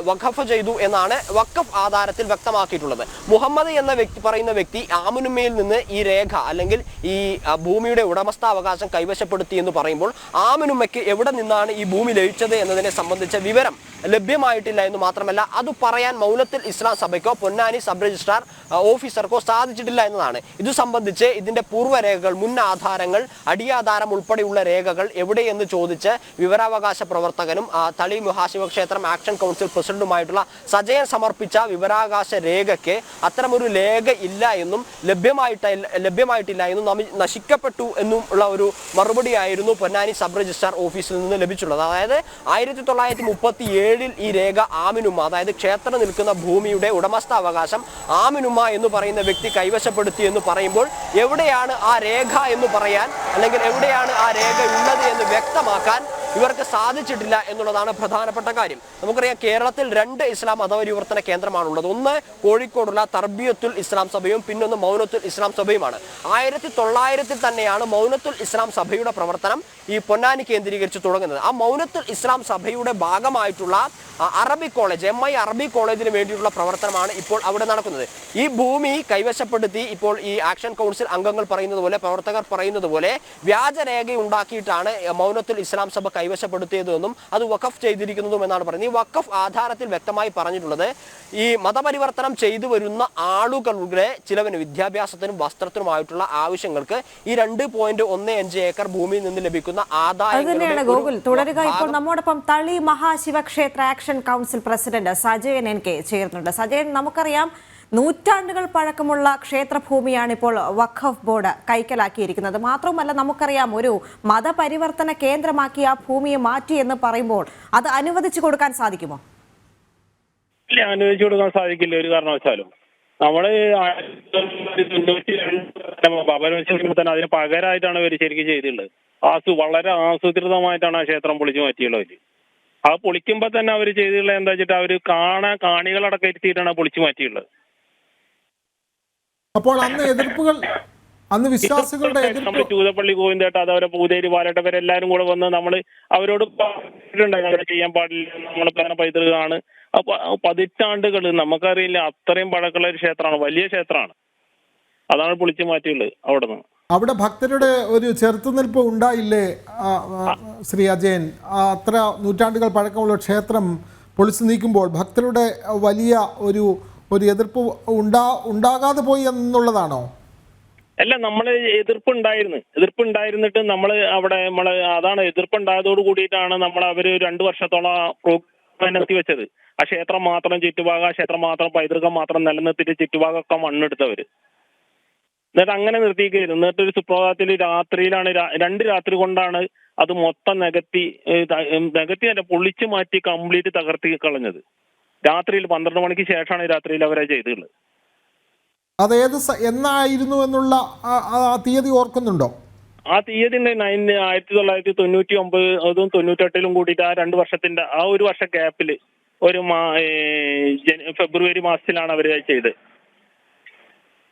വഖഫ് ചെയ്തു എന്നാണ് വഖഫ് ആധാരത്തിൽ വ്യക്തമാക്കിയിട്ടുള്ളത്. മുഹമ്മദ് എന്ന പറയുന്ന വ്യക്തി ആമിനുമ്മയിൽ നിന്ന് ഈ രേഖ അല്ലെങ്കിൽ ഈ ഭൂമിയുടെ ഉടമസ്ഥാവകാശം കൈവശപ്പെടുത്തി എന്ന് പറയുമ്പോൾ ആമിനുമ്മയ്ക്ക് എവിടെ നിന്നാണ് ഈ ഭൂമി ലഭിച്ചത് എന്നതിനെ സംബന്ധിച്ച വിവരം ലഭ്യമായിട്ടില്ല എന്ന് മാത്രമല്ല അത് പറയാൻ മൗനത്തിൽ ഇസ്ലാം സഭയ്ക്കോ പൊന്നാനി സബ് രജിസ്ട്രാർ ഓഫീസർക്കോ സാധിച്ചിട്ടില്ല എന്നതാണ്. ഇത് സംബന്ധിച്ച് ഇതിന്റെ പൂർവ്വരേഖകൾ, മുൻ ആധാരങ്ങൾ, അടിയാധാരം ഉൾപ്പെടെയുള്ള രേഖകൾ എവിടെയെന്ന് ചോദിച്ച് വിവരാവകാശ പ്രവർത്തകനും തളി മഹാശിവക്ഷേത്രം ആക്ഷൻ കൗൺസിൽ പ്രസിഡന്റുമായിട്ടുള്ള സജയൻ സമർപ്പിച്ച വിവരാവകാശ രേഖയ്ക്ക് അത്തരമൊരു രേഖ ഇല്ല എന്നും ലഭ്യമായിട്ടില്ല എന്നും നശിക്കപ്പെട്ടു എന്നും ഉള്ള ഒരു മറുപടിയായിരുന്നു പൊന്നാനി സബ് രജിസ്ട്രാർ ഓഫീസിൽ നിന്ന് ലഭിച്ചുള്ളത്. അതായത് 1937 ഈ രേഖ ആമിനുമ്മ, അതായത് ക്ഷേത്രം നിൽക്കുന്ന ഭൂമിയുടെ ഉടമസ്ഥാവകാശം ആമിനുമ്മ എന്ന് പറയുന്ന വ്യക്തി കൈവശപ്പെടുത്തി എന്ന് പറയുമ്പോൾ എവിടെയാണ് ആ രേഖ എന്ന് പറയാൻ, അല്ലെങ്കിൽ എവിടെയാണ് ആ രേഖ ഉള്ളത് എന്ന് വ്യക്തമാക്കാൻ ഇവർക്ക് സാധിച്ചിട്ടില്ല എന്നുള്ളതാണ് പ്രധാനപ്പെട്ട കാര്യം. നമുക്കറിയാം കേരളത്തിൽ 2 ഇസ്ലാം മതപരിവർത്തന കേന്ദ്രമാണുള്ളത്. ഒന്ന് കോഴിക്കോടുള്ള തർബിയത്തുൽ ഇസ്ലാം സഭയും പിന്നൊന്ന് മൗനത്തുൽ ഇസ്ലാം സഭയുമാണ്. 1900 തന്നെയാണ് മൗനത്തുൽ ഇസ്ലാം സഭയുടെ പ്രവർത്തനം ഈ പൊന്നാനി കേന്ദ്രീകരിച്ച് തുടങ്ങുന്നത്. ആ മൗനത്തുൽ ഇസ്ലാം സഭയുടെ ഭാഗമായിട്ടുള്ള അറബി കോളേജ്, MI അറബി കോളേജിന് വേണ്ടിയിട്ടുള്ള പ്രവർത്തനമാണ് ഇപ്പോൾ അവിടെ നടക്കുന്നത്. ഈ ഭൂമി കൈവശപ്പെടുത്തി ഇപ്പോൾ ഈ ആക്ഷൻ കൗൺസിൽ അംഗങ്ങൾ പറയുന്നത് പോലെ, പ്രവർത്തകർ പറയുന്നത് പോലെ വ്യാജരേഖ ഉണ്ടാക്കിയിട്ടാണ് മൗനത്തുൽ ഇസ്ലാം സഭ കൈവശപ്പെടുത്തിയതെന്നും അത് വഖഫ് ചെയ്തിരിക്കുന്നതും എന്നാണ് പറയുന്നത്. ഈ വഖഫ് ആധാരത്തിൽ വ്യക്തമായി പറഞ്ഞിട്ടുള്ളത് ഈ മതപരിവർത്തനം ചെയ്തു വരുന്ന ആളുകളുടെ ചിലവിന്, വിദ്യാഭ്യാസത്തിനും വസ്ത്രത്തിനുമായിട്ടുള്ള ആവശ്യങ്ങൾക്ക് ഈ 2.15 ഏക്കർ ഭൂമിയിൽ നിന്ന് ലഭിക്കുന്ന ആദായം. ഗോകുൽ തുടരുക. ഇപ്പോൾ നമ്മോടൊപ്പം തളി മഹാശിവക്ഷേത്ര action council president Sajayan NK ചേർന്നുണ്ട്. സജയൻ, നമുക്കറിയാം നൂറ്റാണ്ടുകൾ പഴക്കമുള്ള ക്ഷേത്രഭൂമിയാണ് ഇപ്പോൾ വഖഫ് ബോർഡ് കൈക്കലാക്കിയിരിക്കുന്നത്. മാത്രമല്ല നമുക്കറിയാം ഒരു മതപരിവർത്തന കേന്ദ്രമാക്കി ആ ഭൂമിയെ മാറ്റി എന്ന് പറയുമ്പോൾ അത് അനുവദിച്ചു കൊടുക്കാൻ സാധിക്കുമോ? ഇല്ല, അനുവദിച്ചു കൊടുക്കാൻ സാധിക്കില്ല ഒരു കാരണവശാലും. നമ്മള് 1992 തന്നെ അതിന് പകരമായിട്ടാണ് ഇവർ ശരിക്കും ചെയ്തിട്ടുള്ളത്. വളരെ ആസൂത്രിതമായിട്ടാണ് ആ ക്ഷേത്രം പൊളിച്ചു മാറ്റിയുള്ളത്. ആ പൊളിക്കുമ്പോ തന്നെ അവർ ചെയ്തിട്ടുള്ളത് എന്താ വെച്ചിട്ട് അവര് കാണികളടക്കം ഇരുത്തിയിട്ടാണ് പൊളിച്ചു മാറ്റിയുള്ളത്. അപ്പോൾ അന്ന് എതിർപ്പുകൾ, അന്ന് വിശ്വാസികളുടെ നമ്മൾ ചൂതപ്പള്ളി ഗോവിന്ദേട്ട, അതവരെ പൂതേരി പാലട്ടവരെല്ലാരും കൂടെ വന്ന് നമ്മൾ അവരോട് പറഞ്ഞിട്ടുണ്ടായി അങ്ങനെ ചെയ്യാൻ പാടില്ല, നമ്മളെ പ്രധാന പൈതൃകമാണ്, അപ്പൊ പതിറ്റാണ്ടുകൾ നമുക്കറിയില്ല, അത്രയും പഴക്കമുള്ള ഒരു ക്ഷേത്രമാണ്, വലിയ ക്ഷേത്രമാണ്. അതാണ് പൊളിച്ചു മാറ്റിയുള്ളത് അവിടെ നിന്ന്. അവിടെ ഭക്തരുടെ ഒരു ചെറുത്തുനിൽപ്പ് ഉണ്ടായില്ലേ ശ്രീ അജയൻ? അത്ര നൂറ്റാണ്ടുകൾ പഴക്കമുള്ള ക്ഷേത്രം പൊളിച്ചു നീക്കുമ്പോൾ ഭക്തരുടെ വലിയ ഒരു എതിർപ്പ് ഉണ്ടാകാതെ പോയി എന്നുള്ളതാണോ? അല്ല, നമ്മള് എതിർപ്പുണ്ടായിരുന്നിട്ട് നമ്മൾ അവിടെ അതാണ് എതിർപ്പുണ്ടായതോട് കൂടിയിട്ടാണ് അവര് 2 വർഷത്തോളം നിർത്തി വെച്ചത്. ആ ക്ഷേത്രം മാത്രം ചുറ്റുഭാഗം, ആ ക്ഷേത്രം മാത്രം, പൈതൃകം മാത്രം നിലനിർത്തിയിട്ട് ചുറ്റുഭാഗമൊക്കെ മണ്ണെടുത്തവര്. എന്നിട്ട് അങ്ങനെ നിർത്തിയിരിക്കുന്നു. എന്നിട്ട് ഒരു സുപ്രഭാതത്തിൽ രാത്രിയിലാണ് 2 രാത്രി കൊണ്ടാണ് അത് മൊത്തം നികത്തി അല്ല, പൊളിച്ചു മാറ്റി കംപ്ലീറ്റ് തകർത്തി കളഞ്ഞത്. രാത്രിയിൽ 12 മണിക്ക് ശേഷമാണ് രാത്രിയിൽ അവരെ ചെയ്തിട്ടുള്ളത്. അതേത് എന്നായിരുന്നു എന്നുള്ള തീയതി ഓർക്കുന്നുണ്ടോ? ആ തീയതി 1999 അതും 98 കൂടിയിട്ട് ആ 2 വർഷത്തിന്റെ ആ ഒരു വർഷ ഗ്യാപ്പിൽ ഒരു ഫെബ്രുവരി മാസത്തിലാണ് അവർ ചെയ്തത്.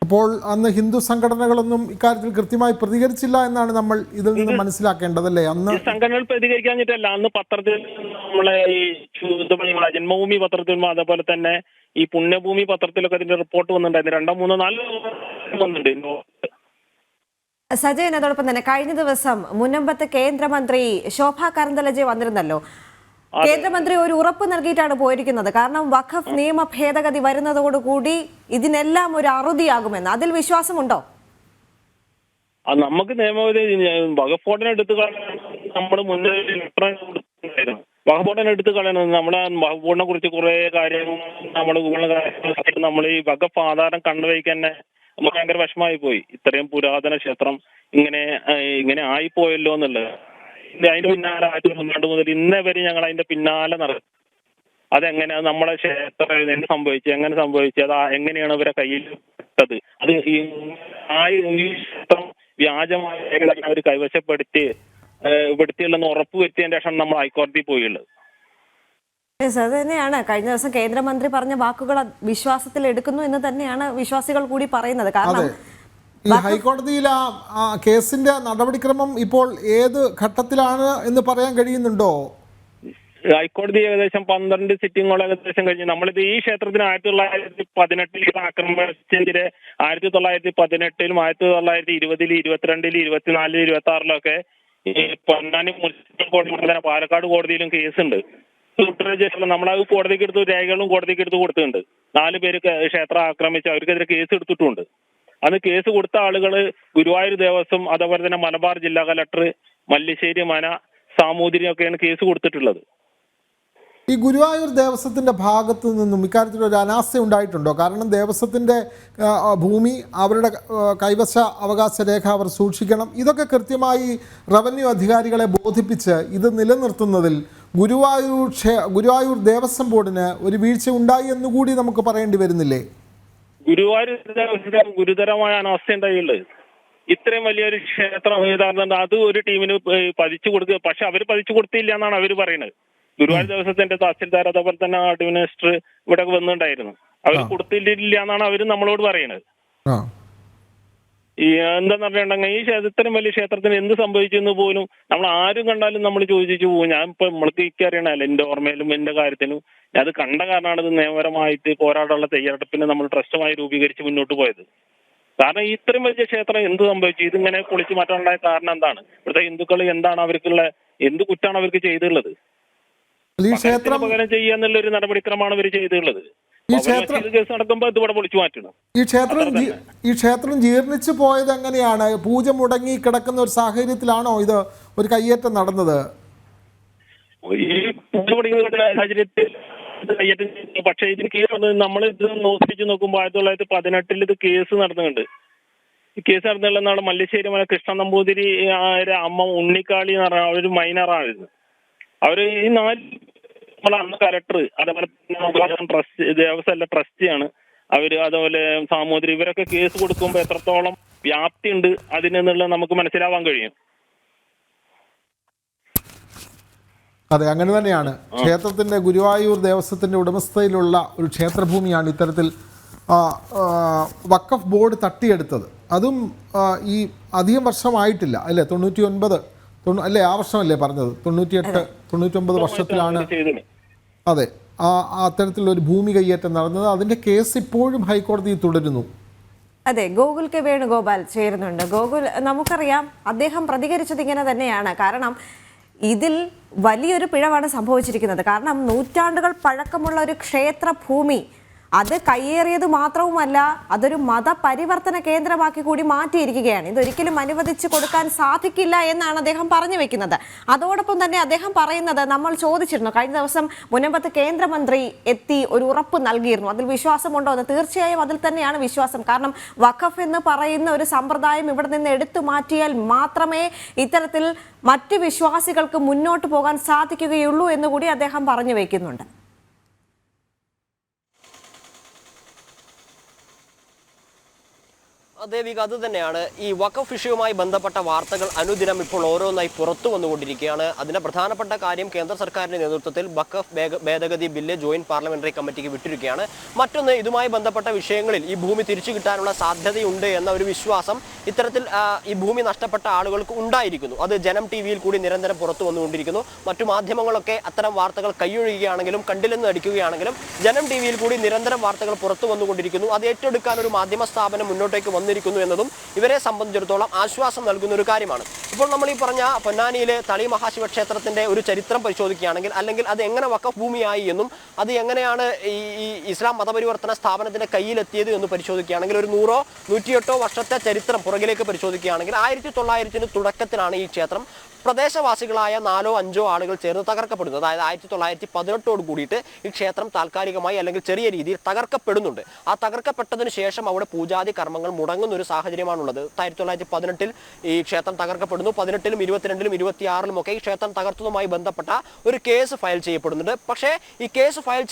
അപ്പോൾ അന്ന് ഹിന്ദു സംഘടനകളൊന്നും ഇക്കാര്യത്തിൽ കൃത്യമായി പ്രതികരിച്ചില്ല എന്നാണ് നമ്മൾ ഇതിൽ നിന്ന് മനസ്സിലാക്കേണ്ടതല്ലേ? അന്ന് സംഘടനകൾ പ്രതികരിക്കാഞ്ഞിട്ടല്ല, അന്ന് പത്രത്തിൽ നമ്മളെ ഈ ജന്മഭൂമി പത്രത്തിലും അതേപോലെ തന്നെ ഈ പുണ്യഭൂമി പത്രത്തിലൊക്കെ അതിന്റെ റിപ്പോർട്ട് വന്നിട്ടുണ്ടായിരുന്നു. 2, 3, 4 വന്നിട്ടുണ്ട്. സജയൻ, അതോടൊപ്പം തന്നെ കഴിഞ്ഞ ദിവസം മുനമ്പത്ത് കേന്ദ്രമന്ത്രി ശോഭ കരന്തലജെ വന്നിരുന്നല്ലോ. കേന്ദ്രമന്ത്രി ഒരു ഉറപ്പ് നൽകിയിട്ടാണ് പോയിരിക്കുന്നത്. കാരണം വഖഫ് നിയമ ഭേദഗതി വരുന്നതോടുകൂടി ഇതിനെല്ലാം ഒരു അറുതിയാകുമെന്ന്. അതിൽ വിശ്വാസമുണ്ടോ? നമുക്ക് നിയമപതി വഖഫ് ബോർഡിനെ എടുത്ത് നമ്മൾ മുന്നേ വഖഫ് ബോർഡിനെ എടുത്ത് കളയണം. നമ്മളെ വഖഫ് ബോർഡിനെ കുറിച്ച് കുറെ കാര്യങ്ങൾ നമ്മൾ ഈ വഖഫ് ആധാരം കണ്ടുവയ്ക്കാൻ തന്നെ നമുക്ക് ഭയങ്കര വിഷമമായി പോയി. ഇത്രയും പുരാതന ക്ഷേത്രം ഇങ്ങനെ ആയിപ്പോയല്ലോ എന്നുള്ളത്. അതിന്റെ പിന്നാലെ 1992 മുതൽ ഇന്നേ വരെ ഞങ്ങൾ അതിന്റെ പിന്നാലെ നടക്കും. അതെങ്ങനെയാ നമ്മളെ ക്ഷേത്രം എന്ത് സംഭവിച്ചു, എങ്ങനെ സംഭവിച്ചു, അത് എങ്ങനെയാണ് ഇവരെ കയ്യിൽ പെട്ടത്, അത് ഈ ക്ഷേത്രം വ്യാജമായ അവർ കൈവശപ്പെടുത്തിയുള്ളെന്ന് ഉറപ്പ് വരുത്തിയതിന്റെ ശേഷം നമ്മൾ ഹൈക്കോടതിയിൽ പോയുള്ളത്. അത് തന്നെയാണ് കഴിഞ്ഞ ദിവസം കേന്ദ്രമന്ത്രി പറഞ്ഞ വാക്കുകൾ വിശ്വാസത്തിൽ എടുക്കുന്നു എന്ന് തന്നെയാണ് വിശ്വാസികൾ കൂടി പറയുന്നത്. കാരണം ഈ ഹൈക്കോടതിയിൽ ആ കേസിന്റെ നടപടിക്രമം ഇപ്പോൾ ഏത് ഘട്ടത്തിലാണ് എന്ന് പറയാൻ കഴിയുന്നുണ്ടോ? ഹൈക്കോടതി ഏകദേശം 12 സിറ്റിങ്ങുകൾ ഏകദേശം കഴിഞ്ഞു. നമ്മളിത് ഈ ക്ഷേത്രത്തിന് 1918 ആക്രമണത്തിനെതിരെ 1918, 1920, 22, 24, 26 ഈ പൊന്നാനി മുനിസിപ്പൽ കോടതി, പാലക്കാട് കോടതിയിലും കേസുണ്ട്. നമ്മളത് കോടതിക്ക് എടുത്ത് രേഖകളും കോടതിക്ക് എടുത്ത് കൊടുത്തിട്ടുണ്ട്. 4 പേര് ക്ഷേത്രം ആക്രമിച്ച് അവർക്കെതിരെ കേസ് എടുത്തിട്ടുണ്ട്. അന്ന് കേസ് കൊടുത്ത ആളുകൾ ഗുരുവായൂർ ദേവസ്വം, അതേപോലെ തന്നെ മലബാർ ജില്ലാ കലക്ടർ, മല്ലിശ്ശേരി മന, സാമൂതിരി ഒക്കെയാണ് കേസ് കൊടുത്തിട്ടുള്ളത്. ഈ ഗുരുവായൂർ ദേവസ്വത്തിന്റെ ഭാഗത്തു നിന്നും ഇക്കാര്യത്തിൽ ഒരു അനാസ്ഥ ഉണ്ടായിട്ടുണ്ടോ? കാരണം ദേവസ്വത്തിന്റെ ഭൂമി, അവരുടെ കൈവശ അവകാശ രേഖ അവർ സൂക്ഷിക്കണം. ഇതൊക്കെ കൃത്യമായി റവന്യൂ അധികാരികളെ ബോധിപ്പിച്ച് ഇത് നിലനിർത്തുന്നതിൽ ഗുരുവായൂർ ദേവസ്വം ബോർഡിന് ഒരു വീഴ്ച ഉണ്ടായി എന്നുകൂടി നമുക്ക് പറയേണ്ടി വരുന്നില്ലേ? ഗുരുവായൂർ ഗുരുതരമായ അനാസ്ഥ ഉണ്ടായുള്ളത്. ഇത്രയും വലിയൊരു ക്ഷേത്രം അത് ഒരു ടീമിന് പതിച്ചു കൊടുക്കുക. പക്ഷെ അവർ പതിച്ചു കൊടുത്തില്ല എന്നാണ് അവർ പറയുന്നത്. ഗുരുവായൂർ ദേവസ്വത്തിന്റെ തഹസിൽദാർ അതേപോലെ തന്നെ അഡ്മിനിസ്റ്റർ ഇവിടെ വന്നിട്ടുണ്ടായിരുന്നു. അവർ കൊടുത്തില്ല എന്നാണ് അവർ നമ്മളോട് പറയുന്നത്. ഈ എന്താന്ന് പറഞ്ഞിട്ടുണ്ടെങ്കിൽ ഈ ഇത്രയും വലിയ ക്ഷേത്രത്തിന് എന്ത് സംഭവിച്ചു എന്ന് പോലും നമ്മൾ ആരും കണ്ടാലും നമ്മൾ ചോദിച്ചു പോകും. ഞാൻ ഇപ്പൊ നമ്മൾക്ക് എനിക്കറിയണല്ലോ, എന്റെ ഓർമ്മയിലും എന്റെ കാര്യത്തിലും അത് കണ്ട കാരണമാണ് ഇത് നിയമപരമായിട്ട് പോരാടാനുള്ള തയ്യാറെടുപ്പിന് നമ്മൾ ട്രസ്റ്റുമായി രൂപീകരിച്ച് മുന്നോട്ട് പോയത്. കാരണം ഈ ഇത്രയും വലിയ ക്ഷേത്രം എന്ത് സംഭവിച്ചു, ഇതിങ്ങനെ പൊളിച്ചു മാറ്റാനുണ്ടായ കാരണം എന്താണ്? ഇവിടുത്തെ ഹിന്ദുക്കൾ എന്താണ് എന്ത് കുറ്റാണ് അവർക്ക് ചെയ്തിട്ടുള്ളത്? പകരം ചെയ്യാന്നുള്ള ഒരു നടപടിക്രമമാണ് ഇവർ ചെയ്തിട്ടുള്ളത്. കേസ് നടക്കുമ്പോൾ ഇതിവിടെ പൊളിച്ചു മാറ്റണം. ഈ ക്ഷേത്രം ജീർണിച്ചു പോയത് എങ്ങനെയാണ്? പൂജ മുടങ്ങി കിടക്കുന്ന ഒരു സാഹചര്യത്തിലാണോ ഇത് ഒരു കയ്യേറ്റം നടന്നത്? ഈ പൂജ മുടങ്ങിയ സാഹചര്യത്തിൽ പക്ഷേ ഇതിന് കേസ് നമ്മൾ ഇത് നോക്കിച്ച് നോക്കുമ്പോൾ 1918 ഇത് കേസ് നടന്നുണ്ട്. ഈ കേസ് നടന്നുള്ളതാണ് മല്ലിശ്ശേരി മല കൃഷ്ണ നമ്പൂതിരി അമ്മ ഉണ്ണിക്കാളി എന്ന് പറഞ്ഞ ഒരു മൈനറാണിത്. അവര് ഈ 4 അന്ന് കലക്ടർ, അതേപോലെ ട്രസ്റ്റ്, ദേവസ്വം ട്രസ്റ്റിയാണ് അവര്, അതുപോലെ സാമൂതിരി, ഇവരൊക്കെ കേസ് കൊടുക്കുമ്പോൾ എത്രത്തോളം വ്യാപ്തി ഉണ്ട് അതിനെന്നുള്ളത് നമുക്ക് മനസ്സിലാവാൻ കഴിയും. അതെ, അങ്ങനെ തന്നെയാണ്. ക്ഷേത്രത്തിന്റെ ഗുരുവായൂർ ദേവസ്വത്തിന്റെ ഉടമസ്ഥതയിലുള്ള ഒരു ക്ഷേത്രഭൂമിയാണ് ഇത്തരത്തിൽ വഖഫ് ബോർഡ് തട്ടിയെടുത്തത്. അതും ഈ അധികം വർഷമായിട്ടില്ല അല്ലേ? 99 അല്ലേ? ആ വർഷമല്ലേ പറഞ്ഞത്? 98, 99 വർഷത്തിലാണ്. അതെ, അത്തരത്തിലൊരു ഭൂമി കയ്യേറ്റം നടന്നത്. അതിൻ്റെ കേസ് ഇപ്പോഴും ഹൈക്കോടതിയിൽ തുടരുന്നു. അതെ, ഗോകുൽ കെ വേണുഗോപാൽ ചേരുന്നുണ്ട്. ഗോകുൽ, നമുക്കറിയാം അദ്ദേഹം പ്രതികരിച്ചത് ഇങ്ങനെ തന്നെയാണ്. കാരണം ഇതിൽ വലിയൊരു പിഴവാണ് സംഭവിച്ചിരിക്കുന്നത്. കാരണം നൂറ്റാണ്ടുകൾ പഴക്കമുള്ള ഒരു ക്ഷേത്ര ഭൂമി അത് കയ്യേറിയത് മാത്രവുമല്ല, അതൊരു മതപരിവർത്തന കേന്ദ്രമാക്കി കൂടി മാറ്റിയിരിക്കുകയാണ്. ഇതൊരിക്കലും അനുവദിച്ചു കൊടുക്കാൻ സാധിക്കില്ല എന്നാണ് അദ്ദേഹം പറഞ്ഞു വെക്കുന്നത്. അതോടൊപ്പം തന്നെ അദ്ദേഹം പറയുന്നത്, നമ്മൾ ചോദിച്ചിരുന്നു കഴിഞ്ഞ ദിവസം മുനമ്പത്ത് കേന്ദ്രമന്ത്രി എത്തി ഒരു ഉറപ്പ് നൽകിയിരുന്നു. അതിൽ വിശ്വാസമുണ്ടോ എന്ന്? തീർച്ചയായും അതിൽ തന്നെയാണ് വിശ്വാസം. കാരണം വഖഫ് എന്ന് പറയുന്ന ഒരു സമ്പ്രദായം ഇവിടെ നിന്ന് എടുത്തു മാറ്റിയാൽ മാത്രമേ ഇത്തരത്തിൽ മറ്റ് വിശ്വാസികൾക്ക് മുന്നോട്ട് പോകാൻ സാധിക്കുകയുള്ളൂ എന്നുകൂടി അദ്ദേഹം പറഞ്ഞു വയ്ക്കുന്നുണ്ട്. ദേവിക, അത് തന്നെയാണ് ഈ വഖഫ് വിഷയവുമായി ബന്ധപ്പെട്ട വാർത്തകൾ അനുദിനം ഇപ്പോൾ ഓരോന്നായി പുറത്തു വന്നുകൊണ്ടിരിക്കുകയാണ്. അതിന്റെ പ്രധാനപ്പെട്ട കാര്യം കേന്ദ്ര സർക്കാരിന്റെ നേതൃത്വത്തിൽ വഖഫ് ഭേദഗതി ബില്ല് ജോയിന്റ് പാർലമെന്ററി കമ്മിറ്റിക്ക് വിട്ടിരിക്കുകയാണ്. മറ്റൊന്ന്, ഇതുമായി ബന്ധപ്പെട്ട വിഷയങ്ങളിൽ ഈ ഭൂമി തിരിച്ചു കിട്ടാനുള്ള സാധ്യതയുണ്ട് എന്ന ഒരു വിശ്വാസം ഇത്തരത്തിൽ ഈ ഭൂമി നഷ്ടപ്പെട്ട ആളുകൾക്ക് ഉണ്ടായിരിക്കുന്നു. അത് ജനം ടി.വിയിൽ കൂടി നിരന്തരം പുറത്തു വന്നുകൊണ്ടിരിക്കുന്നു. മറ്റു മാധ്യമങ്ങളൊക്കെ അത്തരം വാർത്തകൾ കൈയൊഴുകുകയാണെങ്കിലും കണ്ടില്ലെന്ന് അടിക്കുകയാണെങ്കിലും ജനം ടി.വിയിൽ കൂടി നിരന്തരം വാർത്തകൾ പുറത്തു വന്നുകൊണ്ടിരിക്കുന്നു. അത് ഏറ്റെടുക്കാൻ ഒരു മാധ്യമ സ്ഥാപനം മുന്നോട്ടേക്ക് വന്നിരിക്കുന്നു എന്നതും ഇവരെ സംബന്ധിച്ചിടത്തോളം ആശ്വാസം നൽകുന്ന ഒരു കാര്യമാണ്. ഇപ്പോൾ നമ്മൾ ഈ പറഞ്ഞ പൊന്നാനിയിലെ തളി മഹാശിവക്ഷേത്രത്തിന്റെ ഒരു ചരിത്രം പരിശോധിക്കുകയാണെങ്കിൽ, അല്ലെങ്കിൽ അത് എങ്ങനെ വഖഫ് ഭൂമിയായി എന്നും അത് എങ്ങനെയാണ് ഈ ഇസ്ലാം മതപരിവർത്തന സ്ഥാപനത്തിന്റെ കയ്യിലെത്തിയത് എന്ന് പരിശോധിക്കുകയാണെങ്കിൽ, ഒരു 100-108 വർഷത്തെ ചരിത്രം പുറകിലേക്ക് പരിശോധിക്കുകയാണെങ്കിൽ 1900 തുടക്കത്തിലാണ് ഈ ക്ഷേത്രം പ്രദേശവാസികളായ 4-5 ആളുകൾ ചേർന്ന് തകർക്കപ്പെടുന്നത്. അതായത് 1918 കൂടിയിട്ട് ഈ ക്ഷേത്രം താൽക്കാലികമായി അല്ലെങ്കിൽ ചെറിയ രീതിയിൽ തകർക്കപ്പെടുന്നുണ്ട്. ആ തകർക്കപ്പെട്ടതിന് ശേഷം അവിടെ പൂജാതി കർമ്മങ്ങൾ മുടങ്ങുന്ന ഒരു സാഹചര്യമാണുള്ളത്. 1918 ഈ ക്ഷേത്രം തകർക്കപ്പെടുന്നു. 18-ലും 22-ലും 26-ലും ഒക്കെ ഈ ക്ഷേത്രം തകർത്തതുമായി ബന്ധപ്പെട്ട ഒരു കേസ് ഫയൽ ചെയ്യപ്പെടുന്നുണ്ട്. പക്ഷേ ഈ കേസ് ഫയൽ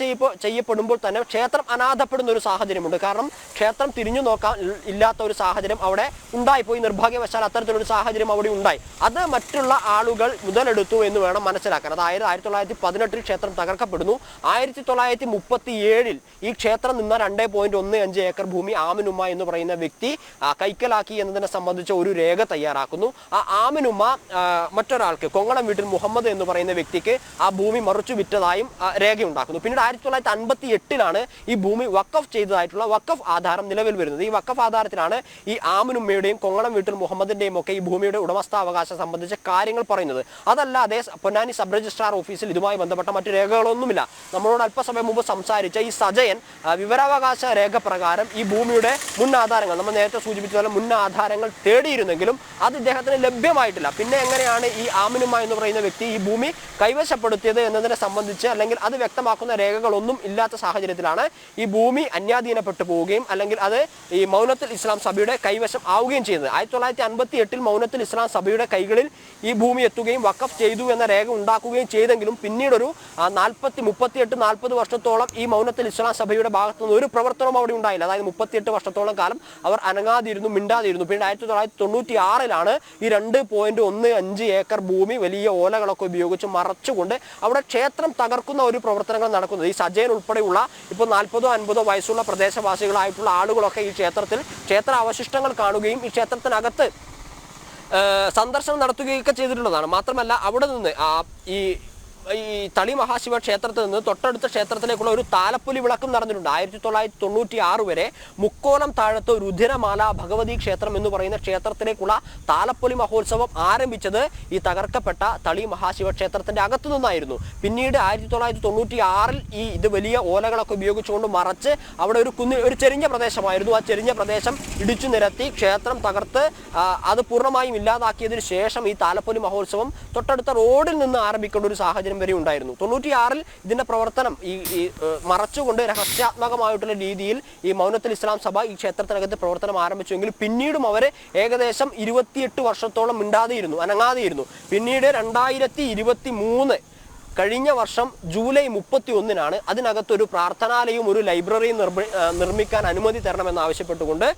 ചെയ്യപ്പെടുമ്പോൾ തന്നെ ക്ഷേത്രം അനാഥപ്പെടുന്ന ഒരു സാഹചര്യമുണ്ട്. കാരണം ക്ഷേത്രം തിരിഞ്ഞു നോക്കാൻ ഇല്ലാത്ത ഒരു സാഹചര്യം അവിടെ ഉണ്ടായിപ്പോയി. നിർഭാഗ്യവശാൽ അത്തരത്തിലൊരു സാഹചര്യം അവിടെ ഉണ്ടായി. അത് മറ്റുള്ള ആളുകൾ മുതലെടുത്തു എന്ന് വേണം മനസ്സിലാക്കാൻ. അതായത് 1918 ക്ഷേത്രം തകർക്കപ്പെടുന്നു. 1937 ഈ ക്ഷേത്രം നിന്ന 2.15 ഏക്കർ ഭൂമി ആമിനുമ്മ എന്ന് പറയുന്ന വ്യക്തി കൈക്കലാക്കി എന്നതിനെ സംബന്ധിച്ച ഒരു രേഖ തയ്യാറാക്കുന്നു. ആ ആമിനുമ്മ മറ്റൊരാൾക്ക്, കൊങ്ങണം വീട്ടിൽ മുഹമ്മദ് എന്ന് പറയുന്ന വ്യക്തിക്ക് ആ ഭൂമി മറിച്ചു വിറ്റതായും രേഖയുണ്ടാക്കുന്നു. പിന്നീട് 1958 ഈ ഭൂമി വഖഫ് ചെയ്തതായിട്ടുള്ള വഖഫ് ആധാരം നിലവിൽ വരുന്നത്. ഈ വഖഫ് ആധാരത്തിലാണ് ഈ ആമിനുമ്മയുടെയും കൊങ്ങണം വീട്ടിൽ മുഹമ്മദിന്റെയും ഒക്കെ ഈ ഭൂമിയുടെ ഉടമസ്ഥാവകാശം സംബന്ധിച്ച കാര്യങ്ങൾ പറയുന്നത്. അതല്ല, അതേ പൊന്നാനി സബ് രജിസ്ട്രാർ ഓഫീസിൽ ഇതുമായി ബന്ധപ്പെട്ട മറ്റു രേഖകളൊന്നുമില്ല. നമ്മളോട് അല്പസമയം മുമ്പ് സംസാരിച്ച ഈ സജയൻ വിവരാവകാശ രേഖ പ്രകാരം ഈ ഭൂമിയുടെ മുൻ ആധാരങ്ങൾ, നമ്മൾ നേരത്തെ സൂചിപ്പിച്ചതുപോലെ മുൻ ആധാരങ്ങൾ തേടിയിരുന്നെങ്കിലും അത് ഇദ്ദേഹത്തിന് ലഭ്യമായിട്ടില്ല. പിന്നെ എങ്ങനെയാണ് ഈ ആമിനുമ്മ എന്ന് പറയുന്ന വ്യക്തി ഈ ഭൂമി കൈവശപ്പെടുത്തിയത് എന്നതിനെ സംബന്ധിച്ച് അല്ലെങ്കിൽ അത് വ്യക്തമാക്കുന്ന രേഖകളൊന്നും ഇല്ലാത്ത സാഹചര്യത്തിലാണ് ഈ ഭൂമി അന്യാധീനപ്പെട്ടു പോവുകയും അല്ലെങ്കിൽ അത് ഈ മൗനത്തുൽ ഇസ്ലാം സഭയുടെ കൈവശം ആവുകയും ചെയ്യുന്നത്. 1958 മൗനത്തുൽ ഇസ്ലാം സഭയുടെ കൈകളിൽ ഈ ഭൂമി എത്തുകയും വഖഫ് ചെയ്തു എന്ന രേഖ ഉണ്ടാക്കുകയും ചെയ്തെങ്കിലും പിന്നീടൊരു 38-40 വർഷത്തോളം ഈ മൗനത്തുൽ ഇസ്ലാം സഭയുടെ ഭാഗത്തു നിന്ന് ഒരു പ്രവർത്തനവും അവിടെ ഉണ്ടായില്ല. അതായത് 38 വർഷത്തോളം കാലം അവർ അനങ്ങാതിരുന്നു, മിണ്ടാതിരുന്നു. പിന്നീട് 1996 ഈ 2.15 ഏക്കർ ഭൂമി വലിയ ഓലകളൊക്കെ ഉപയോഗിച്ച് മറച്ചുകൊണ്ട് അവിടെ ക്ഷേത്രം തകർക്കുന്ന ഒരു പ്രവർത്തനങ്ങൾ നടക്കുന്നത്. ഈ സജയൻ ഉൾപ്പെടെയുള്ള ഇപ്പോൾ 40-50 വയസ്സുള്ള പ്രദേശവാസികളായിട്ടുള്ള ആളുകളൊക്കെ ഈ ക്ഷേത്ര അവശിഷ്ടങ്ങൾ കാണുകയും ഈ ക്ഷേത്രത്തിനകത്ത് സന്ദർശനം നടത്തുകയൊക്കെ ചെയ്തിട്ടുള്ളതാണ്. മാത്രമല്ല അവിടെ നിന്ന് ഈ തളി മഹാശിവ ക്ഷേത്രത്തിൽ നിന്ന് തൊട്ടടുത്ത ക്ഷേത്രത്തിലേക്കുള്ള ഒരു താലപ്പൊലി വിളക്കും നടന്നിട്ടുണ്ട്. 1996 വരെ മുക്കോലം താഴത്ത് രുധിരമാല ഭഗവതി ക്ഷേത്രം എന്ന് പറയുന്ന ക്ഷേത്രത്തിലേക്കുള്ള താലപ്പൊലി മഹോത്സവം ആരംഭിച്ചത് ഈ തകർക്കപ്പെട്ട തളി മഹാശിവ ക്ഷേത്രത്തിന്റെ അകത്തു നിന്നായിരുന്നു. പിന്നീട് 1996 ഇത് വലിയ ഓലകളൊക്കെ ഉപയോഗിച്ചുകൊണ്ട് മറച്ച് അവിടെ ഒരു ചെരിഞ്ഞ പ്രദേശമായിരുന്നു. ആ ചെരിഞ്ഞ പ്രദേശം ഇടിച്ചു നിരത്തി ക്ഷേത്രം തകർത്ത് അത് പൂർണ്ണമായും ഇല്ലാതാക്കിയതിനു ശേഷം ഈ താലപ്പൊലി മഹോത്സവം തൊട്ടടുത്ത റോഡിൽ നിന്ന് ആരംഭിക്കേണ്ട ഒരു സാഹചര്യം വരെ ഉണ്ടായിരുന്നു. 96 ഇതിന്റെ പ്രവർത്തനം ഈ മറച്ചുകൊണ്ട് രഹസ്യാത്മകമായിട്ടുള്ള രീതിയിൽ ഈ മൗനത്തുൽ ഇസ്ലാം സഭ ഈ ക്ഷേത്രത്തിനകത്ത് പ്രവർത്തനം ആരംഭിച്ചുവെങ്കിലും പിന്നീടും അവർ ഏകദേശം 28 വർഷത്തോളം മിണ്ടാതെയിരുന്നു, അനങ്ങാതെയിരുന്നു. പിന്നീട് 2023 കഴിഞ്ഞ വർഷം ജൂലൈ 31 അതിനകത്തൊരു പ്രാർത്ഥനാലയവും ഒരു ലൈബ്രറിയും നിർമ്മിക്കാൻ അനുമതി തരണമെന്ന് ആവശ്യപ്പെട്ടുകൊണ്ട്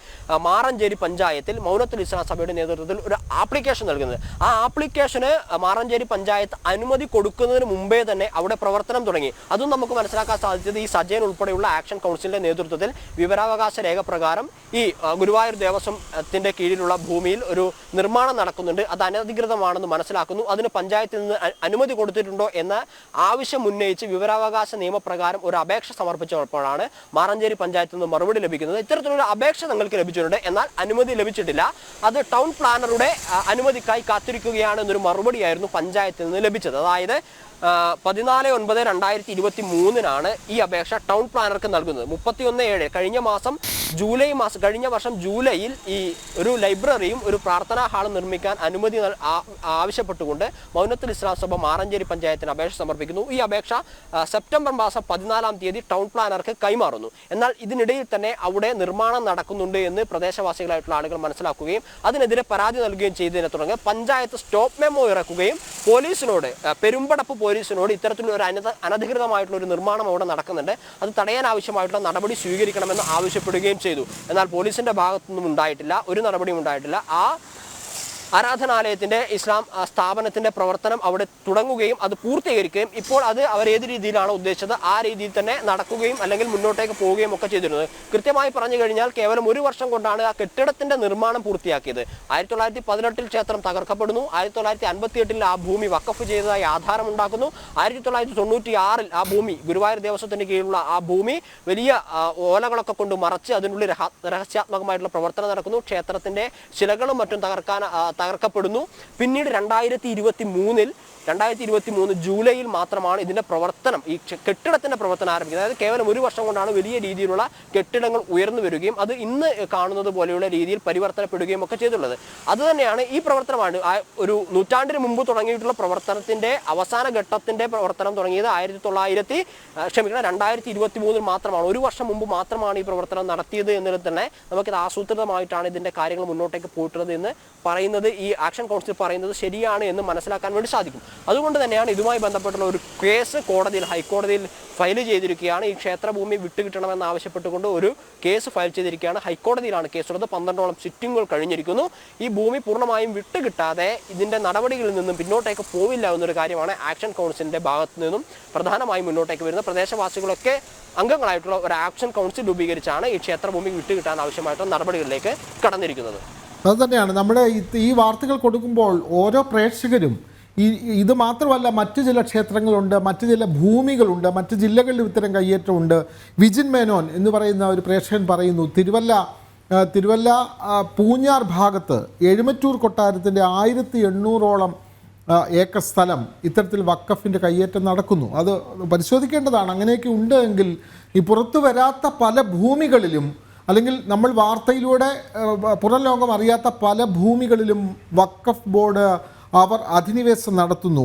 മാറഞ്ചേരി പഞ്ചായത്തിൽ മൗനത്തുൽ ഇസ്ലാം സഭയുടെ നേതൃത്വത്തിൽ ഒരു ആപ്ലിക്കേഷൻ നൽകുന്നത്. ആ ആപ്ലിക്കേഷന് മാറഞ്ചേരി പഞ്ചായത്ത് അനുമതി കൊടുക്കുന്നതിന് മുമ്പേ തന്നെ അവിടെ പ്രവർത്തനം തുടങ്ങി. അതും നമുക്ക് മനസ്സിലാക്കാൻ സാധിച്ചത് ഈ സജയൻ ഉൾപ്പെടെയുള്ള ആക്ഷൻ കൗൺസിലിന്റെ നേതൃത്വത്തിൽ വിവരാവകാശ രേഖ പ്രകാരം ഈ ഗുരുവായൂർ ദേവസ്വത്തിന്റെ കീഴിലുള്ള ഭൂമിയിൽ ഒരു നിർമ്മാണം നടക്കുന്നുണ്ട്, അത് അനധികൃതമാണെന്ന് മനസ്സിലാക്കുന്നു. അതിന് പഞ്ചായത്തിൽ നിന്ന് അനുമതി കൊടുത്തിട്ടുണ്ടോ എന്ന ആവശ്യം ഉന്നയിച്ച് വിവരാവകാശ നിയമപ്രകാരം ഒരു അപേക്ഷ സമർപ്പിച്ചപ്പോഴാണ് മാറഞ്ചേരി പഞ്ചായത്തിൽ നിന്ന് മറുപടി ലഭിക്കുന്നത്. ഇത്തരത്തിലൊരു അപേക്ഷ നിങ്ങൾക്ക് ലഭിച്ചിട്ടുണ്ട്, എന്നാൽ അനുമതി ലഭിച്ചിട്ടില്ല, അത് ടൗൺ പ്ലാനറുടെ അനുമതിക്കായി കാത്തിരിക്കുകയാണ് എന്നൊരു മറുപടിയായിരുന്നു പഞ്ചായത്തിൽ നിന്ന് ലഭിച്ചത്. അതായത് 14/9/2023 ഈ അപേക്ഷ ടൗൺ പ്ലാനർക്ക് നൽകുന്നത്. 31/7 കഴിഞ്ഞ വർഷം ജൂലൈയിൽ ഈ ഒരു ലൈബ്രറിയും ഒരു പ്രാർത്ഥനാ ഹാളും നിർമ്മിക്കാൻ അനുമതി ആവശ്യപ്പെട്ടുകൊണ്ട് മൗനത്തുൽ ഇസ്ലാം സഭ മാറഞ്ചേരി പഞ്ചായത്തിന് അപേക്ഷ സമർപ്പിക്കുന്നു. ഈ അപേക്ഷ സെപ്റ്റംബർ മാസം 14 ടൗൺ പ്ലാനർക്ക് കൈമാറുന്നു. എന്നാൽ ഇതിനിടയിൽ തന്നെ അവിടെ നിർമ്മാണം നടക്കുന്നുണ്ട് എന്ന് പ്രദേശവാസികളായിട്ടുള്ള ആളുകൾ മനസ്സിലാക്കുകയും അതിനെതിരെ പരാതി നൽകുകയും ചെയ്തതിനെ തുടർന്ന് പഞ്ചായത്ത് സ്റ്റോപ്പ് മെമ്മോ ഇറക്കുകയും പോലീസിനോട്, പെരുമ്പടപ്പ് പോലീസിനോട് ഇത്തരത്തിലുള്ള ഒരു അനധികൃതമായിട്ടുള്ള ഒരു നിർമ്മാണം അവിടെ നടക്കുന്നുണ്ട്, അത് തടയാൻ ആവശ്യമായിട്ടുള്ള നടപടി സ്വീകരിക്കണമെന്ന് ആവശ്യപ്പെടുകയും ചെയ്തു. എന്നാൽ പോലീസിന്റെ ഭാഗത്തുനിന്നും ഉണ്ടായിട്ടില്ല, ഒരു നടപടിയും ഉണ്ടായിട്ടില്ല. ആ ആരാധനാലയത്തിന്റെ ഇസ്ലാം സ്ഥാപനത്തിന്റെ പ്രവർത്തനം അവിടെ തുടങ്ങുകയും അത് പൂർത്തീകരിക്കുകയും ഇപ്പോൾ അത് അവർ ഏത് രീതിയിലാണ് ഉദ്ദേശിച്ചത് ആ രീതിയിൽ തന്നെ നടക്കുകയും അല്ലെങ്കിൽ മുന്നോട്ടേക്ക് പോവുകയും ഒക്കെ ചെയ്തിരുന്നത്. കൃത്യമായി പറഞ്ഞു കഴിഞ്ഞാൽ കേവലം 1 വർഷം കൊണ്ടാണ് ആ കെട്ടിടത്തിന്റെ നിർമ്മാണം പൂർത്തിയാക്കിയത്. 1918 ക്ഷേത്രം തകർക്കപ്പെടുന്നു, 1958 ആ ഭൂമി വഖഫ് ചെയ്തതായി ആധാരമുണ്ടാക്കുന്നു, 1996 ആ ഭൂമി ഗുരുവായൂർ ദേവസ്വത്തിന് കീഴിലുള്ള ആ ഭൂമി വലിയ ഓലകളൊക്കെ കൊണ്ട് മറച്ച് അതിനുള്ളിൽ രഹസ്യാത്മകമായിട്ടുള്ള പ്രവർത്തനം നടക്കുന്നു, ക്ഷേത്രത്തിന്റെ ശിലകളും മറ്റും തകർക്കപ്പെടുന്നു. പിന്നീട് 2023 ജൂലൈയിൽ മാത്രമാണ് ഇതിന്റെ പ്രവർത്തനം, ഈ കെട്ടിടത്തിന്റെ പ്രവർത്തനം ആരംഭിക്കുന്നത്. അതായത് കേവലം 1 വർഷം കൊണ്ടാണ് വലിയ രീതിയിലുള്ള കെട്ടിടങ്ങൾ ഉയർന്നു വരികയും അത് ഇന്ന് കാണുന്നത് പോലെയുള്ള രീതിയിൽ പരിവർത്തനപ്പെടുകയും ഒക്കെ ചെയ്തിട്ടുള്ളത്. അതുതന്നെയാണ് ഈ പ്രവർത്തനമാണ് ഒരു നൂറ്റാണ്ടിന് മുമ്പ് തുടങ്ങിയിട്ടുള്ള പ്രവർത്തനത്തിന്റെ അവസാന ഘട്ടത്തിന്റെ പ്രവർത്തനം തുടങ്ങിയത് 2023 മാത്രമാണ്. 1 വർഷം മുമ്പ് മാത്രമാണ് ഈ പ്രവർത്തനം നടത്തിയത് എന്നതിൽ തന്നെ നമുക്കിത് ആസൂത്രിതമായിട്ടാണ് ഇതിന്റെ കാര്യങ്ങൾ മുന്നോട്ടേക്ക് പോയിട്ടുള്ളത് എന്ന് പറയുന്നത്, ഈ ആക്ഷൻ കൗൺസിൽ പറയുന്നത് ശരിയാണ് എന്ന് മനസ്സിലാക്കാൻ വേണ്ടി സാധിക്കും. അതുകൊണ്ട് തന്നെയാണ് ഇതുമായി ബന്ധപ്പെട്ടുള്ള ഒരു കേസ് ഹൈക്കോടതിയിൽ ഫയൽ ചെയ്തിരിക്കുകയാണ്. ഈ ക്ഷേത്രഭൂമി വിട്ടുകിട്ടണമെന്ന് ആവശ്യപ്പെട്ടുകൊണ്ട് ഒരു കേസ് ഫയൽ ചെയ്തിരിക്കുകയാണ്. ഹൈക്കോടതിയിലാണ് കേസുള്ളത്. 12ഓളം സിറ്റിംഗുകൾ കഴിഞ്ഞിരിക്കുന്നു. ഈ ഭൂമി പൂർണ്ണമായും വിട്ടുകിട്ടാതെ ഇതിന്റെ നടപടികളിൽ നിന്നും പിന്നോട്ടേക്ക് പോവില്ല എന്നൊരു കാര്യമാണ് ആക്ഷൻ കൗൺസിലിന്റെ ഭാഗത്തു നിന്നും പ്രധാനമായും മുന്നോട്ടേക്ക് വരുന്നത്. പ്രദേശവാസികളൊക്കെ അംഗങ്ങളായിട്ടുള്ള ഒരു ആക്ഷൻ കൗൺസിൽ രൂപീകരിച്ചാണ് ഈ ക്ഷേത്രഭൂമി വിട്ടുകിട്ടാൻ ആവശ്യമായിട്ടുള്ള നടപടികളിലേക്ക് കടന്നിരിക്കുന്നത്. അതുതന്നെയാണ് നമ്മുടെ ഈ വാർത്തകൾ കൊടുക്കുമ്പോൾ ഓരോ പ്രേക്ഷകരും ഇത് മാത്രമല്ല, മറ്റു ചില ക്ഷേത്രങ്ങളുണ്ട്, മറ്റു ചില ഭൂമികളുണ്ട്, മറ്റു ജില്ലകളിൽ ഇത്തരം കയ്യേറ്റമുണ്ട്. വിജിൻ മേനോൻ എന്ന് പറയുന്ന ഒരു പ്രേക്ഷകൻ പറയുന്നു, തിരുവല്ല പൂഞ്ഞാർ ഭാഗത്ത് എഴുമറ്റൂർ കൊട്ടാരത്തിൻ്റെ 1800ഓളം ഏക്കർ സ്ഥലം ഇത്തരത്തിൽ വഖഫിൻ്റെ കയ്യേറ്റം നടക്കുന്നു. അത് പരിശോധിക്കേണ്ടതാണ്. അങ്ങനെയൊക്കെ ഉണ്ട് എങ്കിൽ ഈ പുറത്തു വരാത്ത പല ഭൂമികളിലും അല്ലെങ്കിൽ നമ്മൾ വാർത്തയിലൂടെ പുറം ലോകം അറിയാത്ത പല ഭൂമികളിലും വഖഫ് ബോർഡ് അവർ അധിനിവേശം നടത്തുന്നു,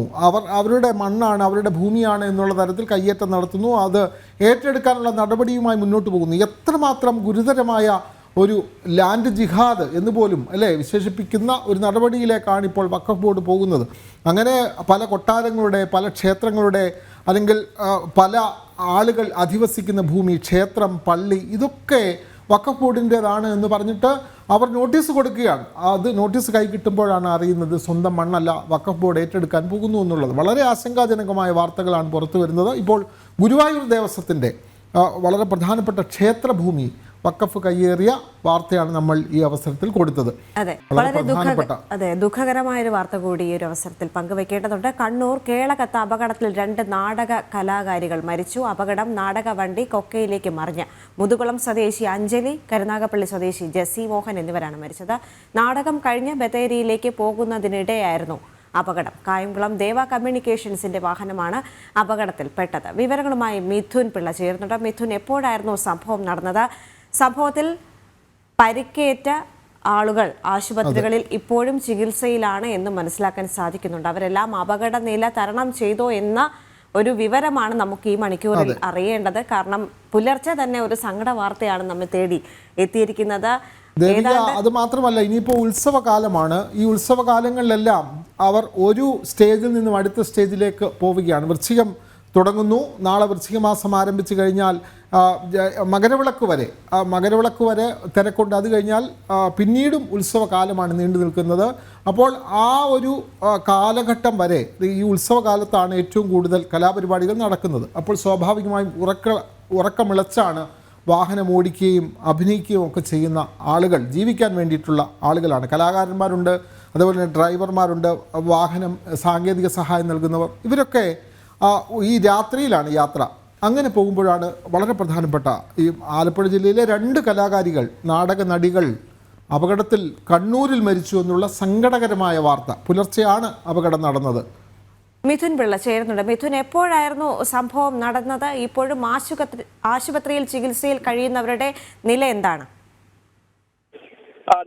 അവരുടെ മണ്ണാണ്, അവരുടെ ഭൂമിയാണ് എന്നുള്ള തരത്തിൽ കയ്യേറ്റം നടത്തുന്നു, അത് ഏറ്റെടുക്കാനുള്ള നടപടിയുമായി മുന്നോട്ട് പോകുന്നു. എത്രമാത്രം ഗുരുതരമായ ഒരു ലാൻഡ് ജിഹാദ് എന്ന് പോലും വിശേഷിപ്പിക്കുന്ന ഒരു നടപടിയിലേക്കാണ് ഇപ്പോൾ വഖഫ് ബോർഡ് പോകുന്നത്. അങ്ങനെ പല കൊട്ടാരങ്ങളുടെ, പല ക്ഷേത്രങ്ങളുടെ, അല്ലെങ്കിൽ പല ആളുകൾ അധിവസിക്കുന്ന ഭൂമി, ക്ഷേത്രം, പള്ളി, ഇതൊക്കെ വഖഫ് ബോർഡിൻ്റേതാണ് എന്ന് പറഞ്ഞിട്ട് അവർ നോട്ടീസ് കൊടുക്കുകയാണ്. അത് നോട്ടീസ് കൈ കിട്ടുമ്പോഴാണ് അറിയുന്നത് സ്വന്തം മണ്ണല്ല, വഖഫ് ബോർഡ് ഏറ്റെടുക്കാൻ പോകുന്നു എന്നുള്ളത്. വളരെ ആശങ്കാജനകമായ വാർത്തകളാണ് പുറത്തു വരുന്നത്. ഇപ്പോൾ ഗുരുവായൂർ ദേവസ്വത്തിൻ്റെ വളരെ പ്രധാനപ്പെട്ട ക്ഷേത്രഭൂമി വഖഫ് കയ്യേറിയ വാർത്തയാണ് നമ്മൾ ഈ അവസരത്തിൽ കൊടുത്തത്. അതെ, വളരെ ദുഃഖകരമായൊരു വാർത്ത കൂടി ഈ ഒരു അവസരത്തിൽ പങ്കുവെക്കേണ്ടതുണ്ട്. കണ്ണൂർ കേളകത്ത് അപകടത്തിൽ 2 നാടക കലാകാരികൾ മരിച്ചു. അപകടം നാടക വണ്ടി കൊക്കയിലേക്ക് മറിഞ്ഞ് മുതുകുളം സ്വദേശി അഞ്ജലി, കരുനാഗപ്പള്ളി സ്വദേശി ജെസ്സി മോഹൻ എന്നിവരാണ് മരിച്ചത്. നാടകം കഴിഞ്ഞ് ബത്തേരിയിലേക്ക് പോകുന്നതിനിടെയായിരുന്നു അപകടം. കായംകുളം ദേവ കമ്മ്യൂണിക്കേഷൻസിന്റെ വാഹനമാണ് അപകടത്തിൽപ്പെട്ടത്. വിവരങ്ങളുമായി മിഥുൻ പിള്ള ചേർന്നുണ്ട്. മിഥുൻ, എപ്പോഴായിരുന്നു സംഭവം നടന്നത്? സംഭവത്തിൽ പരിക്കേറ്റ ആളുകൾ ആശുപത്രികളിൽ ഇപ്പോഴും ചികിത്സയിലാണ് എന്ന് മനസ്സിലാക്കാൻ സാധിക്കുന്നുണ്ട്. അവരെല്ലാം അപകടനില തരണം ചെയ്തോ എന്ന ഒരു വിവരമാണ് നമുക്ക് ഈ മണിക്കൂറിൽ അറിയേണ്ടത്. കാരണം പുലർച്ചെ തന്നെ ഒരു സങ്കട വാർത്തയാണ് നമ്മെ തേടി എത്തിയിരിക്കുന്നത്. അത് മാത്രമല്ല, ഇനിയിപ്പോൾ ഉത്സവകാലമാണ്. ഈ ഉത്സവകാലങ്ങളിലെല്ലാം അവർ ഒരു സ്റ്റേജിൽ നിന്നും അടുത്ത സ്റ്റേജിലേക്ക് പോവുകയാണ്. വൃശ്ചികം തുടങ്ങുന്നു, നാളെ വൃശ്ചിക മാസം ആരംഭിച്ചു കഴിഞ്ഞാൽ മകരവിളക്ക് വരെ തിരക്കുണ്ട്. അത് കഴിഞ്ഞാൽ പിന്നീടും ഉത്സവകാലമാണ് നീണ്ടു നിൽക്കുന്നത്. അപ്പോൾ ആ ഒരു കാലഘട്ടം വരെ ഈ ഉത്സവകാലത്താണ് ഏറ്റവും കൂടുതൽ കലാപരിപാടികൾ നടക്കുന്നത്. അപ്പോൾ സ്വാഭാവികമായും ഉറക്കമിളച്ചാണ് വാഹനം ഓടിക്കുകയും അഭിനയിക്കുകയും ഒക്കെ ചെയ്യുന്ന ആളുകൾ, ജീവിക്കാൻ വേണ്ടിയിട്ടുള്ള ആളുകളാണ്. കലാകാരന്മാരുണ്ട്, അതുപോലെ തന്നെ ഡ്രൈവർമാരുണ്ട്, വാഹനം സാങ്കേതിക സഹായം നൽകുന്നവർ. ഇവരൊക്കെ ഈ രാത്രിയിലാണ് യാത്ര. അങ്ങനെ പോകുമ്പോഴാണ് വളരെ പ്രധാനപ്പെട്ട ഈ ആലപ്പുഴ ജില്ലയിലെ 2 കലാകാരികൾ, നാടക നടികൾ അപകടത്തിൽ കണ്ണൂരിൽ മരിച്ചു എന്നുള്ള സങ്കടകരമായ വാർത്ത. പുലർച്ചെയാണ് അപകടം നടന്നത്. മിഥുൻ പിള്ള ചേരുന്നുണ്ട്. മിഥുൻ, എപ്പോഴായിരുന്നു സംഭവം നടന്നത്? ഇപ്പോഴും ആശുപത്രിയിൽ ചികിത്സയിൽ കഴിയുന്നവരുടെ നില എന്താണ്?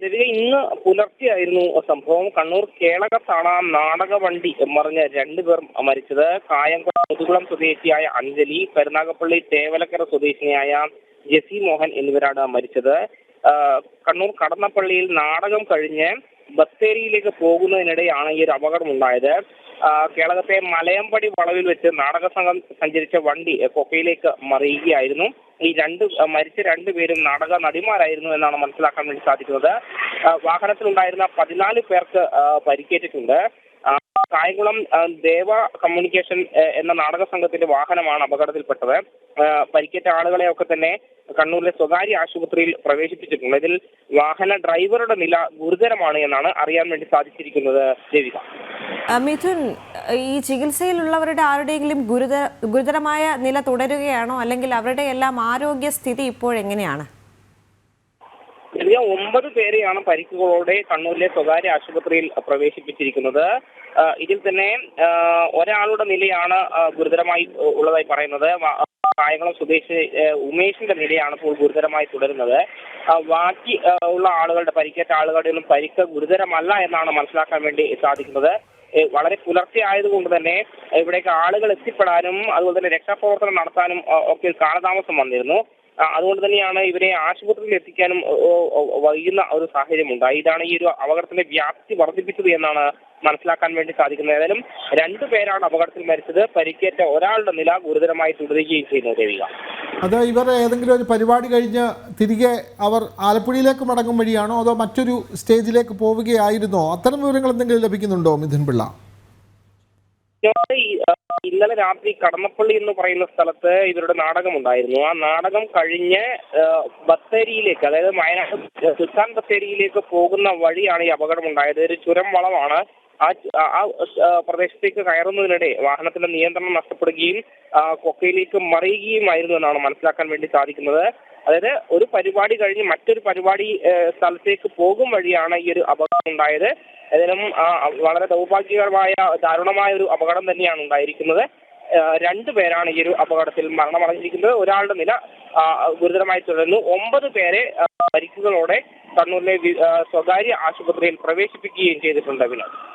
ദേവിക, ഇന്ന് പുലർച്ചെയായിരുന്നു സംഭവം. കണ്ണൂർ കേളകത്താണ് നാടക വണ്ടി മറിഞ്ഞ് 2 പേർ മരിച്ചത്. കായംകുളം മുതുകുളം സ്വദേശിയായ അഞ്ജലി, കരുനാഗപ്പള്ളി തേവലക്കര സ്വദേശിനിയായ ജെസി മോഹൻ എന്നിവരാണ് മരിച്ചത്. കണ്ണൂർ കടന്നപ്പള്ളിയിൽ നാടകം കഴിഞ്ഞ് ബത്തേരിയിലേക്ക് പോകുന്നതിനിടെയാണ് ഈ ഒരു അപകടം ഉണ്ടായത്. കേളകത്തെ മലയമ്പടി വളവിൽ വെച്ച് നാടക സംഘം സഞ്ചരിച്ച വണ്ടി കൊക്കയിലേക്ക് മറിയുകയായിരുന്നു. ഈ മരിച്ച 2 പേരും നാടക നടിമാരായിരുന്നു എന്നാണ് മനസ്സിലാക്കാൻ വേണ്ടി സാധിക്കുന്നത്. വാഹനത്തിലുണ്ടായിരുന്ന 14 പേർക്ക് പരിക്കേറ്റിട്ടുണ്ട്. കായംകുളം ദേവ കമ്മ്യൂണിക്കേഷൻ എന്ന നാടക സംഘത്തിന്റെ വാഹനമാണ് അപകടത്തിൽപ്പെട്ടത്. പരിക്കേറ്റ ആളുകളെയൊക്കെ തന്നെ കണ്ണൂരിലെ സ്വകാര്യ ആശുപത്രിയിൽ പ്രവേശിപ്പിച്ചിട്ടുണ്ട്. ഇതിൽ വാഹന ഡ്രൈവറുടെ നില ഗുരുതരമാണ് എന്നാണ് അറിയാൻ വേണ്ടി സാധിച്ചിരിക്കുന്നത്. ദേവിക, മിഥുൻ, ഈ ചികിത്സയിലുള്ളവരുടെ ആരുടെയെങ്കിലും ഗുരുതരമായ നില തുടരുകയാണോ, അല്ലെങ്കിൽ അവരുടെ എല്ലാം ആരോഗ്യസ്ഥിതി ഇപ്പോഴെങ്ങനെയാണ്? 9 പേരെയാണ് പരിക്കുകളോടെ കണ്ണൂരിലെ സ്വകാര്യ ആശുപത്രിയിൽ പ്രവേശിപ്പിച്ചിരിക്കുന്നത്. ഇതിൽ തന്നെ ഒരാളുടെ നിലയാണ് ഗുരുതരമായി ഉള്ളതായി പറയുന്നത്. കായംകുളം സ്വദേശി ഉമേഷിന്റെ നിലയാണ് ഇപ്പോൾ ഗുരുതരമായി തുടരുന്നത്. ബാക്കി ഉള്ള ആളുകളുടെ പരിക്കേറ്റ ആളുകളുടെയും പരിക്ക് ഗുരുതരമല്ല എന്നാണ് മനസ്സിലാക്കാൻ വേണ്ടി സാധിക്കുന്നത്. വളരെ പുലർച്ചെ ആയതുകൊണ്ട് തന്നെ ഇവിടേക്ക് ആളുകൾ എത്തിപ്പെടാനും അതുപോലെ തന്നെ രക്ഷാപ്രവർത്തനം നടത്താനും ഒക്കെ കാലതാമസം വന്നിരുന്നു. അതുകൊണ്ട് തന്നെയാണ് ഇവരെ ആശുപത്രിയിൽ എത്തിക്കാനും വൈകുന്ന ഒരു സാഹചര്യം ഉണ്ടായി. ഇതാണ് ഈ ഒരു അപകടത്തിന്റെ വ്യാപ്തി വർദ്ധിപ്പിച്ചത് എന്നാണ് മനസ്സിലാക്കാൻ വേണ്ടി സാധിക്കുന്നത്. ഏതായാലും 2 പേരാണ് അപകടത്തിൽ മരിച്ചത്. പരിക്കേറ്റ ഒരാളുടെ നില ഗുരുതരമായി തുടരുകയും ചെയ്യുന്നു. ദേവിക, അത് ഇവർ ഏതെങ്കിലും ഒരു പരിപാടി കഴിഞ്ഞ് തിരികെ അവർ ആലപ്പുഴയിലേക്ക് മടങ്ങും വഴിയാണോ അതോ മറ്റൊരു സ്റ്റേജിലേക്ക് പോവുകയായിരുന്നോ? അത്തരം വിവരങ്ങൾ എന്തെങ്കിലും ലഭിക്കുന്നുണ്ടോ മിഥുൻ പിള്ള? ഇന്നലെ രാത്രി കടന്നപ്പള്ളി എന്ന് പറയുന്ന സ്ഥലത്ത് ഇവരുടെ നാടകം ഉണ്ടായിരുന്നു. ആ നാടകം കഴിഞ്ഞ് ബത്തേരിയിലേക്ക്, അതായത് വയനാട് സുൽത്താൻ ബത്തേരിയിലേക്ക് പോകുന്ന വഴിയാണ് ഈ അപകടം ഉണ്ടായത്. ഒരു ചുരം വളവാണ്. ആ പ്രദേശത്തേക്ക് കയറുന്നതിനിടെ വാഹനത്തിന്റെ നിയന്ത്രണം നഷ്ടപ്പെടുകയും കൊക്കയിലേക്ക് മറിയുകയുമായിരുന്നു എന്നാണ് മനസ്സിലാക്കാൻ വേണ്ടി സാധിക്കുന്നത്. അതായത് ഒരു പരിപാടി കഴിഞ്ഞ് മറ്റൊരു പരിപാടി സ്ഥലത്തേക്ക് പോകും വഴിയാണ് ഈ ഒരു അപകടം ഉണ്ടായത്. ഏതായാലും വളരെ ദൗർഭാഗ്യകരമായ ദാരുണമായ ഒരു അപകടം തന്നെയാണ് ഉണ്ടായിരിക്കുന്നത്. 2 പേരാണ് ഈ ഒരു അപകടത്തിൽ മരണമടഞ്ഞിരിക്കുന്നത്. ഒരാളുടെ നില ഗുരുതരമായി തുടരുന്നു. 9 പേരെ പരിക്കുകളോടെ കണ്ണൂരിലെ സ്വകാര്യ ആശുപത്രിയിൽ പ്രവേശിപ്പിക്കുകയും ചെയ്തിട്ടുണ്ട്.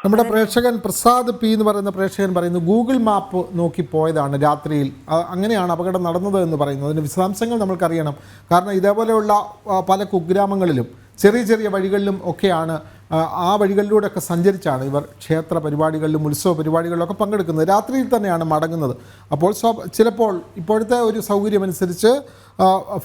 നമ്മുടെ പ്രേക്ഷകൻ പ്രസാദ് പി എന്ന് പറയുന്ന പ്രേക്ഷകൻ പറയുന്നു, ഗൂഗിൾ മാപ്പ് നോക്കി പോയതാണ് രാത്രിയിൽ, അങ്ങനെയാണ് അപകടം നടന്നത് എന്ന് പറയുന്നു. അതിൻ്റെ വിശദാംശങ്ങൾ നമ്മൾക്കറിയണം. കാരണം ഇതേപോലെയുള്ള പല കുഗ്രാമങ്ങളിലും ചെറിയ ചെറിയ വഴികളിലും ഒക്കെയാണ്, ആ വഴികളിലൂടെയൊക്കെ സഞ്ചരിച്ചാണ് ഇവർ ക്ഷേത്ര പരിപാടികളിലും ഉത്സവ പരിപാടികളിലൊക്കെ പങ്കെടുക്കുന്നത്. രാത്രിയിൽ തന്നെയാണ് മടങ്ങുന്നത്. അപ്പോൾ ചിലപ്പോൾ ഇപ്പോഴത്തെ ഒരു സൗകര്യമനുസരിച്ച്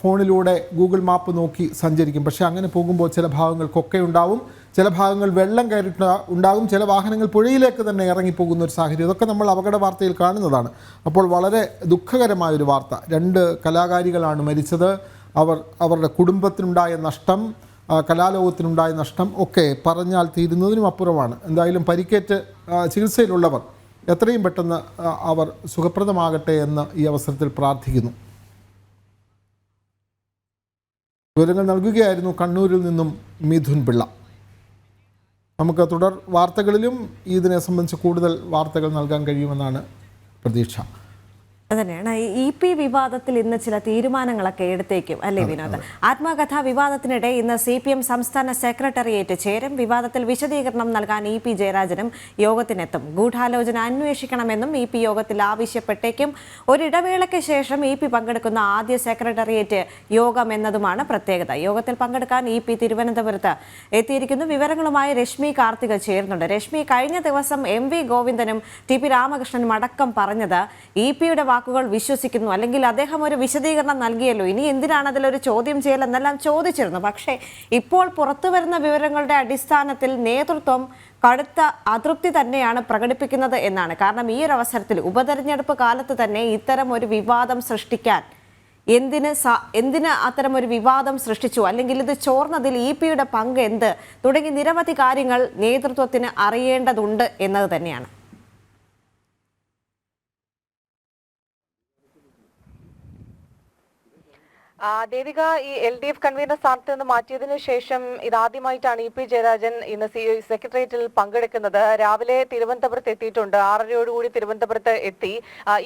ഫോണിലൂടെ ഗൂഗിൾ മാപ്പ് നോക്കി സഞ്ചരിക്കും. പക്ഷേ അങ്ങനെ പോകുമ്പോൾ ചില ഭാഗങ്ങൾ കൊക്കയുണ്ടാവും, ചില ഭാഗങ്ങൾ വെള്ളം കയറിയിട്ട് ഉണ്ടാകും, ചില വാഹനങ്ങൾ പുഴയിലേക്ക് തന്നെ ഇറങ്ങിപ്പോകുന്ന ഒരു സാഹചര്യം. ഇതൊക്കെ നമ്മൾ അപകട വാർത്തയിൽ കാണുന്നതാണ്. അപ്പോൾ വളരെ ദുഃഖകരമായൊരു വാർത്ത. 2 കലാകാരികളാണ് മരിച്ചത്. അവരുടെ കുടുംബത്തിനുണ്ടായ നഷ്ടം, കലാലോകത്തിനുണ്ടായ നഷ്ടം ഒക്കെ പറഞ്ഞാൽ തീരുന്നതിനും അപ്പുറമാണ്. എന്തായാലും പരിക്കേറ്റ് ചികിത്സയിലുള്ളവർ എത്രയും പെട്ടെന്ന് അവർ സുഖപ്രദമാകട്ടെ എന്ന് ഈ അവസരത്തിൽ പ്രാർത്ഥിക്കുന്നു. വിവരങ്ങൾ നൽകുകയായിരുന്നു കണ്ണൂരിൽ നിന്നും മിഥുൻ പിള്ള. നമുക്ക് തുടർ വാർത്തകളിലും ഇതിനെ സംബന്ധിച്ച് കൂടുതൽ വാർത്തകൾ നൽകാൻ കഴിയുമെന്നാണ് പ്രതീക്ഷ. അതന്നെയാണ് EP വിവാദത്തിൽ ഇന്ന് ചില തീരുമാനങ്ങളൊക്കെ എടുത്തേക്കും അല്ലേ വിനോദ്? ആത്മകഥാ വിവാദത്തിനിടെ ഇന്ന് CPM സംസ്ഥാന സെക്രട്ടേറിയറ്റ് ചേരും. വിവാദത്തിൽ വിശദീകരണം നൽകാൻ EP ജയരാജനും യോഗത്തിനെത്തും. ഗൂഢാലോചന അന്വേഷിക്കണമെന്നും EP യോഗത്തിൽ ആവശ്യപ്പെട്ടേക്കും. ഒരിടവേളയ്ക്ക് ശേഷം EP പങ്കെടുക്കുന്ന ആദ്യ സെക്രട്ടേറിയറ്റ് യോഗം എന്നതുമാണ് പ്രത്യേകത. യോഗത്തിൽ പങ്കെടുക്കാൻ EP തിരുവനന്തപുരത്ത് എത്തിയിരിക്കുന്നു. വിവരങ്ങളുമായി രശ്മി കാർത്തിക ചേരുന്നുണ്ട്. രശ്മി, കഴിഞ്ഞ ദിവസം MV ഗോവിന്ദനും TP രാമകൃഷ്ണനും അടക്കം പറഞ്ഞത് EP-യുടെ വാക്കുകൾ വിശ്വസിക്കുന്നു, അല്ലെങ്കിൽ അദ്ദേഹം ഒരു വിശദീകരണം നൽകിയല്ലോ, ഇനി എന്തിനാണ് അതിലൊരു ചോദ്യം ചെയ്യൽ എന്നെല്ലാം ചോദിച്ചിരുന്നു. പക്ഷേ ഇപ്പോൾ പുറത്തു വരുന്ന വിവരങ്ങളുടെ അടിസ്ഥാനത്തിൽ നേതൃത്വം കടുത്ത അതൃപ്തി തന്നെയാണ് പ്രകടിപ്പിക്കുന്നത് എന്നാണ്. കാരണം ഈ ഒരു അവസരത്തിൽ ഉപതെരഞ്ഞെടുപ്പ് കാലത്ത് തന്നെ ഇത്തരം ഒരു വിവാദം സൃഷ്ടിക്കാൻ എന്തിന് അത്തരം ഒരു വിവാദം സൃഷ്ടിച്ചു, അല്ലെങ്കിൽ ഇത് ചോർന്നതിൽ EP-യുടെ പങ്ക് എന്ത് തുടങ്ങി നിരവധി കാര്യങ്ങൾ നേതൃത്വത്തിന് അറിയേണ്ടതുണ്ട് എന്നത് തന്നെയാണ്. ദേവിക, ഈ LDF കൺവീനർ സ്ഥാനത്ത് നിന്ന് മാറ്റിയതിനു ശേഷം ഇതാദ്യമായിട്ടാണ് ഇ പി ജയരാജൻ ഇന്ന് സെക്രട്ടേറിയറ്റിൽ പങ്കെടുക്കുന്നത്. രാവിലെ തിരുവനന്തപുരത്ത് എത്തിയിട്ടുണ്ട്, 6:30യോടുകൂടി തിരുവനന്തപുരത്ത് എത്തി.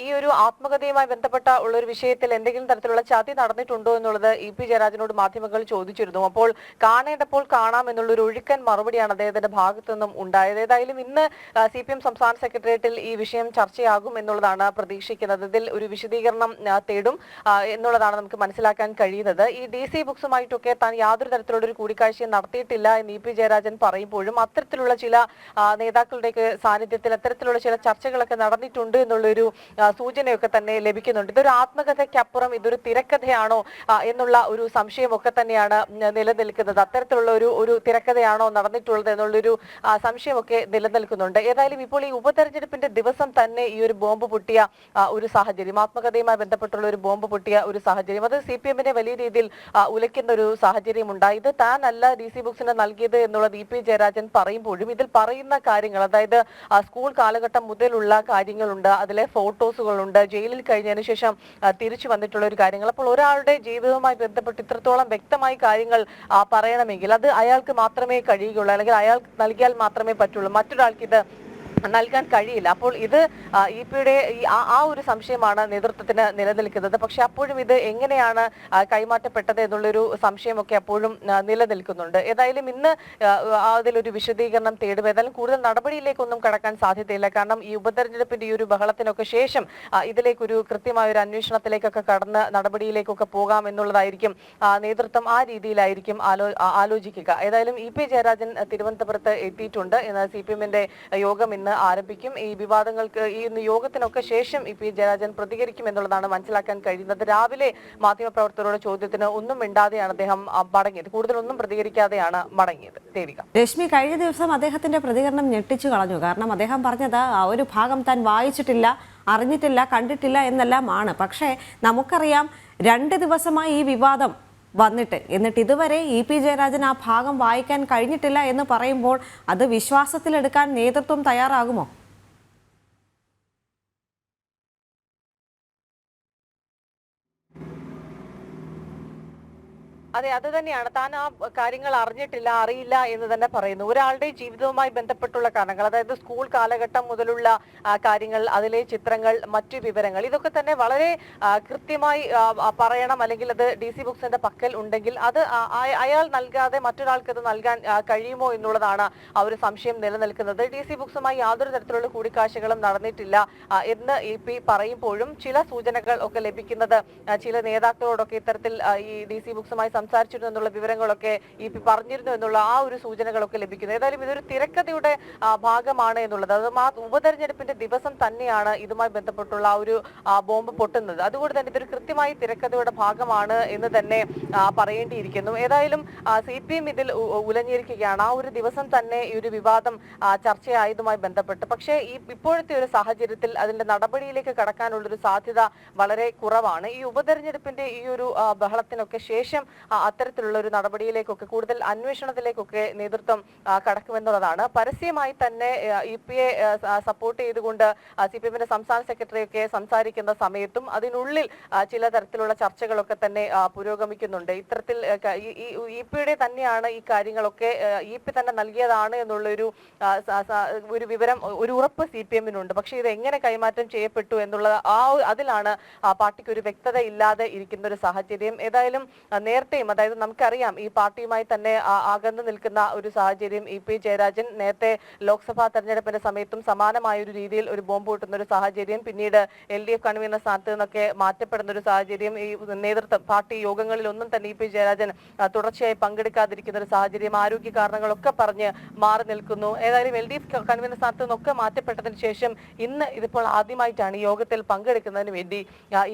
ഈ ഒരു ആത്മകഥയുമായി ബന്ധപ്പെട്ട ഉള്ളൊരു വിഷയത്തിൽ എന്തെങ്കിലും തരത്തിലുള്ള ചതി നടന്നിട്ടുണ്ടോ എന്നുള്ളത് ഇ പി ജയരാജനോട് മാധ്യമങ്ങൾ ചോദിച്ചിരുന്നു. അപ്പോൾ കാണേണ്ടപ്പോൾ കാണാം എന്നുള്ളൊരു ഒഴുക്കൻ മറുപടിയാണ് അദ്ദേഹത്തിന്റെ ഭാഗത്തു നിന്നും ഉണ്ടായത്. ഏതായാലും ഇന്ന് CPM സംസ്ഥാന സെക്രട്ടേറിയറ്റിൽ ഈ വിഷയം ചർച്ചയാകും എന്നുള്ളതാണ് പ്രതീക്ഷിക്കുന്നത്. ഇതിൽ ഒരു വിശദീകരണം തേടും എന്നുള്ളതാണ് നമുക്ക് മനസ്സിലാക്കാൻ കഴിയുന്നത്. ഈ DC ബുക്സുമായിട്ടൊക്കെ താൻ യാതൊരു തരത്തിലുള്ള ഒരു കൂടിക്കാഴ്ചയും നടത്തിയിട്ടില്ല എന്ന് ഇ പി ജയരാജൻ പറയുമ്പോഴും അത്തരത്തിലുള്ള ചില നേതാക്കളുടെയൊക്കെ സാന്നിധ്യത്തിൽ അത്തരത്തിലുള്ള ചില ചർച്ചകളൊക്കെ നടന്നിട്ടുണ്ട് എന്നുള്ളൊരു സൂചനയൊക്കെ തന്നെ ലഭിക്കുന്നുണ്ട്. ഇതൊരു ആത്മകഥയ്ക്കപ്പുറം ഇതൊരു തിരക്കഥയാണോ എന്നുള്ള ഒരു സംശയമൊക്കെ തന്നെയാണ് നിലനിൽക്കുന്നത്. അത്തരത്തിലുള്ള ഒരു തിരക്കഥയാണോ നടന്നിട്ടുള്ളത് എന്നുള്ളൊരു സംശയമൊക്കെ നിലനിൽക്കുന്നുണ്ട്. ഏതായാലും ഇപ്പോൾ ഈ ഉപതെരഞ്ഞെടുപ്പിന്റെ ദിവസം തന്നെ ഈ ഒരു ബോംബ് പൊട്ടിയ ഒരു സാഹചര്യം, ആത്മകഥയുമായി ബന്ധപ്പെട്ടുള്ള ഒരു ബോംബ് പൊട്ടിയ ഒരു സാഹചര്യം, അത് CPM-നെ വലിയ രീതിയിൽ ഉലയ്ക്കുന്ന ഒരു സാഹചര്യം ഉണ്ടായി. ഇത് താനല്ല DC ബുക്സിന് നൽകിയത് എന്നുള്ളത് ഇ പി ജയരാജൻ പറയുമ്പോഴും ഇതിൽ പറയുന്ന കാര്യങ്ങൾ, അതായത് സ്കൂൾ കാലഘട്ടം മുതലുള്ള കാര്യങ്ങളുണ്ട്, അതിലെ ഫോട്ടോസുകളുണ്ട്, ജയിലിൽ കഴിഞ്ഞതിന് ശേഷം തിരിച്ചു വന്നിട്ടുള്ള ഒരു കാര്യങ്ങൾ. അപ്പോൾ ഒരാളുടെ ജീവിതവുമായി ബന്ധപ്പെട്ട് ഇത്രത്തോളം വ്യക്തമായി കാര്യങ്ങൾ പറയണമെങ്കിൽ അത് അയാൾക്ക് മാത്രമേ കഴിയുകയുള്ളൂ, അല്ലെങ്കിൽ അയാൾ നൽകിയാൽ മാത്രമേ പറ്റുള്ളൂ, മറ്റൊരാൾക്ക് ഇത് നൽകാൻ കഴിയില്ല. അപ്പോൾ ഇത് ഇ പിയുടെ ആ ഒരു സംശയമാണ് നേതൃത്വത്തിന് നിലനിൽക്കുന്നത്. പക്ഷെ അപ്പോഴും ഇത് എങ്ങനെയാണ് കൈമാറ്റപ്പെട്ടത് എന്നുള്ളൊരു സംശയമൊക്കെ അപ്പോഴും നിലനിൽക്കുന്നുണ്ട്. ഏതായാലും ഇന്ന് അതിലൊരു വിശദീകരണം തേടും. ഏതായാലും കൂടുതൽ നടപടിയിലേക്കൊന്നും കടക്കാൻ സാധ്യതയില്ല. കാരണം ഈ ഉപതെരഞ്ഞെടുപ്പിന്റെ ഈ ഒരു ബഹളത്തിനൊക്കെ ശേഷം ഇതിലേക്കൊരു കൃത്യമായ ഒരു അന്വേഷണത്തിലേക്കൊക്കെ കടന്ന് നടപടിയിലേക്കൊക്കെ പോകാം എന്നുള്ളതായിരിക്കും നേതൃത്വം ആ രീതിയിലായിരിക്കും ആലോചിക്കുക. ഏതായാലും ഇ പി ജയരാജൻ തിരുവനന്തപുരത്ത് എത്തിയിട്ടുണ്ട്. CPM-ന്റെ യോഗം ഇന്ന് ആരംഭിക്കും. ഈ വിവാദങ്ങൾക്ക് ഈ യോഗത്തിനൊക്കെ ശേഷം ഇ പി ജയരാജൻ പ്രതികരിക്കും എന്നുള്ളതാണ് മനസ്സിലാക്കാൻ കഴിയുന്നത്. രാവിലെ മാധ്യമപ്രവർത്തകരുടെ ചോദ്യത്തിന് ഒന്നും മിണ്ടാതെയാണ് അദ്ദേഹം മടങ്ങിയത്, കൂടുതലൊന്നും പ്രതികരിക്കാതെയാണ് മടങ്ങിയത്. ദേവിക, രശ്മി, കഴിഞ്ഞ ദിവസം അദ്ദേഹത്തിന്റെ പ്രതികരണം ഞെട്ടിച്ചു കളഞ്ഞു. കാരണം അദ്ദേഹം പറഞ്ഞത് ആ ഒരു ഭാഗം താൻ വായിച്ചിട്ടില്ല, അറിഞ്ഞിട്ടില്ല, കണ്ടിട്ടില്ല എന്നെല്ലാമാണ്. പക്ഷേ നമുക്കറിയാം 2 ദിവസമായി ഈ വിവാദം വന്നിട്ട് എന്നിട്ട് ഇതുവരെ ഇ പി ജയരാജൻ ആ ഭാഗം വായിക്കാൻ കഴിഞ്ഞിട്ടില്ല എന്ന് പറയുമ്പോൾ അത് വിശ്വാസത്തിലെടുക്കാൻ നേതൃത്വം തയ്യാറാകുമോ? അതെ, അത് തന്നെയാണ്. താൻ ആ കാര്യങ്ങൾ അറിഞ്ഞിട്ടില്ല, അറിയില്ല എന്ന് തന്നെ പറയുന്നു. ഒരാളുടെ ജീവിതവുമായി ബന്ധപ്പെട്ടുള്ള കാരണങ്ങൾ, അതായത് സ്കൂൾ കാലഘട്ടം മുതലുള്ള കാര്യങ്ങൾ, അതിലെ ചിത്രങ്ങൾ, മറ്റു വിവരങ്ങൾ, ഇതൊക്കെ തന്നെ വളരെ കൃത്യമായി പറയണം. അല്ലെങ്കിൽ അത് DC ബുക്സിന്റെ പക്കൽ ഉണ്ടെങ്കിൽ അത് അയാൾ നൽകാതെ മറ്റൊരാൾക്ക് അത് നൽകാൻ കഴിയുമോ എന്നുള്ളതാണ് ആ ഒരു സംശയം നിലനിൽക്കുന്നത്. DC ബുക്സുമായി യാതൊരു തരത്തിലുള്ള കൂടിക്കാഴ്ചകളും നടന്നിട്ടില്ല എന്ന് ഇ പി പറയുമ്പോഴും ചില സൂചനകൾ ഒക്കെ ലഭിക്കുന്നത് ചില നേതാക്കളോടൊക്കെ ഇത്തരത്തിൽ ഈ DC ബുക്സുമായി സംസാരിച്ചിരുന്നു എന്നുള്ള വിവരങ്ങളൊക്കെ ഇ പി പറഞ്ഞിരുന്നു എന്നുള്ള ആ ഒരു സൂചനകളൊക്കെ ലഭിക്കുന്നു. ഏതായാലും ഇതൊരു തിരക്കഥയുടെ ഭാഗമാണ് എന്നുള്ളത്, അത് ഉപതെരഞ്ഞെടുപ്പിന്റെ ദിവസം തന്നെയാണ് ഇതുമായി ബന്ധപ്പെട്ടുള്ള ആ ഒരു ബോംബ് പൊട്ടുന്നത്. അതുകൊണ്ട് തന്നെ ഇതൊരു കൃത്യമായി തിരക്കഥയുടെ ഭാഗമാണ് എന്ന് തന്നെ പറയേണ്ടിയിരിക്കുന്നു. ഏതായാലും CPM ഇതിൽ ഉലഞ്ഞിരിക്കുകയാണ്. ആ ഒരു ദിവസം തന്നെ ഈ ഒരു വിവാദം ചർച്ചയായതുമായി ബന്ധപ്പെട്ട്. പക്ഷേ ഇപ്പോഴത്തെ ഒരു സാഹചര്യത്തിൽ അതിന്റെ നടപടിയിലേക്ക് കടക്കാനുള്ളൊരു സാധ്യത വളരെ കുറവാണ്. ഈ ഉപതെരഞ്ഞെടുപ്പിന്റെ ഈ ഒരു ബഹളത്തിനൊക്കെ ശേഷം അത്തരത്തിലുള്ള ഒരു നടപടിയിലേക്കൊക്കെ കൂടുതൽ അന്വേഷണത്തിലേക്കൊക്കെ നേതൃത്വം കടക്കുമെന്നുള്ളതാണ്. പരസ്യമായി തന്നെ ഇ പിയെ സപ്പോർട്ട് ചെയ്തുകൊണ്ട് CPM-ന്റെ സംസ്ഥാന സെക്രട്ടറി ഒക്കെ സംസാരിക്കുന്ന സമയത്തും അതിനുള്ളിൽ ചില തരത്തിലുള്ള ചർച്ചകളൊക്കെ തന്നെ പുരോഗമിക്കുന്നുണ്ട്. ഇത്തരത്തിൽ ഇ പിയുടെ തന്നെയാണ് ഈ കാര്യങ്ങളൊക്കെ ഇ പി തന്നെ നൽകിയതാണ് എന്നുള്ളൊരു വിവരം, ഒരു ഉറപ്പ് CPM-നുണ്ട്. പക്ഷെ ഇത് എങ്ങനെ കൈമാറ്റം ചെയ്യപ്പെട്ടു എന്നുള്ള അതിലാണ് പാർട്ടിക്ക് ഒരു വ്യക്തത ഇല്ലാതെ ഇരിക്കുന്ന ഒരു സാഹചര്യം. ഏതായാലും നേരത്തെയും, അതായത് നമുക്കറിയാം ഈ പാർട്ടിയുമായി തന്നെ അകന്നു നിൽക്കുന്ന ഒരു സാഹചര്യം ഇ പി ജയരാജൻ നേരത്തെ ലോക്സഭാ തെരഞ്ഞെടുപ്പിന്റെ സമയത്തും സമാനമായ ഒരു രീതിയിൽ ഒരു ബോംബ് പൊട്ടുന്ന ഒരു സാഹചര്യം, പിന്നീട് LDF കൺവീനർ സ്ഥാനത്ത് നിന്നൊക്കെ മാറ്റപ്പെടുന്ന ഒരു സാഹചര്യം, ഈ നേതൃത്വം പാർട്ടി യോഗങ്ങളിൽ ഒന്നും തന്നെ ഇ പി ജയരാജൻ തുടർച്ചയായി പങ്കെടുക്കാതിരിക്കുന്ന ഒരു സാഹചര്യം, ആരോഗ്യ കാരണങ്ങളൊക്കെ പറഞ്ഞ് മാറി നിൽക്കുന്നു. ഏതായാലും LDF കൺവീനർ സ്ഥാനത്ത് നിന്നൊക്കെ മാറ്റപ്പെട്ടതിന് ശേഷം ഇന്ന് ഇതിപ്പോൾ ആദ്യമായിട്ടാണ് ഈ യോഗത്തിൽ പങ്കെടുക്കുന്നതിന് വേണ്ടി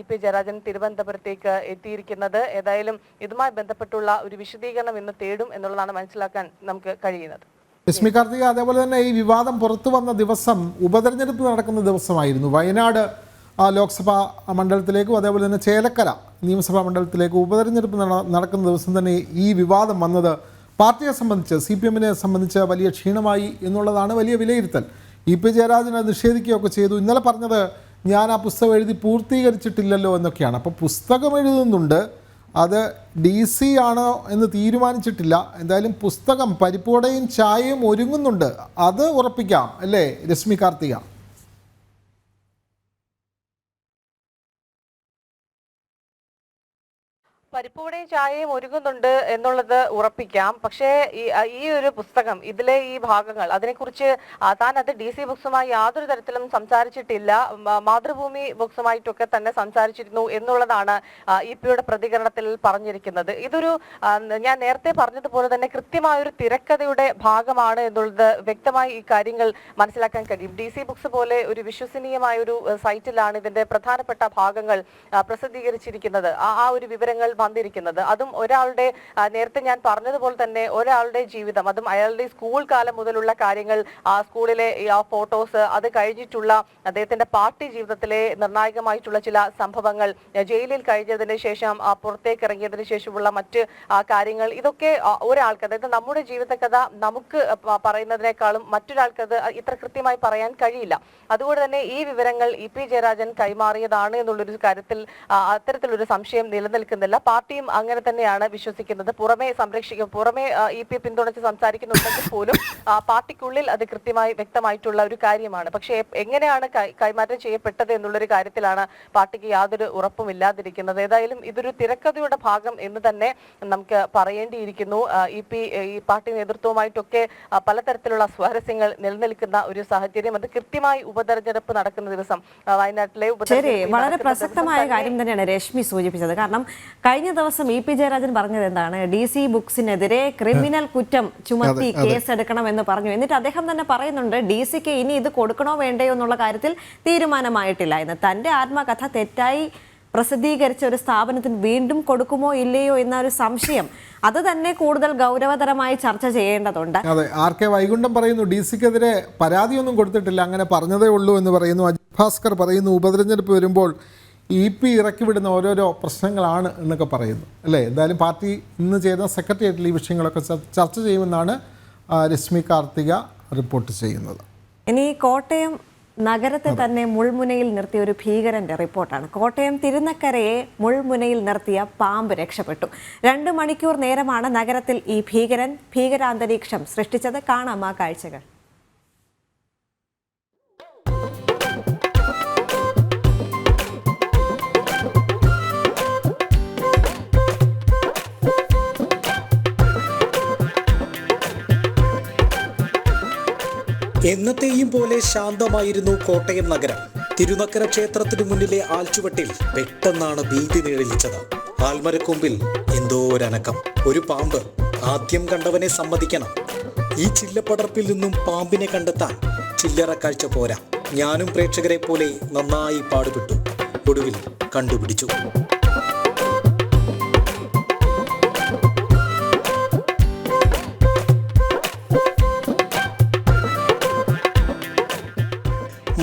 ഇ പി ജയരാജൻ തിരുവനന്തപുരത്തേക്ക് എത്തിയിരിക്കുന്നത്. ഏതായാലും ഇതുമായി ബന്ധപ്പെട്ടുള്ള ഒരു വിശദീകരണം ഇന്ന് തേടും എന്നുള്ളതാണ് മനസ്സിലാക്കാൻ നമുക്ക് കഴിയുന്നത്. രശ്മി കാർത്തിക, അതേപോലെ തന്നെ ഈ വിവാദം പുറത്തു വന്ന ദിവസം ഉപതെരഞ്ഞെടുപ്പ് നടക്കുന്ന ദിവസമായിരുന്നു. വയനാട് ലോക്സഭാ മണ്ഡലത്തിലേക്കും അതേപോലെ തന്നെ ചേലക്കര നിയമസഭാ മണ്ഡലത്തിലേക്കും ഉപതെരഞ്ഞെടുപ്പ് നടക്കുന്ന ദിവസം തന്നെ ഈ വിവാദം വന്നത് പാർട്ടിയെ സംബന്ധിച്ച്, CPM-നെ സംബന്ധിച്ച് വലിയ ക്ഷീണമായി എന്നുള്ളതാണ് വലിയ വിലയിരുത്തൽ. ഇ പി ജയരാജൻ അത് നിഷേധിക്കുകയൊക്കെ ചെയ്തു. ഇന്നലെ പറഞ്ഞത് ഞാൻ ആ പുസ്തകം എഴുതി പൂർത്തീകരിച്ചിട്ടില്ലല്ലോ എന്നൊക്കെയാണ്. അപ്പോൾ പുസ്തകം എഴുതുന്നുണ്ട്, അത് DC ആണോ എന്ന് തീരുമാനിച്ചിട്ടില്ല. എന്തായാലും പുസ്തകം പരിപ്പുവടയും ചായയും ഒരുങ്ങുന്നുണ്ട്, അത് ഉറപ്പിക്കാം അല്ലേ രശ്മി കാർത്തിക? പരിപ്പുവടയും ചായയും ഒരുങ്ങുന്നുണ്ട് എന്നുള്ളത് ഉറപ്പിക്കാം. പക്ഷേ ഈ ഒരു പുസ്തകം, ഇതിലെ ഈ ഭാഗങ്ങൾ, അതിനെക്കുറിച്ച് താൻ അത് DC ബുക്സുമായി യാതൊരു തരത്തിലും സംസാരിച്ചിട്ടില്ല, മാതൃഭൂമി ബുക്സുമായിട്ടൊക്കെ തന്നെ സംസാരിച്ചിരുന്നു എന്നുള്ളതാണ് EP-യുടെ പ്രതികരണത്തിൽ പറഞ്ഞിരിക്കുന്നത്. ഇതൊരു ഞാൻ നേരത്തെ പറഞ്ഞതുപോലെ തന്നെ കൃത്യമായൊരു തിരക്കഥയുടെ ഭാഗമാണ് എന്നുള്ളത് വ്യക്തമായി ഈ കാര്യങ്ങൾ മനസ്സിലാക്കാൻ കഴിയും. DC ബുക്സ് പോലെ ഒരു വിശ്വസനീയമായ ഒരു സൈറ്റിലാണ് ഇതിന്റെ പ്രധാനപ്പെട്ട ഭാഗങ്ങൾ പ്രസിദ്ധീകരിച്ചിരിക്കുന്നത്, ആ ഒരു വിവരങ്ങൾ വന്നിരിക്കുന്നത്. അതും ഒരാളുടെ, നേരത്തെ ഞാൻ പറഞ്ഞതുപോലെ തന്നെ ഒരാളുടെ ജീവിതം, അതും അയാളുടെ സ്കൂൾ കാലം മുതലുള്ള കാര്യങ്ങൾ, സ്കൂളിലെ ആ ഫോട്ടോസ്, അത് കഴിഞ്ഞിട്ടുള്ള അദ്ദേഹത്തിന്റെ പാർട്ടി ജീവിതത്തിലെ നിർണായകമായിട്ടുള്ള ചില സംഭവങ്ങൾ, ജയിലിൽ കഴിഞ്ഞതിന് ശേഷം പുറത്തേക്ക് ഇറങ്ങിയതിന് ശേഷമുള്ള മറ്റ് കാര്യങ്ങൾ, ഇതൊക്കെ ഒരാൾക്ക്, അതായത് നമ്മുടെ ജീവിതകഥ നമുക്ക് പറയുന്നതിനേക്കാളും മറ്റൊരാൾക്കത് ഇത്ര കൃത്യമായി പറയാൻ കഴിയില്ല. അതുകൊണ്ട് തന്നെ ഈ വിവരങ്ങൾ EP ജയരാജൻ കൈമാറിയതാണ് എന്നുള്ളൊരു കാര്യത്തിൽ അത്തരത്തിലൊരു സംശയം നിലനിൽക്കുന്നില്ല. പാർട്ടിയും അങ്ങനെ തന്നെയാണ് വിശ്വസിക്കുന്നത്. പുറമെ EP പിന്തുണച്ച് സംസാരിക്കുന്നുണ്ടെങ്കിൽ പോലും പാർട്ടിക്കുള്ളിൽ അത് കൃത്യമായി വ്യക്തമായിട്ടുള്ള ഒരു കാര്യമാണ്. പക്ഷേ എങ്ങനെയാണ് കൈമാറ്റം ചെയ്യപ്പെട്ടത് എന്നുള്ളൊരു കാര്യത്തിലാണ് പാർട്ടിക്ക് യാതൊരു ഉറപ്പുമില്ലാതിരിക്കുന്നത്. ഏതായാലും ഇതൊരു തിരക്കഥയുടെ ഭാഗം എന്ന് തന്നെ നമുക്ക് പറയേണ്ടിയിരിക്കുന്നു. EP ഈ പാർട്ടി നേതൃത്വവുമായിട്ടൊക്കെ പലതരത്തിലുള്ള സ്വാരസ്യങ്ങൾ നിലനിൽക്കുന്ന ഒരു സാഹചര്യം, അത് കൃത്യമായി ഉപതെരഞ്ഞെടുപ്പ് നടക്കുന്ന ദിവസം വയനാട്ടിലെ വളരെ പ്രസക്തമായ കാര്യം തന്നെയാണ് രശ്മി സൂചിപ്പിച്ചത്. കാരണം കഴിഞ്ഞ ദിവസം EP ജയരാജൻ പറഞ്ഞത് എന്താണ്, DC ബുക്സിനെതിരെ ക്രിമിനൽ കുറ്റം ചുമത്തി കേസെടുക്കണം എന്ന് പറഞ്ഞു. എന്നിട്ട് അദ്ദേഹം തന്നെ പറയുന്നുണ്ട് DCക്ക് ഇനി ഇത് കൊടുക്കണോ വേണ്ടയോ എന്നുള്ള കാര്യത്തിൽ തീരുമാനമായിട്ടില്ല എന്ന്. തന്റെ ആത്മകഥ തെറ്റായി പ്രസിദ്ധീകരിച്ച ഒരു സ്ഥാപനത്തിന് വീണ്ടും കൊടുക്കുമോ ഇല്ലയോ എന്ന ഒരു സംശയം, അത് തന്നെ കൂടുതൽ ഗൗരവതരമായി ചർച്ച ചെയ്യേണ്ടതുണ്ട്. അതെ, RK വൈകുണ്ഠം പറയുന്നു DCക്കെതിരെ പരാതിയൊന്നും കൊടുത്തിട്ടില്ല, അങ്ങനെ പറഞ്ഞതേ ഉള്ളൂ എന്ന് പറയുന്നു. അജിത് ഭാസ്കർ പറയുന്നു ഉപതെരഞ്ഞെടുപ്പ് വരുമ്പോൾ EP ഇറക്കി വിടുന്ന ഓരോരോ പ്രശ്നങ്ങളാണ് എന്നൊക്കെ പറയുന്നു അല്ലേ. എന്തായാലും പാർട്ടി ഇന്ന് ചെയ്ത സെക്രട്ടേറിയറ്റിൽ ഈ വിഷയങ്ങളൊക്കെ ചർച്ച ചെയ്യുമെന്നാണ് രശ്മി കാർത്തിക റിപ്പോർട്ട് ചെയ്യുന്നത്. ഇനി കോട്ടയം നഗരത്തെ തന്നെ മുൾമുനയിൽ നിർത്തിയ ഒരു ഭീകരന്റെ റിപ്പോർട്ടാണ്. കോട്ടയം തിരുനക്കരയെ മുൾമുനയിൽ നിർത്തിയ പാമ്പ് രക്ഷപ്പെട്ടു. 2 മണിക്കൂർ നേരമാണ് നഗരത്തിൽ ഈ ഭീകരാന്തരീക്ഷം സൃഷ്ടിച്ചത്. കാണാം ആ കാഴ്ചകൾ. എന്നത്തെയും പോലെ ശാന്തമായിരുന്നു കോട്ടയം നഗരം. തിരുനക്കര ക്ഷേത്രത്തിനു മുന്നിലെ ആൽച്ചുവട്ടിൽ പെട്ടെന്നാണ് ഭീതി നിഴലിച്ചത്. ആൽമരക്കൊമ്പിൽ എന്തോ ഒരനക്കം, ഒരു പാമ്പ്. ആദ്യം കണ്ടവനെ സമ്മതിക്കണം, ഈ ചില്ലപ്പടർപ്പിൽ നിന്നും പാമ്പിനെ കണ്ടെത്താൻ ചില്ലറ കാഴ്ച പോരാ. ഞാനും പ്രേക്ഷകരെ പോലെ നന്നായി പാടുപെട്ടു. ഒടുവിൽ കണ്ടുപിടിച്ചു.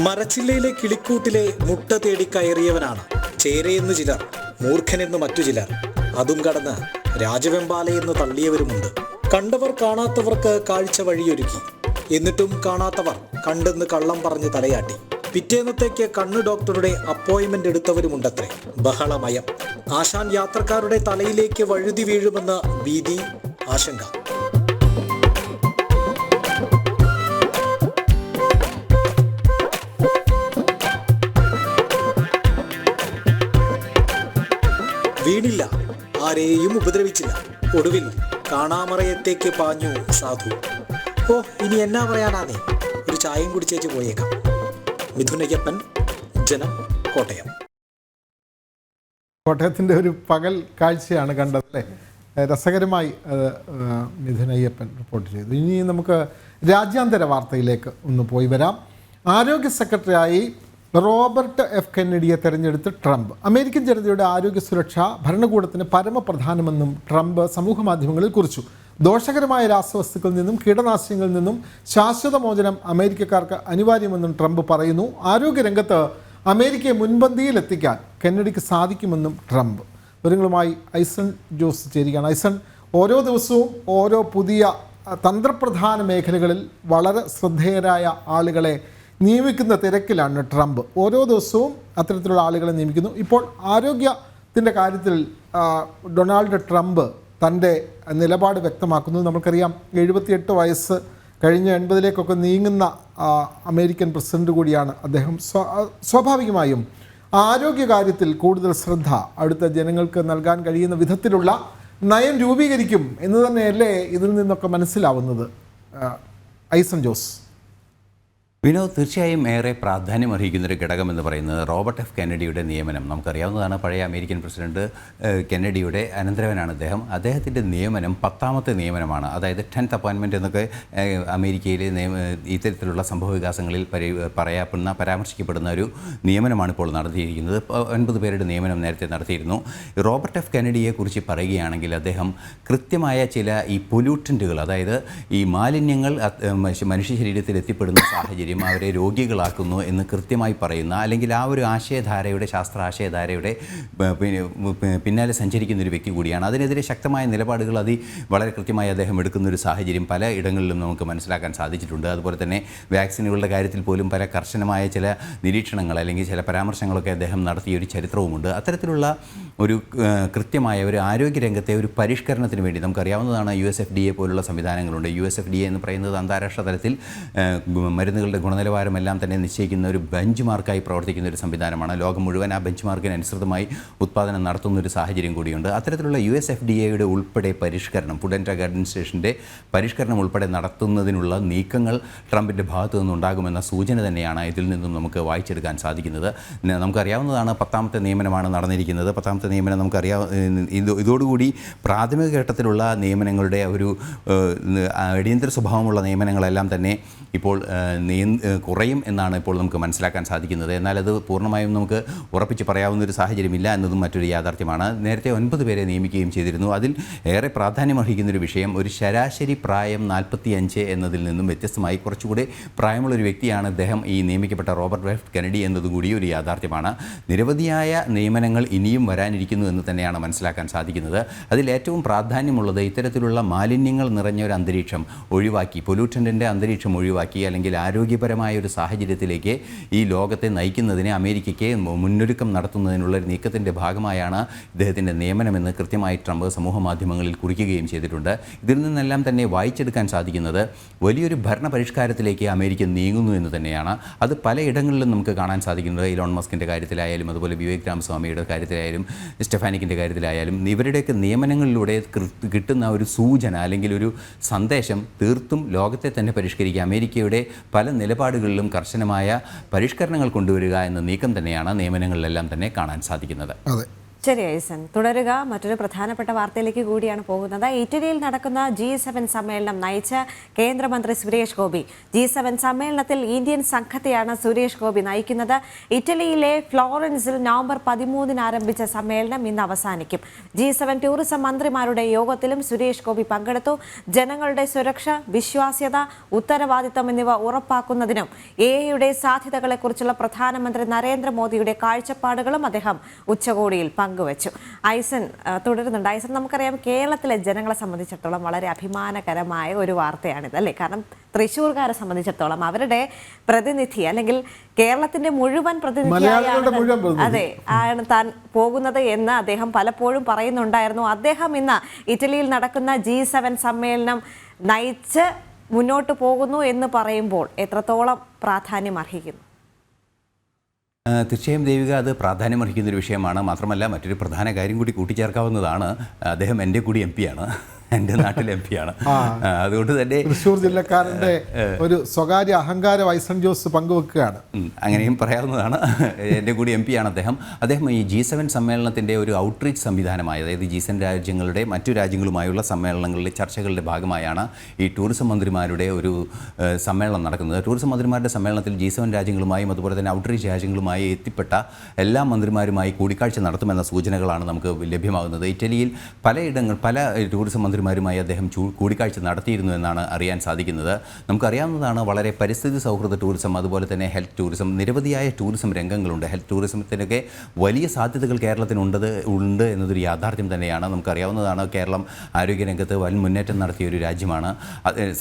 മരച്ചില്ലയിലെ കിളിക്കൂട്ടിലെ മുട്ട തേടി കയറിയവനാണ്. ചേരയെന്ന് ചിലർ, മൂർഖനെന്ന് മറ്റു ചിലർ, അതും കടന്ന് രാജവെമ്പാലയെന്ന് തള്ളിയവരുമുണ്ട്. കണ്ടവർ കാണാത്തവർക്ക് കാഴ്ച വഴിയൊരുക്കി. എന്നിട്ടും കാണാത്തവർ കണ്ടെന്ന് കള്ളം പറഞ്ഞ് തലയാട്ടി. പിറ്റേന്നത്തേക്ക് കണ്ണ് ഡോക്ടറുടെ അപ്പോയിന്റ്മെന്റ് എടുത്തവരുമുണ്ടത്രേ. ബഹളമയം. ആശാൻ യാത്രക്കാരുടെ തലയിലേക്ക് വഴുതി വീഴുമെന്ന ഭീതി, ആശങ്ക. വീണില്ല, ആരെയും ഉപദ്രവിച്ചില്ല. ഒടുവിൽ കാണാമറയത്തേക്ക് പാഞ്ഞു സാധു. ഓ, ഇനി എന്നാ പറയാനാന്നേ, ഒരു ചായയും കുടിച്ചേച്ച് പോയേക്കാം. മിഥുൻ അയ്യപ്പൻ, ജനം, കോട്ടയം. കോട്ടയത്തിൻ്റെ ഒരു പകൽ കാഴ്ചയാണ് കണ്ടത് അല്ലേ. രസകരമായി മിഥുൻ അയ്യപ്പൻ റിപ്പോർട്ട് ചെയ്തു. ഇനി നമുക്ക് രാജ്യാന്തര വാർത്തയിലേക്ക് ഒന്ന് പോയി വരാം. ആരോഗ്യ സെക്രട്ടറിയായി റോബർട്ട് എഫ് കെന്നഡിയെ തെരഞ്ഞെടുത്ത് ട്രംപ്. അമേരിക്കൻ ജനതയുടെ ആരോഗ്യ സുരക്ഷ ഭരണകൂടത്തിന് പരമപ്രധാനമെന്നും ട്രംപ് സമൂഹമാധ്യമങ്ങളിൽ കുറിച്ചു. ദോഷകരമായ രാസവസ്തുക്കളിൽ നിന്നും കീടനാശിനികളിൽ നിന്നും ശാശ്വത മോചനം അമേരിക്കക്കാർക്ക് അനിവാര്യമെന്നും ട്രംപ് പറയുന്നു. ആരോഗ്യരംഗത്ത് അമേരിക്കയെ മുൻപന്തിയിലെത്തിക്കാൻ കെന്നഡിക്ക് സാധിക്കുമെന്നും ട്രംപ്. വിവരങ്ങളുമായി ഐസൺ ജോസ് ചേരുകയാണ്. ഐസൺ, ഓരോ ദിവസവും ഓരോ പുതിയ തന്ത്രപ്രധാന മേഖലകളിൽ വളരെ ശ്രദ്ധേയരായ ആളുകളെ നിയമിക്കുന്ന തിരക്കിലാണ് ട്രംപ്. ഓരോ ദിവസവും അത്തരത്തിലുള്ള ആളുകളെ നിയമിക്കുന്നു. ഇപ്പോൾ ആരോഗ്യ ഇതിൻ്റെ കാര്യത്തിൽ ഡൊണാൾഡ് ട്രംപ് തൻ്റെ നിലപാട് വ്യക്തമാക്കുന്നത് നമുക്കറിയാം. 78 വയസ്സ് കഴിഞ്ഞ 80-ലേക്കൊക്കെ നീങ്ങുന്ന അമേരിക്കൻ പ്രസിഡന്റ് കൂടിയാണ് അദ്ദേഹം. സ്വാഭാവികമായും ആരോഗ്യകാര്യത്തിൽ കൂടുതൽ ശ്രദ്ധ അടുത്ത ജനങ്ങൾക്ക് നൽകാൻ കഴിയുന്ന വിധത്തിലുള്ള നയം രൂപീകരിക്കും എന്ന് തന്നെയല്ലേ ഇതിൽ നിന്നൊക്കെ മനസ്സിലാവുന്നത്? ഐസൻ ജോസ്. വിനോദ്, തീർച്ചയായും ഏറെ പ്രാധാന്യമർഹിക്കുന്നൊരു ഘടകമെന്ന് പറയുന്നത് റോബർട്ട് എഫ് കെന്നഡിയുടെ നിയമനം. നമുക്കറിയാവുന്നതാണ്, പഴയ അമേരിക്കൻ പ്രസിഡന്റ് കെന്നഡിയുടെ അനന്തരവനാണ് അദ്ദേഹം. അദ്ദേഹത്തിൻ്റെ നിയമനം 10ാമത്തെ നിയമനമാണ്. അതായത് 10th അപ്പോയിൻമെൻറ്റ് എന്നൊക്കെ അമേരിക്കയിലെ ഇത്തരത്തിലുള്ള സംഭവവികാസങ്ങളിൽ പരാമർശിക്കപ്പെടുന്ന ഒരു നിയമനമാണ് ഇപ്പോൾ നടത്തിയിരിക്കുന്നത്. 9 പേരുടെ നിയമനം നേരത്തെ നടത്തിയിരുന്നു. റോബർട്ട് എഫ് കെന്നഡിയെക്കുറിച്ച് പറയുകയാണെങ്കിൽ അദ്ദേഹം കൃത്യമായ ചില ഈ പൊല്യൂട്ടൻറ്റുകൾ, അതായത് ഈ മാലിന്യങ്ങൾ മനുഷ്യ ശരീരത്തിൽ എത്തിപ്പെടുന്ന സാഹചര്യം അവരെ രോഗികളാക്കുന്നു എന്ന് കൃത്യമായി പറയുന്ന, അല്ലെങ്കിൽ ആ ഒരു ആശയധാരയുടെ, ശാസ്ത്ര ആശയധാരയുടെ പിന്നാലെ സഞ്ചരിക്കുന്ന ഒരു വ്യക്തി കൂടിയാണ്. അതിനെതിരെ ശക്തമായ നിലപാടുകൾ വളരെ കൃത്യമായി അദ്ദേഹം എടുക്കുന്നൊരു സാഹചര്യം പല ഇടങ്ങളിലും നമുക്ക് മനസ്സിലാക്കാൻ സാധിച്ചിട്ടുണ്ട്. അതുപോലെ തന്നെ വാക്സിനുകളുടെ കാര്യത്തിൽ പോലും പല കർശനമായ ചില നിരീക്ഷണങ്ങൾ അല്ലെങ്കിൽ ചില പരാമർശങ്ങളൊക്കെ അദ്ദേഹം നടത്തിയ ഒരു ചരിത്രവുമുണ്ട്. അത്തരത്തിലുള്ള ഒരു കൃത്യമായ ഒരു ആരോഗ്യരംഗത്തെ ഒരു പരിഷ്കരണത്തിന് വേണ്ടി നമുക്കറിയാവുന്നതാണ് USFDA പോലുള്ള സംവിധാനങ്ങളുണ്ട്. USFDA എന്ന് പറയുന്നത് അന്താരാഷ്ട്ര തലത്തിൽ മരുന്നുകളുടെ ഗുണനിലവാരമെല്ലാം തന്നെ നിശ്ചയിക്കുന്ന ഒരു ബെഞ്ച് മാർക്കായി പ്രവർത്തിക്കുന്ന ഒരു സംവിധാനമാണ്. ലോകം മുഴുവൻ ആ ബെഞ്ച് മാർക്കിന് അനുസൃതമായി ഉത്പാദനം നടത്തുന്ന ഒരു സാഹചര്യം കൂടിയുണ്ട്. അത്തരത്തിലുള്ള USFDAയുടെ ഉൾപ്പെടെ പരിഷ്കരണം, ഫുഡ് ആൻഡ് ഡ്രഗ് അഡ്മിനിസ്ട്രേഷൻ്റെ പരിഷ്കരണം ഉൾപ്പെടെ നടത്തുന്നതിനുള്ള നീക്കങ്ങൾ ട്രംപിൻ്റെ ഭാഗത്തു നിന്നുണ്ടാകുമെന്ന സൂചന തന്നെയാണ് ഇതിൽ നിന്നും നമുക്ക് വായിച്ചെടുക്കാൻ സാധിക്കുന്നത്. നമുക്കറിയാവുന്നതാണ് 10ാമത്തെ നിയമനമാണ് നടന്നിരിക്കുന്നത്. 10ാമത്തെ നിയമനം ഇതോടുകൂടി പ്രാഥമിക ഘട്ടത്തിലുള്ള നിയമനങ്ങളുടെ ഒരു അടിയന്തര സ്വഭാവമുള്ള നിയമനങ്ങളെല്ലാം തന്നെ ഇപ്പോൾ കുറയും എന്നാണ് ഇപ്പോൾ നമുക്ക് മനസ്സിലാക്കാൻ സാധിക്കുന്നത്. എന്നാൽ അത് പൂർണ്ണമായും നമുക്ക് ഉറപ്പിച്ച് പറയാവുന്നൊരു സാഹചര്യമില്ല എന്നതും മറ്റൊരു യാഥാർത്ഥ്യമാണ്. നേരത്തെ 9 പേരെ നിയമിക്കുകയും ചെയ്തിരുന്നു. അതിൽ ഏറെ പ്രാധാന്യമർഹിക്കുന്നൊരു വിഷയം, ഒരു ശരാശരി പ്രായം 45 എന്നതിൽ നിന്നും വ്യത്യസ്തമായി കുറച്ചുകൂടി പ്രായമുള്ളൊരു വ്യക്തിയാണ് അദ്ദേഹം, ഈ നിയമിക്കപ്പെട്ട റോബർട്ട് എഫ് കെന്നഡി എന്നതും കൂടി ഒരു യാഥാർത്ഥ്യമാണ്. നിരവധിയായ നിയമനങ്ങൾ ഇനിയും വരാനിരിക്കുന്നു എന്ന് തന്നെയാണ് മനസ്സിലാക്കാൻ സാധിക്കുന്നത്. അതിൽ ഏറ്റവും പ്രാധാന്യമുള്ളത് ഇത്തരത്തിലുള്ള മാലിന്യങ്ങൾ നിറഞ്ഞ ഒരു അന്തരീക്ഷം ഒഴിവാക്കി, പൊല്യൂട്ടൻറ്റിൻ്റെ അന്തരീക്ഷം ഒഴിവാക്കി, അല്ലെങ്കിൽ ആരോഗ്യപരമായ ഒരു സാഹചര്യത്തിലേക്ക് ഈ ലോകത്തെ നയിക്കുന്നതിന് അമേരിക്കയ്ക്ക് മുന്നൊരുക്കം നടത്തുന്നതിനുള്ള ഒരു നീക്കത്തിൻ്റെ ഭാഗമായാണ് ഇദ്ദേഹത്തിൻ്റെ നിയമനമെന്ന് കൃത്യമായി ട്രംപ് സമൂഹ മാധ്യമങ്ങളിൽ കുറിക്കുകയും ചെയ്തിട്ടുണ്ട്. ഇതിൽ നിന്നെല്ലാം തന്നെ വായിച്ചെടുക്കാൻ സാധിക്കുന്നത് വലിയൊരു ഭരണ പരിഷ്കാരത്തിലേക്ക് അമേരിക്ക നീങ്ങുന്നു എന്ന് തന്നെയാണ്. അത് പലയിടങ്ങളിലും നമുക്ക് കാണാൻ സാധിക്കുന്നത്. ഇലോൺ മസ്കിൻ്റെ കാര്യത്തിലായാലും, അതുപോലെ വിവേക് രാമസ്വാമിയുടെ കാര്യത്തിലായാലും, സ്റ്റെഫാനിക്കിൻ്റെ കാര്യത്തിലായാലും, ഇവരുടെയൊക്കെ നിയമനങ്ങളിലൂടെ കിട്ടുന്ന ഒരു സൂചന അല്ലെങ്കിൽ ഒരു സന്ദേശം തീർത്തും ലോകത്തെ തന്നെ പരിഷ്കരിക്കുക, അമേരിക്കയുടെ പല നിലപാടുകളിലും കർശനമായ പരിഷ്കരണങ്ങൾ കൊണ്ടുവരിക എന്ന നീക്കം തന്നെയാണ് നിയമനങ്ങളിലെല്ലാം തന്നെ കാണാൻ സാധിക്കുന്നത്. ശരി ഐസൻ, തുടരുക. മറ്റൊരു പ്രധാനപ്പെട്ട വാർത്തയിലേക്ക് കൂടിയാണ് പോകുന്നത്. ഇറ്റലിയിൽ നടക്കുന്ന G7 സമ്മേളനം നയിച്ച കേന്ദ്രമന്ത്രി സുരേഷ് ഗോപി. G7 സമ്മേളനത്തിൽ ഇന്ത്യൻ സംഘത്തെയാണ് സുരേഷ് ഗോപി നയിക്കുന്നത്. ഇറ്റലിയിലെ ഫ്ലോറൻസിൽ നവംബർ 13 ആരംഭിച്ച സമ്മേളനം ഇന്ന് അവസാനിക്കും. G7 ടൂറിസം മന്ത്രിമാരുടെ യോഗത്തിലും സുരേഷ് ഗോപി പങ്കെടുത്തു. ജനങ്ങളുടെ സുരക്ഷ, വിശ്വാസ്യത, ഉത്തരവാദിത്തം എന്നിവ ഉറപ്പാക്കുന്നതിനും AI-യുടെ സാധ്യതകളെക്കുറിച്ചുള്ള പ്രധാനമന്ത്രി നരേന്ദ്രമോദിയുടെ കാഴ്ചപ്പാടുകളും അദ്ദേഹം ഉച്ചകോടിയിൽ പങ്കുവച്ചു. ഐസൻ തുടരുന്നുണ്ട്. ഐസൻ, നമുക്കറിയാം കേരളത്തിലെ ജനങ്ങളെ സംബന്ധിച്ചിടത്തോളം വളരെ അഭിമാനകരമായ ഒരു വാർത്തയാണിത്, അല്ലേ? കാരണം തൃശ്ശൂർക്കാരെ സംബന്ധിച്ചിടത്തോളം അവരുടെ പ്രതിനിധി, അല്ലെങ്കിൽ കേരളത്തിന്റെ മുഴുവൻ പ്രതിനിധിയാണ് അതെ ആണ് താൻ പോകുന്നത് എന്ന് അദ്ദേഹം പലപ്പോഴും പറയുന്നുണ്ടായിരുന്നു. അദ്ദേഹം ഇന്ന് ഇറ്റലിയിൽ നടക്കുന്ന G7 സമ്മേളനം നയിച്ച് മുന്നോട്ട് പോകുന്നു എന്ന് പറയുമ്പോൾ എത്രത്തോളം പ്രാധാന്യം അർഹിക്കുന്നു? തീർച്ചയായും ദേവിക, അത് പ്രാധാന്യമർഹിക്കുന്നൊരു വിഷയമാണ്. മാത്രമല്ല മറ്റൊരു പ്രധാന കാര്യം കൂടി കൂട്ടിച്ചേർക്കാവുന്നതാണ്. അദ്ദേഹം എൻ്റെ കൂടി MP ആണ്, എൻ്റെ നാട്ടിൽ MP ആണ്. അതുകൊണ്ട് തന്നെ തൃശ്ശൂർ ജില്ലക്കാരൻ്റെ ഒരു സ്വകാര്യ അഹങ്കാരം ഐസൻ ജോസ് പങ്കുവെക്കുകയാണ്. അങ്ങനെയും പറയാവുന്നതാണ്. എൻ്റെ കൂടി MP ആണ് അദ്ദേഹം. ഈ G7 സമ്മേളനത്തിൻ്റെ ഒരു ഔട്ട്റീച്ച് സംവിധാനമായി, അതായത് G7 രാജ്യങ്ങളുടെ മറ്റു രാജ്യങ്ങളുമായുള്ള സമ്മേളനങ്ങളിലെ ചർച്ചകളുടെ ഭാഗമായാണ് ഈ ടൂറിസം മന്ത്രിമാരുടെ ഒരു സമ്മേളനം നടക്കുന്നത്. ടൂറിസം മന്ത്രിമാരുടെ സമ്മേളനത്തിൽ G7 രാജ്യങ്ങളുമായും അതുപോലെ തന്നെ ഔട്ട്റീച്ച് രാജ്യങ്ങളുമായി എത്തിപ്പെട്ട എല്ലാ മന്ത്രിമാരുമായി കൂടിക്കാഴ്ച നടത്തുമെന്ന സൂചനകളാണ് നമുക്ക് ലഭ്യമാകുന്നത്. ഇറ്റലിയിൽ പല ടൂറിസം മന്ത്രിമാർ മന്ത്രിമാരുമായി അദ്ദേഹം കൂടിക്കാഴ്ച നടത്തിയിരുന്നു എന്നാണ് അറിയാൻ സാധിക്കുന്നത്. നമുക്കറിയാവുന്നതാണ് വളരെ പരിസ്ഥിതി സൗഹൃദ ടൂറിസം, അതുപോലെ തന്നെ ഹെൽത്ത് ടൂറിസം, നിരവധിയായ ടൂറിസം രംഗങ്ങളുണ്ട്. ഹെൽത്ത് ടൂറിസത്തിനൊക്കെ വലിയ സാധ്യതകൾ കേരളത്തിനുണ്ട് എന്നതൊരു യാഥാർത്ഥ്യം തന്നെയാണ്. നമുക്കറിയാവുന്നതാണ് കേരളം ആരോഗ്യരംഗത്ത് വൻ മുന്നേറ്റം നടത്തിയ ഒരു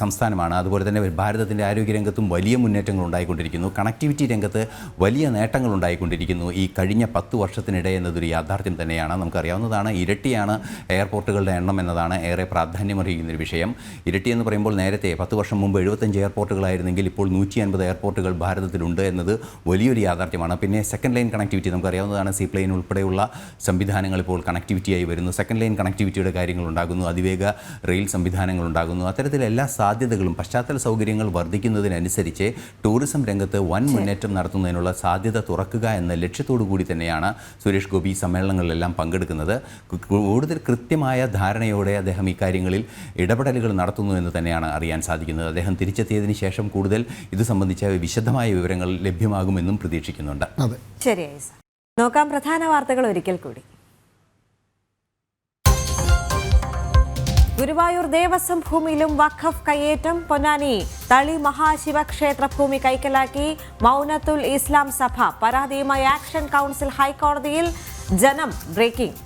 സംസ്ഥാനമാണ്. അതുപോലെ തന്നെ ഭാരതത്തിൻ്റെ ആരോഗ്യരംഗത്തും വലിയ മുന്നേറ്റങ്ങൾ ഉണ്ടായിക്കൊണ്ടിരിക്കുന്നു. കണക്ടിവിറ്റി രംഗത്ത് വലിയ നേട്ടങ്ങൾ ഉണ്ടായിക്കൊണ്ടിരിക്കുന്നു ഈ കഴിഞ്ഞ 10 വർഷത്തിനിടെ എന്നതൊരു യാഥാർത്ഥ്യം തന്നെയാണ്. നമുക്കറിയാവുന്നതാണ് ഇരട്ടിയാണ് എയർപോർട്ടുകളുടെ എണ്ണം എന്നതാണ് ഏറെ പ്രാധാന്യമറിയിക്കുന്നൊരു വിഷയം. ഇരട്ടി എന്ന് പറയുമ്പോൾ നേരത്തെ 10 വർഷം മുമ്പ് 75 എയർപോർട്ടുകളായിരുന്നെങ്കിൽ ഇപ്പോൾ 150 എയർപോർട്ടുകൾ ഭാരതത്തിലുണ്ട് എന്നത് വലിയൊരു യാഥാർത്ഥ്യമാണ്. പിന്നെ സെക്കൻഡ് ലൈൻ കണക്ടിവിറ്റി നമുക്കറിയാവുന്നതാണ്. സീ പ്ലെയിൻ ഉൾപ്പെടെയുള്ള സംവിധാനങ്ങൾ ഇപ്പോൾ കണക്ടിവിറ്റിയായി വരുന്നു. സെക്കൻഡ് ലൈൻ കണക്ടിവിറ്റിയുടെ കാര്യങ്ങൾ ഉണ്ടാകുന്നു. അതിവേഗ റെയിൽ സംവിധാനങ്ങൾ ഉണ്ടാകുന്നു. അത്തരത്തിലെല്ലാ സാധ്യതകളും പശ്ചാത്തല സൗകര്യങ്ങൾ വർദ്ധിക്കുന്നതിനനുസരിച്ച് ടൂറിസം രംഗത്ത് വൻ മുന്നേറ്റം നടത്തുന്നതിനുള്ള സാധ്യത തുറക്കുക എന്ന ലക്ഷ്യത്തോടു കൂടി തന്നെയാണ് സുരേഷ് ഗോപി സമ്മേളനങ്ങളിലെല്ലാം പങ്കെടുക്കുന്നത്. കൂടുതൽ കൃത്യമായ ധാരണയോടെ അദ്ദേഹം ഈ കാര്യങ്ങളിൽ ഇടപെടലുകൾ നടത്തുന്നു എന്ന് തന്നെയാണ് അറിയാൻ സാധിക്കുന്നത്. അദ്ദേഹം തിരിച്ചെത്തിയതിന് ശേഷം കൂടുതൽ ഇത് സംബന്ധിച്ച വിശദമായ വിവരങ്ങൾ ലഭ്യമാകുമെന്നും പ്രതീക്ഷിക്കുന്നുണ്ട്. ശരിയായി സർ. നോക്കാം പ്രധാന വാർത്തകൾ ഒരിക്കൽ കൂടി. ഗുരുവായൂർ ദേവസ്വം ഭൂമിയിലും വഖഫ് കയ്യേറ്റം. പൊന്നാനി തളി മഹാശിവക്ഷേത്ര ഭൂമി കൈക്കലാക്കി മൗനത്തുൽ ഇസ്ലാം സഭ. പരാതിയുമായി ആക്ഷൻ കൗൺസിൽ ഹൈക്കോടതിയിൽ. ജനം ബ്രേക്കിംഗ്.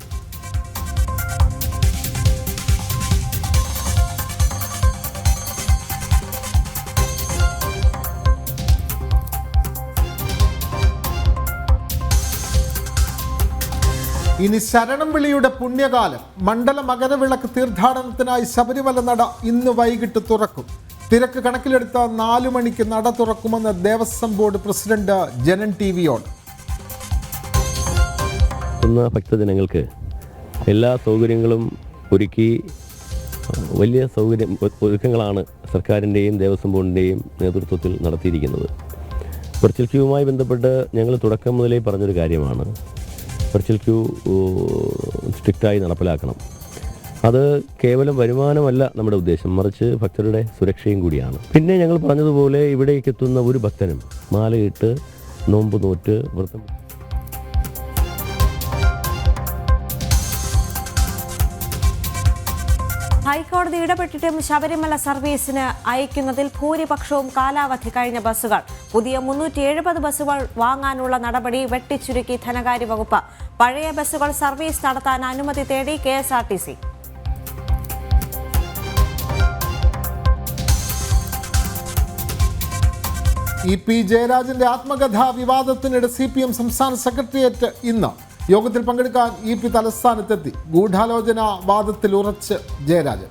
ഇനി ശരണം വിളിയുടെ പുണ്യകാലം. മണ്ഡല മകരവിളക്ക് തീർത്ഥാടനത്തിനായി ശബരിമല നട ഇന്ന് വൈകിട്ട് തുറക്കും. തിരക്ക് കണക്കിലെടുത്ത 4 മണിക്ക് നട തുറക്കുമെന്ന് ദേവസ്വം ബോർഡ് പ്രസിഡന്റ് ജനൻ ടിവിയോട്. ഭക്തജനങ്ങൾക്ക് എല്ലാ സൗകര്യങ്ങളും ഒരുക്കി വലിയ ഒരുക്കങ്ങളാണ് സർക്കാരിൻ്റെയും ദേവസ്വം ബോർഡിൻ്റെയും നേതൃത്വത്തിൽ നടത്തിയിരിക്കുന്നത്. വെർച്വൽ ക്യൂവുമായി ബന്ധപ്പെട്ട് ഞങ്ങൾ തുടക്കം മുതലേ പറഞ്ഞൊരു കാര്യമാണ്, വെർച്വൽ ക്യൂ സ്ട്രിക്റ്റായി നടപ്പിലാക്കണം. അത് കേവലം വരുമാനമല്ല നമ്മുടെ ഉദ്ദേശം, മറിച്ച് ഭക്തരുടെ സുരക്ഷയും കൂടിയാണ്. പിന്നെ ഞങ്ങൾ പറഞ്ഞതുപോലെ ഇവിടേക്ക് എത്തുന്ന ഒരു ഭക്തനും മാലയിട്ട് നോമ്പ് നോറ്റ് വ്രതം ഹൈക്കോടതി ഇടപെട്ടിട്ടും ശബരിമല സർവീസിന് അയക്കുന്നതിൽ ഭൂരിപക്ഷവും കാലാവധി കഴിഞ്ഞ ബസ്സുകൾ. പുതിയ 370 ബസ്സുകൾ വാങ്ങാനുള്ള നടപടി വെട്ടിച്ചുരുക്കി ധനകാര്യ വകുപ്പ്. പഴയ ബസ്സുകൾ സർവീസ് നടത്താൻ അനുമതി തേടി KSRTC. EP ജയരാജന്റെ ആത്മകഥാ വിവാദത്തിനിടെ CPM സംസ്ഥാന സെക്രട്ടേറിയറ്റ് ഇന്ന് യോഗത്തിൽ പങ്കെടുക്കാൻ EP തലസ്ഥാനത്തെത്തി. ഗൂഢാലോചന വാദത്തിൽ ഉറച്ച് ജയരാജൻ.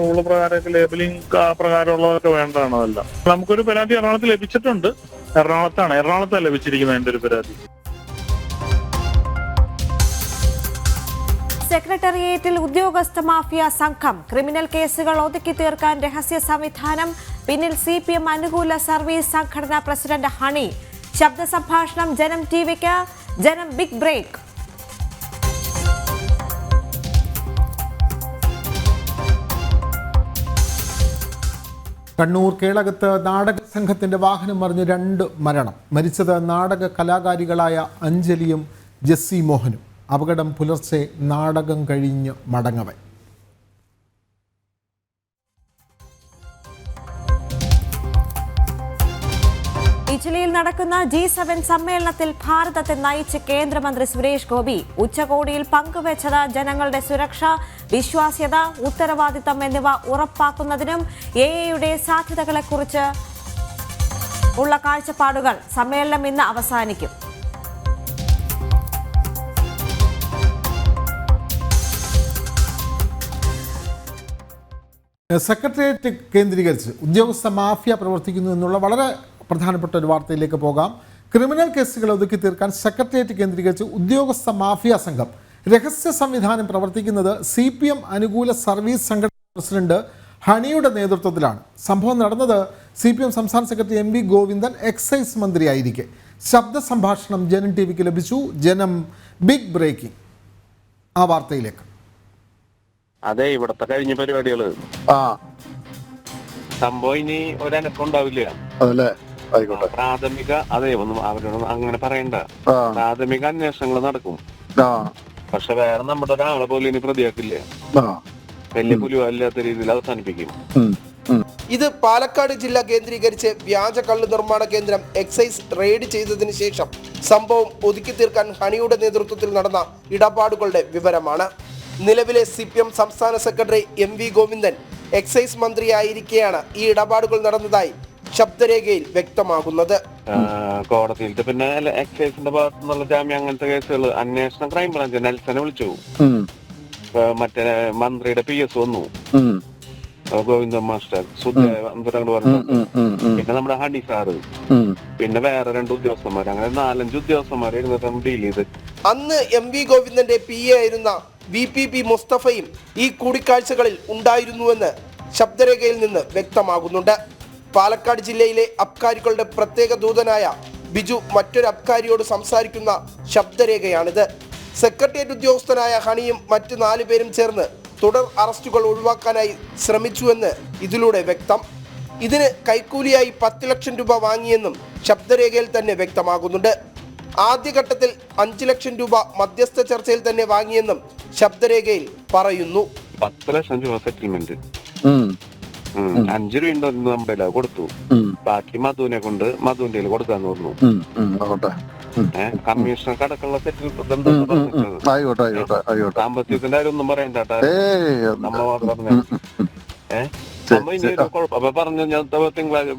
റൂള് പ്രകാരമൊക്കെ ലേബലിംഗ് പ്രകാരമുള്ളതൊക്കെ വേണ്ടതാണ്. അതെല്ലാം നമുക്കൊരു പരാതി എറണാകുളത്ത് ലഭിച്ചിട്ടുണ്ട്. എറണാകുളത്താണ് ലഭിച്ചിരിക്കുന്നത് എൻ്റെ ഒരു പരാതി. സെക്രട്ടേറിയറ്റിൽ ഉദ്യോഗസ്ഥ മാഫിയ സംഘം. ക്രിമിനൽ കേസുകൾ ഒതുക്കി തീർക്കാൻ രഹസ്യ സംവിധാനം. പിന്നിൽ CPM അനുകൂല സർവീസ് സംഘടനാ പ്രസിഡന്റ് ഹണി. ശബ്ദ സംഭാഷണം ജനം TVക്ക്. ജനം ബിഗ് ബ്രേക്ക്. കണ്ണൂർ കേളകത്ത് നാടക സംഘത്തിന്റെ വാഹനം മറിഞ്ഞ് 2 മരണം. മരിച്ചത് നാടക കലാകാരികളായ അഞ്ജലിയും ജെസ്സി മോഹനും. അപകടം പുലർച്ചെ നാടകം കഴിഞ്ഞ് മടങ്ങവേ. ഇറ്റലിയിൽ നടക്കുന്ന G7 സമ്മേളനത്തിൽ ഭാരതത്തെ നയിച്ച് കേന്ദ്രമന്ത്രി സുരേഷ് ഗോപി. ഉച്ചകോടിയിൽ പങ്കുവച്ചത് ജനങ്ങളുടെ സുരക്ഷ, വിശ്വാസ്യത, ഉത്തരവാദിത്തം എന്നിവ ഉറപ്പാക്കുന്നതിനും AI-യുടെ സാധ്യതകളെക്കുറിച്ച് ഉള്ള കാഴ്ചപ്പാടുകൾ. സമ്മേളനം ഇന്ന് അവസാനിക്കും. സെക്രട്ടേറിയറ്റ് കേന്ദ്രീകരിച്ച് ഉദ്യോഗസ്ഥ മാഫിയ പ്രവർത്തിക്കുന്നു എന്നുള്ള വളരെ പ്രധാനപ്പെട്ട ഒരു വാർത്തയിലേക്ക് പോകാം. ക്രിമിനൽ കേസുകൾ ഒതുക്കി തീർക്കാൻ സെക്രട്ടേറിയറ്റ് കേന്ദ്രീകരിച്ച് ഉദ്യോഗസ്ഥ മാഫിയ സംഘം രഹസ്യ സംവിധാനം പ്രവർത്തിക്കുന്നത് CPM അനുകൂല സർവീസ് സംഘടനാ പ്രസിഡന്റ് ഹണിയുടെ നേതൃത്വത്തിലാണ്. സംഭവം നടന്നത് CPM സംസ്ഥാന സെക്രട്ടറി MV ഗോവിന്ദൻ എക്സൈസ് മന്ത്രിയായിരിക്കെ. ശബ്ദ സംഭാഷണം ജനം TVക്ക് ലഭിച്ചു. ജനം ബിഗ് ബ്രേക്കിംഗ്. ആ വാർത്തയിലേക്ക്. അതെ, ഇവിടത്തെ കഴിഞ്ഞ പരിപാടികള് സംഭവം ഇനി ഒരനക്കം ഉണ്ടാവില്ല. അതല്ലേ, ആയിക്കോട്ടെ. പ്രാഥമിക ഒന്നും അവരോട് അങ്ങനെ പറയണ്ട. പ്രാഥമിക അന്വേഷണങ്ങൾ നടക്കും. പക്ഷെ വേറെ നമ്മുടെ ഒരാളെ പോലും ഇനി പ്രതിയാക്കില്ല. വലിയ പുലിവാലില്ലാത്ത രീതിയിൽ അവസാനിപ്പിക്കും. ഇത് പാലക്കാട് ജില്ല കേന്ദ്രീകരിച്ച് വ്യാജ കള്ള് നിർമ്മാണ കേന്ദ്രം എക്സൈസ് റെയ്ഡ് ചെയ്തതിനു ശേഷം സംഭവം ഒതുക്കി തീർക്കാൻ ഹണിയുടെ നേതൃത്വത്തിൽ നടന്ന ഇടപാടുകളുടെ വിവരമാണ്. നിലവിലെ CPM സംസ്ഥാന സെക്രട്ടറി MV ഗോവിന്ദൻ എക്സൈസ് മന്ത്രിയായിരിക്കെയാണ് ഈ ഇടപാടുകൾ നടന്നതായി ശബ്ദരേഖയിൽ വ്യക്തമാകുന്നത്. കോടതിയിൽ പിന്നെ എക്സൈസിന്റെ ഭാഗത്തു നിന്നുള്ള ജാമ്യം അങ്ങനത്തെ കേസുകൾ അന്വേഷണം ക്രൈംബ്രാഞ്ച് നെൽസനെ വിളിച്ചു. മറ്റേ മന്ത്രിയുടെ PS വന്നു, ഗോവിന്ദൻ മാസ്റ്റർ പറഞ്ഞു, പിന്നെ നമ്മുടെ ഹണി സാറ്, പിന്നെ വേറെ 2 ഉദ്യോഗസ്ഥന്മാർ, അങ്ങനെ 4-5 ഉദ്യോഗസ്ഥന്മാരെ ഇരുന്നിട്ടാണ് ഡീൽ ചെയ്ത്. അന്ന് MV ഗോവിന്ദന്റെ PA ആയിരുന്ന VPP മുസ്തഫയും ഈ കൂടിക്കാഴ്ചകളിൽ ഉണ്ടായിരുന്നുവെന്ന് ശബ്ദരേഖയിൽ നിന്ന് വ്യക്തമാകുന്നുണ്ട്. പാലക്കാട് ജില്ലയിലെ അബ്കാരികളുടെ പ്രത്യേക ദൂതനായ ബിജു മറ്റൊരു അബ്കാരിയോട് സംസാരിക്കുന്ന ശബ്ദരേഖയാണിത്. സെക്രട്ടേറിയറ്റ് ഉദ്യോഗസ്ഥനായ ഹണിയും മറ്റ് 4 പേരും ചേർന്ന് തുടർ അറസ്റ്റുകൾ ഒഴിവാക്കാനായി ശ്രമിച്ചുവെന്ന് ഇതിലൂടെ വ്യക്തം. ഇതിന് കൈക്കൂലിയായി 10 ലക്ഷം രൂപ വാങ്ങിയെന്നും ശബ്ദരേഖയിൽ തന്നെ വ്യക്തമാകുന്നുണ്ട്. ആദ്യഘട്ടത്തിൽ 5 ലക്ഷം രൂപ മധ്യസ്ഥ ചർച്ചയിൽ തന്നെ വാങ്ങിയെന്നും ശബ്ദരേഖയിൽ പറയുന്നു. 10 ലക്ഷം രൂപ സെറ്റിൽമെന്റ്, 5 രൂപ നമ്മുടെ കൊടുത്തു, ബാക്കി മധുവിനെ കൊണ്ട് മധുവിന്റെ കൊടുക്കാന്ന് പറഞ്ഞു. കമ്മീഷണർക്ക് അടക്കമുള്ള സാമ്പത്തികത്തിന്റെ കാര്യം ഒന്നും പറയണ്ട. നമ്മ പറഞ്ഞു അപ്പൊ പറഞ്ഞു ഞാൻ തിങ്കളാഴ്ച.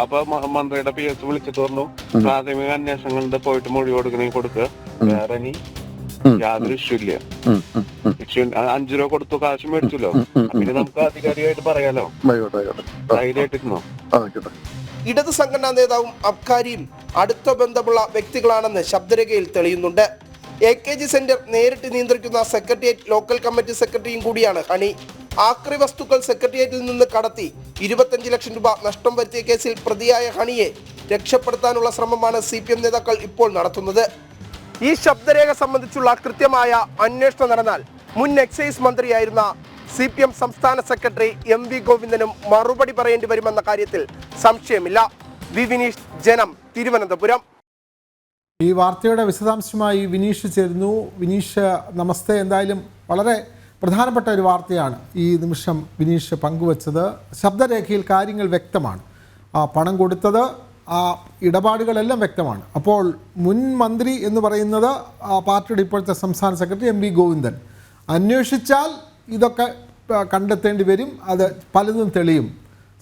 അപ്പൊ മന്ത്രിയുടെ PS വിളിച്ചിട്ട് പറഞ്ഞു പ്രാഥമിക അന്വേഷണങ്ങളുടെ പോയിട്ട് മൊഴി കൊടുക്കണമെങ്കിൽ കൊടുക്കുക, വേറെ ഇനി യാതൊരു ഇഷ്യൂ ഇല്ല. 5 രൂപ കൊടുത്തു, കാശ് മേടിച്ചല്ലോ, പിന്നെ നമുക്ക് ആധികാരികമായിട്ട് പറയാലോ. ധൈര്യമായിട്ടിരുന്നോ? ഇടത് സംഘടനാ നേതാവും അബ്കാരിയും അടുത്ത ബന്ധമുള്ള വ്യക്തികളാണെന്ന് ശബ്ദരേഖയിൽ തെളിയുന്നുണ്ട്. AKG സെന്റർ നേരിട്ട് നിയന്ത്രിക്കുന്ന സെക്രട്ടേറിയറ്റ് ലോക്കൽ കമ്മിറ്റി സെക്രട്ടറിയും കൂടിയാണ് ഹണി. ആക്രി വസ്തുക്കൾ സെക്രട്ടേറിയറ്റിൽ നിന്ന് കടത്തി 25 ലക്ഷം രൂപ നഷ്ടം വരുത്തിയ കേസിൽ പ്രതിയായ ഹണിയെ രക്ഷപ്പെടുത്താനുള്ള ശ്രമമാണ് CPM നേതാക്കൾ ഇപ്പോൾ നടത്തുന്നത്. ഈ ശബ്ദരേഖ സംബന്ധിച്ചുള്ള കൃത്യമായ അന്വേഷണം നടന്നാൽ മുൻ എക്സൈസ് മന്ത്രിയായിരുന്ന CPM സംസ്ഥാന സെക്രട്ടറി MV ഗോവിന്ദനും മറുപടി പറയേണ്ടി വരുമെന്ന കാര്യത്തിൽ സംശയമില്ല. വിനീഷ്, ജനം, തിരുവനന്തപുരം. ഈ വാർത്തയുടെ വിശദാംശമായി വിനീഷ് ചേരുന്നു. വിനീഷ്, നമസ്തേ. എന്തായാലും വളരെ പ്രധാനപ്പെട്ട ഒരു വാർത്തയാണ് ഈ നിമിഷം വിനീഷ് പങ്കുവച്ചത്. ശബ്ദരേഖയിൽ കാര്യങ്ങൾ വ്യക്തമാണ്. പണം കൊടുത്തത്, ആ ഇടപാടുകളെല്ലാം വ്യക്തമാണ്. അപ്പോൾ മുൻ മന്ത്രി എന്ന് പറയുന്നത് പാർട്ടിയുടെ ഇപ്പോഴത്തെ സംസ്ഥാന സെക്രട്ടറി MV ഗോവിന്ദൻ. അന്വേഷിച്ചാൽ ഇതൊക്കെ കണ്ടെത്തേണ്ടി വരും, അത് പലതും തെളിയും.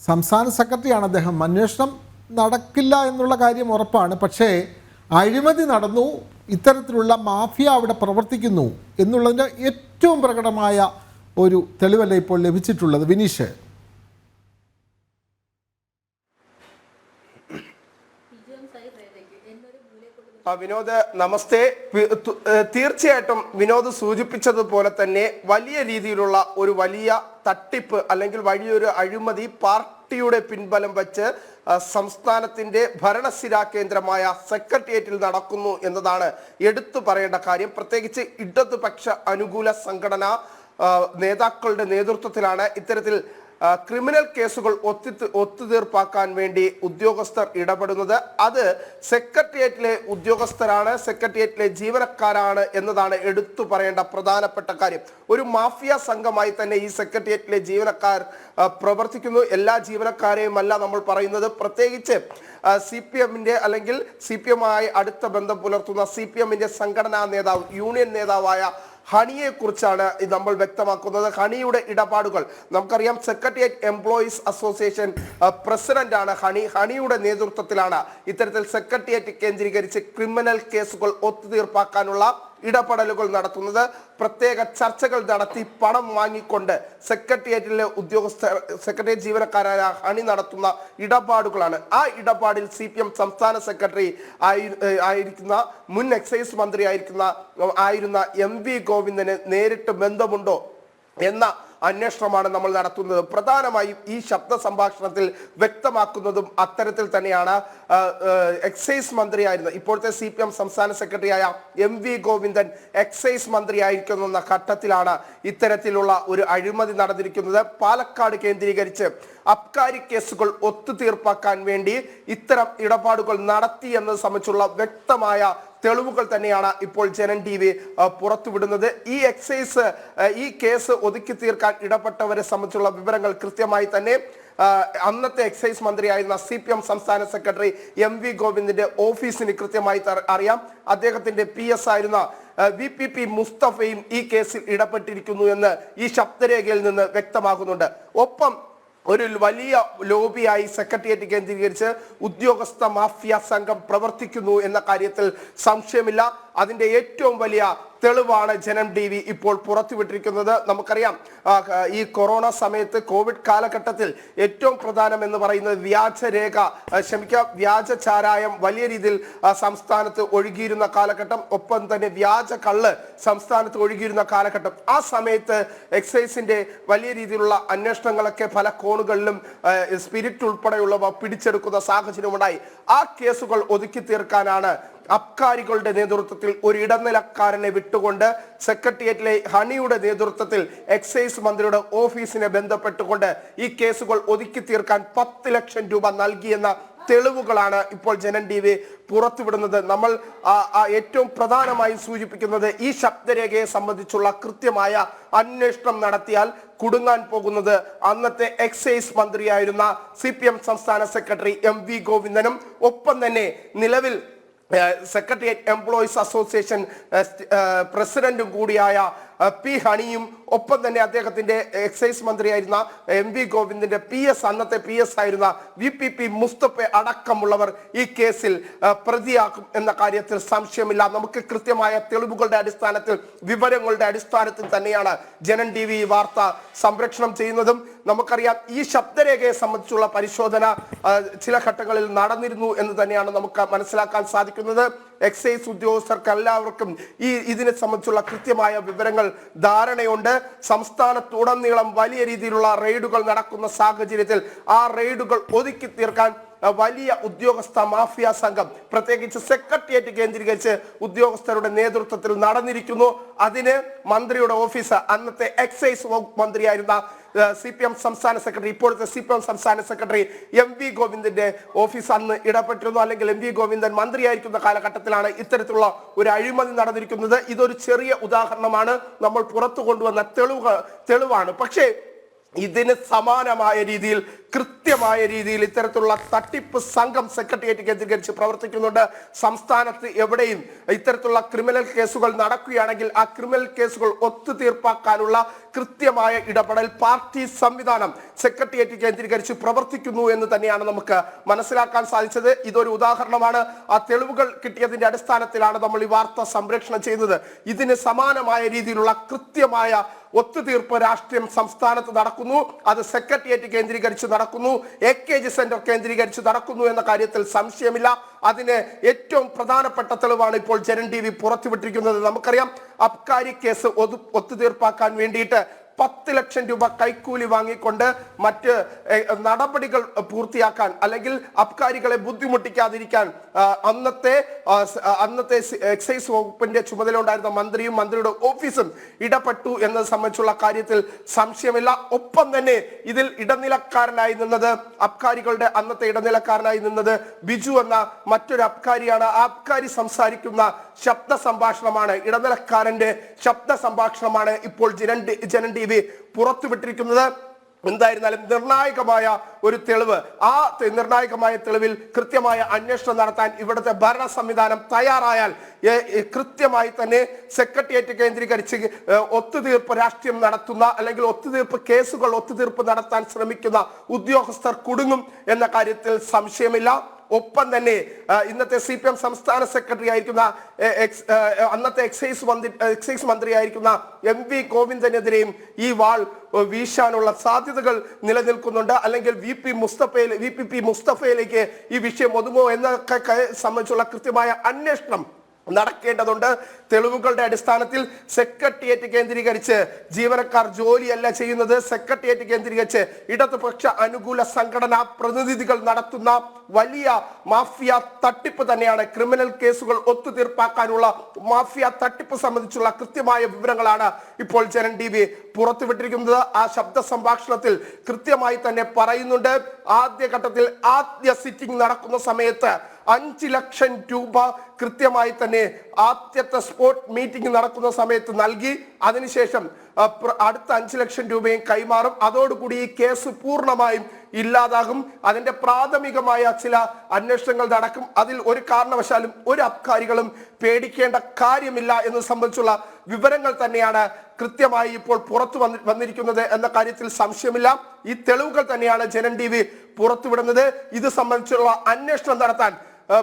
സംസ്ഥാന സെക്രട്ടറിയാണ് അദ്ദേഹം. അന്വേഷണം നടക്കില്ല എന്നുള്ള കാര്യം ഉറപ്പാണ്. പക്ഷേ അഴിമതി നടന്നു, ഇത്തരത്തിലുള്ള മാഫിയ അവിടെ പ്രവർത്തിക്കുന്നു എന്നുള്ളതിൻ്റെ ഏറ്റവും പ്രകടമായ ഒരു തെളിവല്ല ഇപ്പോൾ ലഭിച്ചിട്ടുള്ളത്. വിനീഷ്. വിനോദ്, നമസ്തേ. തീർച്ചയായിട്ടും വിനോദ് സൂചിപ്പിച്ചതുപോലെ തന്നെ വലിയ രീതിയിലുള്ള ഒരു വലിയ തട്ടിപ്പ് അല്ലെങ്കിൽ വലിയൊരു അഴിമതി പാർട്ടിയുടെ പിൻബലം വെച്ച് സംസ്ഥാനത്തിന്റെ ഭരണസിരാ കേന്ദ്രമായ സെക്രട്ടേറിയറ്റിൽ നടക്കുന്നു എന്നതാണ് എടുത്തു പറയേണ്ട കാര്യം. പ്രത്യേകിച്ച് ഇടതുപക്ഷ അനുകൂല സംഘടനാ നേതാക്കളുടെ നേതൃത്വത്തിലാണ് ഇത്തരത്തിൽ ക്രിമിനൽ കേസുകൾ ഒത്തുതീർപ്പാക്കാൻ വേണ്ടി ഉദ്യോഗസ്ഥർ ഇടപെടുന്നത്. അത് സെക്രട്ടേറിയറ്റിലെ ഉദ്യോഗസ്ഥരാണ്, സെക്രട്ടേറിയറ്റിലെ ജീവനക്കാരാണ് എന്നതാണ് എടുത്തു പറയേണ്ട പ്രധാനപ്പെട്ട കാര്യം. ഒരു മാഫിയ സംഘമായി തന്നെ ഈ സെക്രട്ടേറിയറ്റിലെ ജീവനക്കാർ പ്രവർത്തിക്കുന്നു. എല്ലാ ജീവനക്കാരെയും അല്ല നമ്മൾ പറയുന്നത്. പ്രത്യേകിച്ച് CPMന്റെ അല്ലെങ്കിൽ CPM അടുത്ത ബന്ധം പുലർത്തുന്ന CPMന്റെ സംഘടനാ നേതാവ്, യൂണിയൻ നേതാവായ ഹണിയെ കുറിച്ചാണ് നമ്മൾ വ്യക്തമാക്കുന്നത്. ഹണിയുടെ ഇടപാടുകൾ നമുക്കറിയാം. സെക്രട്ടേറിയറ്റ് എംപ്ലോയീസ് അസോസിയേഷൻ പ്രസിഡന്റാണ് ഹണി. ഹണിയുടെ നേതൃത്വത്തിലാണ് ഇത്തരത്തിൽ സെക്രട്ടേറിയറ്റ് കേന്ദ്രീകരിച്ച് ക്രിമിനൽ കേസുകൾ ഒത്തുതീർപ്പാക്കാനുള്ള ഇടപെടലുകൾ നടത്തുന്നത്. പ്രത്യേക ചർച്ചകൾ നടത്തി പണം വാങ്ങിക്കൊണ്ട് സെക്രട്ടേറിയറ്റിലെ സെക്രട്ടേറിയറ്റ് ജീവനക്കാരായ ഹണി നടത്തുന്ന ഇടപാടുകളാണ്. ആ ഇടപാടിൽ CPM സംസ്ഥാന സെക്രട്ടറി ആയിരിക്കുന്ന മുൻ എക്സൈസ് മന്ത്രി ആയിരുന്ന MV ഗോവിന്ദന് നേരിട്ട് ബന്ധമുണ്ടോ എന്ന അന്വേഷണമാണ് നമ്മൾ നടത്തുന്നത്. പ്രധാനമായും ഈ ശബ്ദ സംഭാഷണത്തിൽ വ്യക്തമാക്കുന്നതും അത്തരത്തിൽ തന്നെയാണ്. എക്സൈസ് മന്ത്രിയായിരുന്ന ഇപ്പോഴത്തെ CPM സംസ്ഥാന സെക്രട്ടറിയായ MV ഗോവിന്ദൻ എക്സൈസ് മന്ത്രിയായിരിക്കുന്ന ഘട്ടത്തിലാണ് ഇത്തരത്തിലുള്ള ഒരു അഴിമതി നടന്നിരിക്കുന്നത്. പാലക്കാട് കേന്ദ്രീകരിച്ച് അബ്കാരി കേസുകൾ ഒത്തുതീർപ്പാക്കാൻ വേണ്ടി ഇത്തരം ഇടപാടുകൾ നടത്തി എന്നത് സംബന്ധിച്ചുള്ള വ്യക്തമായ തെളിവുകൾ തന്നെയാണ് ഇപ്പോൾ ജനൻ TV പുറത്തുവിടുന്നത്. ഈ കേസ് ഒതുക്കി തീർക്കാൻ ഇടപെട്ടവരെ സംബന്ധിച്ചുള്ള വിവരങ്ങൾ കൃത്യമായി തന്നെ അന്നത്തെ എക്സൈസ് മന്ത്രിയായിരുന്ന CPM സംസ്ഥാന സെക്രട്ടറി MV ഗോവിന്ദന്റെ ഓഫീസിന് കൃത്യമായി അറിയാം. അദ്ദേഹത്തിന്റെ PS ആയിരുന്ന VPP മുസ്തഫയും ഈ കേസിൽ ഇടപെട്ടിരിക്കുന്നു എന്ന് ഈ ശബ്ദരേഖയിൽ നിന്ന് വ്യക്തമാകുന്നുണ്ട്. ഒപ്പം ഒരു വലിയ ലോബിയായി സെക്രട്ടേറിയറ്റ് കേന്ദ്രീകരിച്ച് ഉദ്യോഗസ്ഥ മാഫിയ സംഘം പ്രവർത്തിക്കുന്നു എന്ന കാര്യത്തിൽ സംശയമില്ല. അതിന്റെ ഏറ്റവും വലിയ തെളിവാണ് ജനം TV ഇപ്പോൾ പുറത്തുവിട്ടിരിക്കുന്നത്. നമുക്കറിയാം ഈ കൊറോണ സമയത്ത് കോവിഡ് കാലഘട്ടത്തിൽ ഏറ്റവും പ്രധാനം എന്ന് പറയുന്നത് വ്യാജ ചാരായം വലിയ രീതിയിൽ സംസ്ഥാനത്ത് ഒഴുകിയിരുന്ന കാലഘട്ടം, ഒപ്പം തന്നെ വ്യാജ കള്ള് സംസ്ഥാനത്ത് ഒഴുകിയിരുന്ന കാലഘട്ടം. ആ സമയത്ത് എക്സൈസിന്റെ വലിയ രീതിയിലുള്ള അന്വേഷണങ്ങളൊക്കെ പല കോണുകളിലും സ്പിരിറ്റ് ഉൾപ്പെടെയുള്ളവ പിടിച്ചെടുക്കുന്ന സാഹചര്യമുണ്ടായി. ആ കേസുകൾ ഒതുക്കി തീർക്കാനാണ് അബ്കാരികളുടെ നേതൃത്വത്തിൽ ഒരു ഇടനിലക്കാരനെ വിട്ടുകൊണ്ട് സെക്രട്ടേറിയറ്റിലെ ഹണിയുടെ നേതൃത്വത്തിൽ എക്സൈസ് മന്ത്രിയുടെ ഓഫീസിനെ ബന്ധപ്പെട്ടുകൊണ്ട് ഈ കേസുകൾ ഒതുക്കി തീർക്കാൻ 10 ലക്ഷം രൂപ നൽകിയെന്ന തെളിവുകളാണ് ഇപ്പോൾ ജനൻ TV പുറത്തുവിടുന്നത്. നമ്മൾ ഏറ്റവും പ്രധാനമായി സൂചിപ്പിക്കുന്നത് ഈ ശബ്ദരേഖയെ സംബന്ധിച്ചുള്ള കൃത്യമായ അന്വേഷണം നടത്തിയാൽ കുടുങ്ങാൻ പോകുന്നത് അന്നത്തെ എക്സൈസ് മന്ത്രിയായിരുന്ന CPM സംസ്ഥാന സെക്രട്ടറി MV ഗോവിന്ദനും ഒപ്പം തന്നെ നിലവിൽ സെക്രട്ടേറിയറ്റ് എംപ്ലോയീസ് അസോസിയേഷൻ പ്രസിഡന്റും കൂടിയായ P ഹണിയും ഒപ്പം തന്നെ അദ്ദേഹത്തിന്റെ എക്സൈസ് മന്ത്രിയായിരുന്ന MV ഗോവിന്ദന്റെ അന്നത്തെ PS ആയിരുന്ന VPP മുസ്തഫ അടക്കമുള്ളവർ ഈ കേസിൽ പ്രതിയാക്കും എന്ന കാര്യത്തിൽ സംശയമില്ല. നമുക്ക് കൃത്യമായ തെളിവുകളുടെ അടിസ്ഥാനത്തിൽ വിവരങ്ങളുടെ അടിസ്ഥാനത്തിൽ തന്നെയാണ് ജനൻ TV വാർത്ത സംപ്രേഷണം ചെയ്യുന്നതും. നമുക്കറിയാം ഈ ശബ്ദരേഖയെ സംബന്ധിച്ചുള്ള പരിശോധന ചില ഘട്ടങ്ങളിൽ നടന്നിരുന്നു എന്ന് തന്നെയാണ് നമുക്ക് മനസ്സിലാക്കാൻ സാധിക്കുന്നത്. എക്സൈസ് ഉദ്യോഗസ്ഥർക്ക് എല്ലാവർക്കും ഇതിനെ സംബന്ധിച്ചുള്ള കൃത്യമായ വിവരങ്ങൾ ധാരണയുണ്ട്. സംസ്ഥാനത്തുടനീളം വലിയ രീതിയിലുള്ള റെയ്ഡുകൾ നടക്കുന്ന സാഹചര്യത്തിൽ ആ റെയ്ഡുകൾ ഒതുക്കി തീർക്കാൻ വലിയ ഉദ്യോഗസ്ഥ മാഫിയ സംഘം പ്രത്യേകിച്ച് സെക്രട്ടേറിയറ്റ് കേന്ദ്രീകരിച്ച് ഉദ്യോഗസ്ഥരുടെ നേതൃത്വത്തിൽ നടന്നിരിക്കുന്നു. അതിന് മന്ത്രിയുടെ ഓഫീസ് അന്നത്തെ എക്സൈസ് വകുപ്പ് മന്ത്രിയായിരുന്ന CPM സംസ്ഥാന സെക്രട്ടറി ഇപ്പോഴത്തെ CPM സംസ്ഥാന സെക്രട്ടറി MV ഗോവിന്ദന്റെ ഓഫീസ് അന്ന് ഇടപെട്ടിരുന്നു. അല്ലെങ്കിൽ MV ഗോവിന്ദൻ മന്ത്രിയായിരിക്കുന്ന കാലഘട്ടത്തിലാണ് ഇത്തരത്തിലുള്ള ഒരു അഴിമതി നടന്നിരിക്കുന്നത്. ഇതൊരു ചെറിയ ഉദാഹരണമാണ്, നമ്മൾ പുറത്തു കൊണ്ടുവന്ന തെളിവാണ്. പക്ഷേ ഇതിന് സമാനമായ രീതിയിൽ കൃത്യമായ രീതിയിൽ ഇത്തരത്തിലുള്ള തട്ടിപ്പ് സംഘം സെക്രട്ടേറിയറ്റ് കേന്ദ്രീകരിച്ച് പ്രവർത്തിക്കുന്നുണ്ട്. സംസ്ഥാനത്ത് എവിടെയും ഇത്തരത്തിലുള്ള ക്രിമിനൽ കേസുകൾ നടക്കുകയാണെങ്കിൽ ആ ക്രിമിനൽ കേസുകൾ ഒത്തുതീർപ്പാക്കാനുള്ള കൃത്യമായ ഇടപെടൽ പാർട്ടി സംവിധാനം സെക്രട്ടേറിയറ്റ് കേന്ദ്രീകരിച്ച് പ്രവർത്തിക്കുന്നു എന്ന് തന്നെയാണ് നമുക്ക് മനസ്സിലാക്കാൻ സാധിച്ചത്. ഇതൊരു ഉദാഹരണമാണ്. ആ തെളിവുകൾ കിട്ടിയതിന്റെ അടിസ്ഥാനത്തിലാണ് നമ്മൾ ഈ വാർത്ത സംപ്രേഷണം ചെയ്യുന്നത്. ഇതിന് സമാനമായ രീതിയിലുള്ള കൃത്യമായ ഒത്തുതീർപ്പ് രാഷ്ട്രീയം സംസ്ഥാനത്ത് നടക്കുന്നു. അത് സെക്രട്ടേറിയറ്റ് കേന്ദ്രീകരിച്ച് നടക്കുന്നു, AKG സെന്റർ കേന്ദ്രീകരിച്ച് നടക്കുന്നു എന്ന കാര്യത്തിൽ സംശയമില്ല. അതിന് ഏറ്റവും പ്രധാനപ്പെട്ട തെളിവാണ് ഇപ്പോൾ ജനൻ TV പുറത്തുവിട്ടിരിക്കുന്നത്. നമുക്കറിയാം അബ്കാരി കേസ് ഒത്തുതീർപ്പാക്കാൻ വേണ്ടിയിട്ട് 10 ലക്ഷം രൂപ കൈക്കൂലി വാങ്ങിക്കൊണ്ട് മറ്റ് നടപടികൾ പൂർത്തിയാക്കാൻ അല്ലെങ്കിൽ അബ്കാരികളെ ബുദ്ധിമുട്ടിക്കാതിരിക്കാൻ അന്നത്തെ എക്സൈസ് വകുപ്പിന്റെ ചുമതല ഉണ്ടായിരുന്ന മന്ത്രിയും മന്ത്രിയുടെ ഓഫീസും ഇടപെട്ടു എന്നത് സംബന്ധിച്ചുള്ള കാര്യത്തിൽ സംശയമില്ല. ഒപ്പം തന്നെ ഇതിൽ ഇടനിലക്കാരനായി നിന്നത് അബ്കാരികളുടെ അന്നത്തെ ഇടനിലക്കാരനായി നിന്നത് ബിജു എന്ന മറ്റൊരു അബ്കാരിയാണ്. ആ അബ്കാരി സംസാരിക്കുന്ന ശബ്ദ സംഭാഷണമാണ്, ഇടനിലക്കാരന്റെ ശബ്ദ സംഭാഷണമാണ് ഇപ്പോൾ ജനൻ TV പുറത്തുവിട്ടിരിക്കുന്നത്. എന്തായിരുന്നാലും നിർണായകമായ ഒരു തെളിവ്, ആ നിർണായകമായ തെളിവിൽ കൃത്യമായ അന്വേഷണം നടത്താൻ ഇവിടുത്തെ ഭരണ സംവിധാനം തയ്യാറായാൽ കൃത്യമായി തന്നെ സെക്രട്ടേറിയറ്റ് കേന്ദ്രീകരിച്ച് ഒത്തുതീർപ്പ് രാഷ്ട്രീയം നടത്തുന്ന അല്ലെങ്കിൽ ഒത്തുതീർപ്പ് നടത്താൻ ശ്രമിക്കുന്ന ഉദ്യോഗസ്ഥർ കുടുങ്ങും എന്ന കാര്യത്തിൽ സംശയമില്ല. ഒപ്പം തന്നെ ഇന്നത്തെ CPM സംസ്ഥാന സെക്രട്ടറി ആയിരിക്കുന്ന അന്നത്തെ എക്സൈസ് മന്ത്രിയായിരിക്കുന്ന MV ഗോവിന്ദനെതിരെയും ഈ വാൾ വീശാനുള്ള സാധ്യതകൾ നിലനിൽക്കുന്നുണ്ട്. അല്ലെങ്കിൽ VPP മുസ്തഫയിലേക്ക് ഈ വിഷയം ഒതുങ്ങോ എന്നൊക്കെ സംബന്ധിച്ചുള്ള കൃത്യമായ അന്വേഷണം നടക്കേണ്ടതുണ്ട്. തെളിവുകളുടെ അടിസ്ഥാനത്തിൽ സെക്രട്ടേറിയറ്റ് കേന്ദ്രീകരിച്ച് ജീവനക്കാർ ജോലിയല്ല ചെയ്യുന്നത്, സെക്രട്ടേറിയറ്റ് കേന്ദ്രീകരിച്ച് ഇടതുപക്ഷ അനുകൂല സംഘടനാ പ്രതിനിധികൾ നടത്തുന്ന വലിയ മാഫിയ തട്ടിപ്പ് തന്നെയാണ്. ക്രിമിനൽ കേസുകൾ ഒത്തുതീർപ്പാക്കാനുള്ള മാഫിയ തട്ടിപ്പ് സംബന്ധിച്ചുള്ള കൃത്യമായ വിവരങ്ങളാണ് ഇപ്പോൾ ജനൻ ടിവി പുറത്തുവിട്ടിരിക്കുന്നത്. ആ ശബ്ദ സംഭാഷണത്തിൽ കൃത്യമായി തന്നെ പറയുന്നുണ്ട്, ആദ്യഘട്ടത്തിൽ ആദ്യ സിറ്റിംഗ് നടക്കുന്ന സമയത്ത് 5 ലക്ഷം രൂപ കൃത്യമായി തന്നെ ആദ്യത്തെ സ്പോട്ട് മീറ്റിംഗ് നടക്കുന്ന സമയത്ത് നൽകി. അതിനുശേഷം അടുത്ത 5 ലക്ഷം രൂപയും കൈമാറും. അതോടുകൂടി ഈ കേസ് പൂർണ്ണമായും ഇല്ലാതാകും. അതിന്റെ പ്രാഥമികമായ ചില അന്വേഷണങ്ങൾ നടക്കും. അതിൽ ഒരു കാരണവശാലും ഒരു അബ്കാരികളും പേടിക്കേണ്ട കാര്യമില്ല എന്ന് സംബന്ധിച്ചുള്ള വിവരങ്ങൾ തന്നെയാണ് കൃത്യമായി ഇപ്പോൾ പുറത്തു വന്നിരിക്കുന്നത് എന്ന കാര്യത്തിൽ സംശയമില്ല. ഈ തെളിവുകൾ തന്നെയാണ് ജനൻ ടിവി പുറത്തുവിടുന്നത്. ഇത് സംബന്ധിച്ചുള്ള അന്വേഷണം നടത്താൻ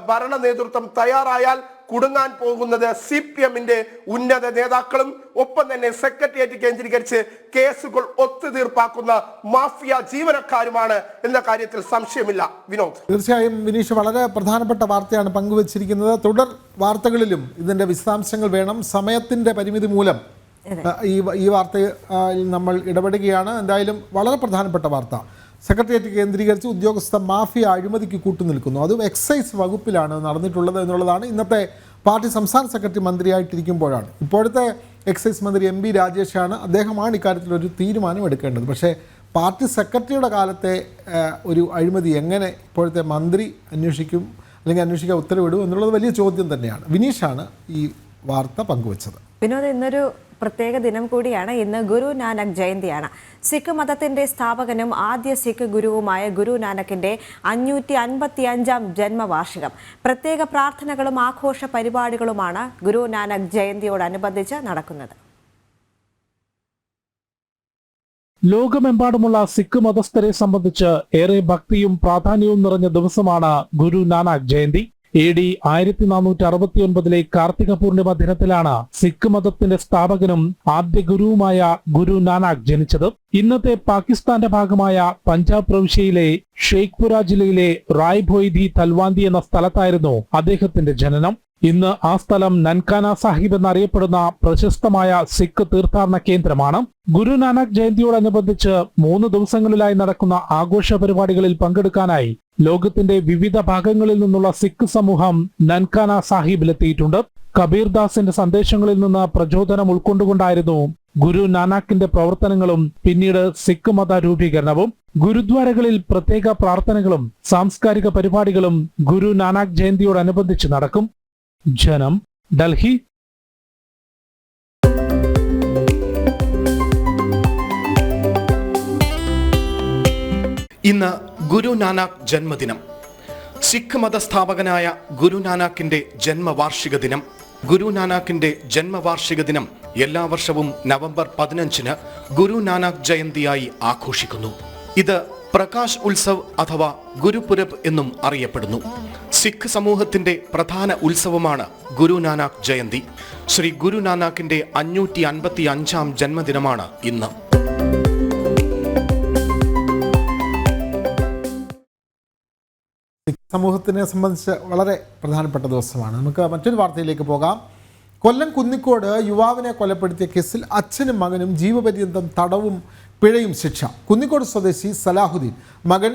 ഭരണ നേതൃത്വം തയ്യാറായാൽ കുടുങ്ങാൻ പോകുന്നത് CPM-ന്റെ ഉന്നത നേതാക്കളും ഒപ്പം തന്നെ സെക്രട്ടേറിയറ്റ് കേന്ദ്രീകരിച്ച് കേസുകൾ ഒത്തുതീർപ്പാക്കുന്ന മാഫിയ ജീവനക്കാരുമാണ് എന്ന കാര്യത്തിൽ സംശയമില്ല. വിനോദ്, തീർച്ചയായും വിനീഷ് വളരെ പ്രധാനപ്പെട്ട വാർത്തയാണ് പങ്കുവച്ചിരിക്കുന്നത്. തുടർ വാർത്തകളിലും ഇതിന്റെ വിശദാംശങ്ങൾ വേണം. സമയത്തിന്റെ പരിമിതി മൂലം ഈ വാർത്തയിൽ നമ്മൾ ഇടപെടുകയാണ്. എന്തായാലും വളരെ പ്രധാനപ്പെട്ട വാർത്ത. സെക്രട്ടേറിയറ്റ് കേന്ദ്രീകരിച്ച് ഉദ്യോഗസ്ഥ മാഫിയ അഴിമതിക്ക് കൂട്ടുനിൽക്കുന്നു. അതും എക്സൈസ് വകുപ്പിലാണ് നടന്നിട്ടുള്ളത് എന്നുള്ളതാണ് ഇന്നത്തെ പാർട്ടി സംസ്ഥാന സെക്രട്ടറി മന്ത്രിയായിട്ടിരിക്കുമ്പോഴാണ്. ഇപ്പോഴത്തെ എക്സൈസ് മന്ത്രി MB രാജേഷാണ്. അദ്ദേഹമാണ് ഇക്കാര്യത്തിൽ ഒരു തീരുമാനം എടുക്കേണ്ടത്. പക്ഷേ പാർട്ടി സെക്രട്ടറിയുടെ കാലത്തെ ഒരു അഴിമതി എങ്ങനെ ഇപ്പോഴത്തെ മന്ത്രി അന്വേഷിക്കും, അല്ലെങ്കിൽ അന്വേഷിക്കാൻ ഉത്തരവിടും എന്നുള്ളത് വലിയ ചോദ്യം തന്നെയാണ്. വിനീഷാണ് ഈ വാർത്ത പങ്കുവച്ചത്. വിനോദ്, ഇന്നൊരു പ്രത്യേക ദിനം കൂടിയാണ്. ഇന്ന് ഗുരു നാനക് ജയന്തിയാണ്. സിഖ് മതത്തിന്റെ സ്ഥാപകനും ആദ്യ സിഖ് ഗുരുവുമായ ഗുരു നാനക്കിന്റെ 555-ാം ജന്മവാർഷികം. പ്രത്യേക പ്രാർത്ഥനകളും ആഘോഷ പരിപാടികളുമാണ് ഗുരു നാനക് ജയന്തിയോടനുബന്ധിച്ച് നടക്കുന്നത്. ലോകമെമ്പാടുമുള്ള സിഖ് മതസ്ഥരെ സംബന്ധിച്ച് ഏറെ ഭക്തിയും പ്രാധാന്യവും നിറഞ്ഞ ദിവസമാണ് ഗുരു നാനക് ജയന്തി. AD 1469 കാർത്തിക പൂർണിമ ദിനത്തിലാണ് സിഖ് മതത്തിന്റെ സ്ഥാപകനും ആദ്യ ഗുരുവുമായ ഗുരു നാനക് ജനിച്ചത്. ഇന്നത്തെ പാകിസ്ഥാന്റെ ഭാഗമായ പഞ്ചാബ് പ്രവിശ്യയിലെ ഷെയ്ഖ്പുര ജില്ലയിലെ റായ്ഭോയ്ദി തൽവാന്തി എന്ന സ്ഥലത്തായിരുന്നു അദ്ദേഹത്തിന്റെ ജനനം. ഇന്ന് ആ സ്ഥലം നൻകാന സാഹിബ് എന്നറിയപ്പെടുന്ന പ്രശസ്തമായ സിഖ് തീർത്ഥാടന കേന്ദ്രമാണ്. ഗുരു നാനക് ജയന്തിയോടനുബന്ധിച്ച് 3 ദിവസങ്ങളിലായി നടക്കുന്ന ആഘോഷ പരിപാടികളിൽ പങ്കെടുക്കാനായി ലോകത്തിന്റെ വിവിധ ഭാഗങ്ങളിൽ നിന്നുള്ള സിഖ് സമൂഹം നൻകാന സാഹിബിലെത്തിയിട്ടുണ്ട്. കബീർദാസിന്റെ സന്ദേശങ്ങളിൽ നിന്ന് പ്രചോദനം ഉൾക്കൊണ്ടുകൊണ്ടായിരുന്നു ഗുരു നാനാക്കിന്റെ പ്രവർത്തനങ്ങളും പിന്നീട് സിഖ് മത രൂപീകരണവും. ഗുരുദ്വാരകളിൽ പ്രത്യേക പ്രാർത്ഥനകളും സാംസ്കാരിക പരിപാടികളും ഗുരു നാനക് ജയന്തിയോടനുബന്ധിച്ച് നടക്കും. ജനം, ഡൽഹി. ഇന്ന് ഗുരു നാനാക്ക് ജന്മദിനം. സിഖ് മതസ്ഥാപകനായ ഗുരു നാനാക്കിന്റെ ജന്മവാർഷിക ദിനം. ഗുരു നാനാക്കിന്റെ ജന്മവാർഷിക ദിനം എല്ലാ വർഷവും നവംബർ 15-ന് ഗുരു നാനാക്ക് ജയന്തിയായി ആഘോഷിക്കുന്നു. ഇത് പ്രകാശ് ഉത്സവ് അഥവാ ഗുരുപുരബ് എന്നും അറിയപ്പെടുന്നു. സിഖ് സമൂഹത്തിന്റെ പ്രധാന ഉത്സവമാണ് ഗുരു നാനാക്ക് ജയന്തി. ശ്രീ ഗുരു നാനാക്കിന്റെ 555-ാം ജന്മദിനമാണ് ഇന്ന്. സമൂഹത്തിനെ സംബന്ധിച്ച് വളരെ പ്രധാനപ്പെട്ട ദിവസമാണ്. നമുക്ക് മറ്റൊരു വാർത്തയിലേക്ക് പോകാം. കൊല്ലം കുന്നിക്കോട് യുവാവിനെ കൊലപ്പെടുത്തിയ കേസിൽ അച്ഛനും മകനും ജീവപര്യന്തം തടവും പിഴയും ശിക്ഷ. കുന്നിക്കോട് സ്വദേശി സലാഹുദ്ദീൻ, മകൻ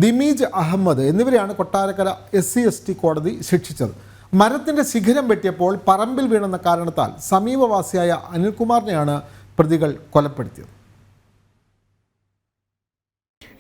ദിമീജ് അഹമ്മദ് എന്നിവരെയാണ് കൊട്ടാരക്കര SC/ST കോടതി ശിക്ഷിച്ചത്. മരത്തിൻ്റെ ശിഖരം വെട്ടിയപ്പോൾ പറമ്പിൽ വീണെന്ന കാരണത്താൽ സമീപവാസിയായ അനിൽകുമാറിനെയാണ് പ്രതികൾ കൊലപ്പെടുത്തിയത്.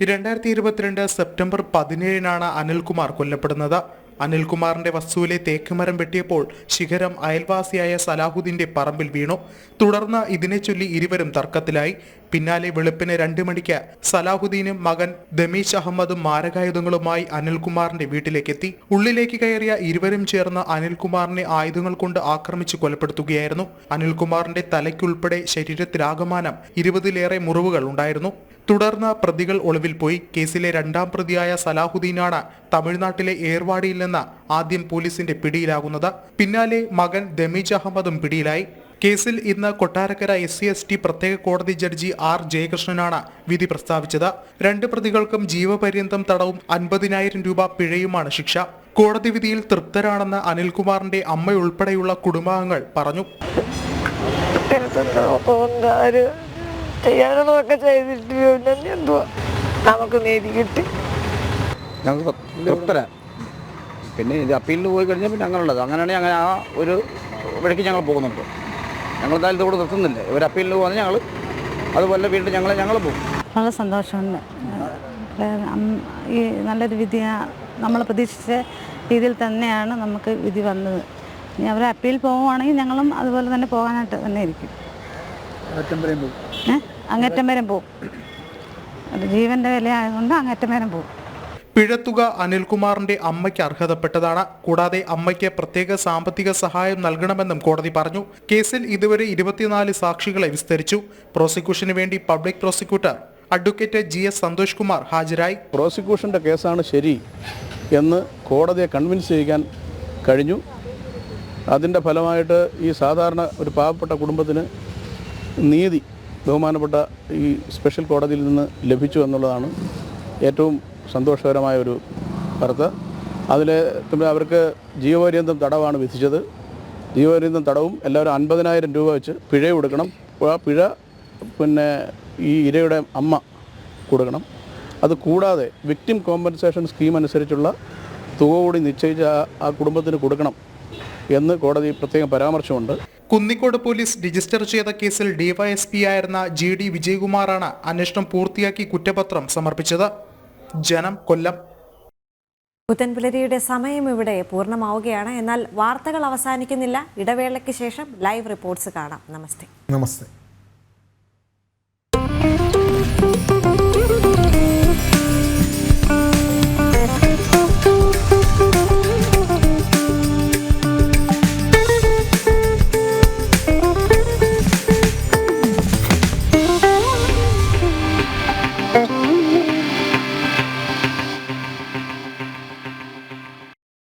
2022 സെപ്റ്റംബർ 17-നാണ് അനിൽകുമാർ കൊല്ലപ്പെടുന്നത്. അനിൽകുമാറിന്റെ വസ്തുവിലെ തേക്കുമരം വെട്ടിയപ്പോൾ ശിഖരം അയൽവാസിയായ സലാഹുദ്ദീന്റെ പറമ്പിൽ വീണു. തുടർന്ന് ഇതിനെ ചൊല്ലി ഇരുവരും തർക്കത്തിലായി. പിന്നാലെ വെളുപ്പിന് 2 മണിക്ക് സലാഹുദ്ദീനും മകൻ ദമീഷ് അഹമ്മദും മാരകായുധങ്ങളുമായി അനിൽകുമാറിന്റെ വീട്ടിലേക്കെത്തി. ഉള്ളിലേക്ക് കയറിയ ഇരുവരും ചേർന്ന് അനിൽകുമാറിനെ ആയുധങ്ങൾ കൊണ്ട് ആക്രമിച്ച് കൊലപ്പെടുത്തുകയായിരുന്നു. അനിൽകുമാറിന്റെ തലയ്ക്കുൾപ്പെടെ ശരീരത്തിലാകമാനം 20-ലേറെ മുറിവുകൾ ഉണ്ടായിരുന്നു. തുടർന്ന് പ്രതികൾ ഒളിവിൽ പോയി. കേസിലെ 2ാം പ്രതിയായ സലാഹുദ്ദീനാണ് തമിഴ്നാട്ടിലെ ഏർവാടിയിൽ നിന്ന് ആദ്യം പോലീസിന്റെ പിടിയിലാകുന്നത്. പിന്നാലെ മകൻ ദമീജ് അഹമ്മദും പിടിയിലായി. കേസിൽ ഇന്ന് കൊട്ടാരക്കര SC/ST പ്രത്യേക കോടതി ജഡ്ജി R ജയകൃഷ്ണനാണ് വിധി പ്രസ്താവിച്ചത്. 2 പ്രതികൾക്കും ജീവപര്യന്തം തടവും 50,000 രൂപ പിഴയുമാണ് ശിക്ഷ. കോടതി വിധിയിൽ തൃപ്തരാണെന്ന് അനിൽകുമാറിന്റെ അമ്മയുൾപ്പെടെയുള്ള കുടുംബാംഗങ്ങൾ പറഞ്ഞു. ചെയ്യാനുള്ളതൊക്കെ ചെയ്തിട്ട് എന്തുവാ നമുക്ക് നീതി കിട്ടി, ഞങ്ങൾക്ക് തൃപ്തരാ. പിന്നെ ഇത് അപ്പീലിന് പോയി കഴിഞ്ഞാൽ പിന്നെ അങ്ങനെയുള്ളത് അങ്ങനെയാണെങ്കിൽ അങ്ങനെ ആ ഒരു വഴിക്ക് ഞങ്ങൾ പോകുന്നുണ്ട്. ഞങ്ങൾ എന്തായാലും ഇതോടെ നിർത്തുന്നില്ല. ഇവർ അപ്പീലിന് പോകുന്നത് ഞങ്ങൾ അതുപോലെ വീണ്ടും ഞങ്ങൾ പോകും. വളരെ സന്തോഷമുണ്ട്. ഈ നല്ലൊരു വിധി നമ്മൾ പ്രതീക്ഷിച്ച രീതിയിൽ തന്നെയാണ് നമുക്ക് വിധി വന്നത്. ഇനി അവർ അപ്പീൽ പോവുകയാണെങ്കിൽ ഞങ്ങളും അതുപോലെ തന്നെ പോകാനായിട്ട് തന്നെ ഇരിക്കും. അങ്ങേറ്റം വരെ പോകും. അത് ജീവന്റെ വില ആയതുകൊണ്ട് അങ്ങേറ്റം വരെ പോകും. പിഴത്തുക അനിൽകുമാറിന്റെ അമ്മയ്ക്ക് അർഹതപ്പെട്ടതാണ്. കൂടാതെ അമ്മയ്ക്ക് പ്രത്യേക സാമ്പത്തിക സഹായം നൽകണമെന്നും കോടതി പറഞ്ഞു. കേസിൽ ഇതുവരെ 24 സാക്ഷികളെ വിസ്തരിച്ചു. പ്രോസിക്യൂഷന് വേണ്ടി public prosecutor advocate GS Santhosh Kumar ഹാജരായി. പ്രോസിക്യൂഷന്റെ കേസാണ് ശരി എന്ന് കോടതിയെ കൺവിൻസ് ചെയ്യിക്കാൻ കഴിഞ്ഞു. അതിൻ്റെ ഫലമായിട്ട് ഈ സാധാരണ ഒരു പാവപ്പെട്ട കുടുംബത്തിന് നീതി ബഹുമാനപ്പെട്ട ഈ സ്പെഷ്യൽ കോടതിയിൽ നിന്ന് ലഭിച്ചു എന്നുള്ളതാണ് ഏറ്റവും സന്തോഷകരമായ ഒരു വാർത്ത. അതിൽ അവർക്ക് ജീവപര്യന്തം തടവാണ് വിധിച്ചത്. ജീവപര്യന്തം തടവും എല്ലാവരും 50,000 രൂപ വെച്ച് പിഴ കൊടുക്കണം. ആ പിഴ പിന്നെ ഈ ഇരയുടെ അമ്മ കൊടുക്കണം. അത് കൂടാതെ വിക്ടിം കോമ്പൻസേഷൻ സ്കീം അനുസരിച്ചുള്ള തുക കൂടി നിശ്ചയിച്ച് ആ കുടുംബത്തിന് കൊടുക്കണം എന്ന് കോടതി പ്രത്യേകം പരാമർശമുണ്ട്. കുന്നിക്കോട് പോലീസ് രജിസ്റ്റർ ചെയ്ത കേസിൽ ഡിവൈഎസ്പി ആയിരുന്ന GD വിജയകുമാറാണ് അന്വേഷണം പൂർത്തിയാക്കി കുറ്റപത്രം സമർപ്പിച്ചത്. ജനം, കൊല്ലം. പുത്തൻപുലരിയുടെ സമയം ഇവിടെ പൂർണ്ണമാവുകയാണ്. എന്നാൽ വാർത്തകൾ അവസാനിക്കുന്നില്ല. ഇടവേളയ്ക്ക് ശേഷം ലൈവ് റിപ്പോർട്ട്സ് കാണാം. നമസ്തേ.